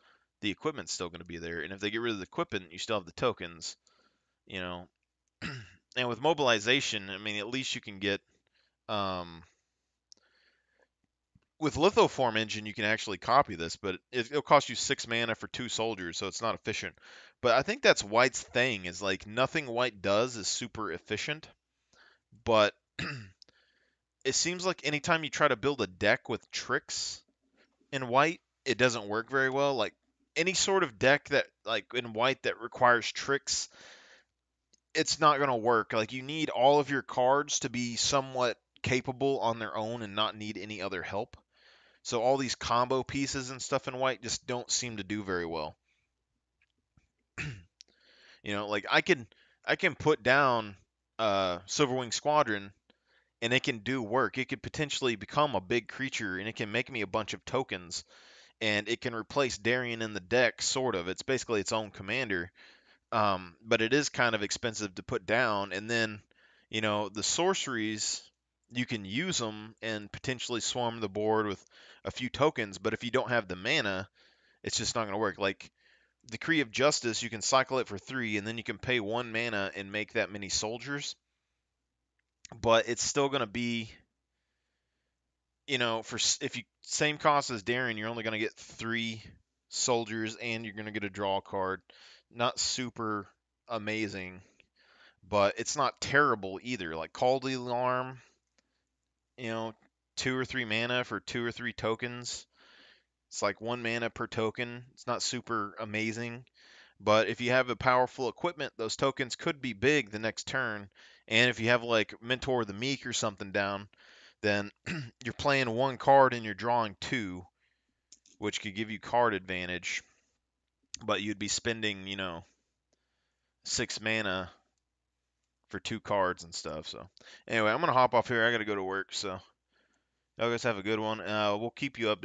the equipment's still going to be there. And if they get rid of the equipment, you still have the tokens, you know. And with mobilization, I mean, at least you can get with Lithoform Engine, you can actually copy this, but it'll cost you 6 mana for 2 soldiers, so it's not efficient. But I think that's White's thing, is like nothing White does is super efficient, but it seems like anytime you try to build a deck with tricks in White, it doesn't work very well. Like any sort of deck that, like in White, that requires tricks, it's not going to work. Like you need all of your cards to be somewhat capable on their own and not need any other help. So all these combo pieces and stuff in White just don't seem to do very well. Like I can put down Silverwing Squadron, and it can do work. It could potentially become a big creature, and it can make me a bunch of tokens, and it can replace Darien in the deck, sort of. It's basically its own commander, but it is kind of expensive to put down. And then, the sorceries, you can use them and potentially swarm the board with a few tokens, but if you don't have the mana, it's just not going to work. Like Decree of Justice, you can cycle it for 3, and then you can pay 1 mana and make that many soldiers. But it's still going to be, for if you same cost as Darien, you're only going to get 3 soldiers, and you're going to get a draw card. Not super amazing, but it's not terrible either. Like Call the Alarm, you know, 2 or 3 mana for 2 or 3 tokens. It's like 1 mana per token. It's not super amazing. But if you have a powerful equipment, those tokens could be big the next turn. And if you have like Mentor the Meek or something down, then you're playing 1 card and you're drawing 2, which could give you card advantage. But you'd be spending, 6 mana for 2 cards and stuff. So anyway, I'm gonna hop off here. I gotta go to work. So y'all guys have a good one. We'll keep you updated.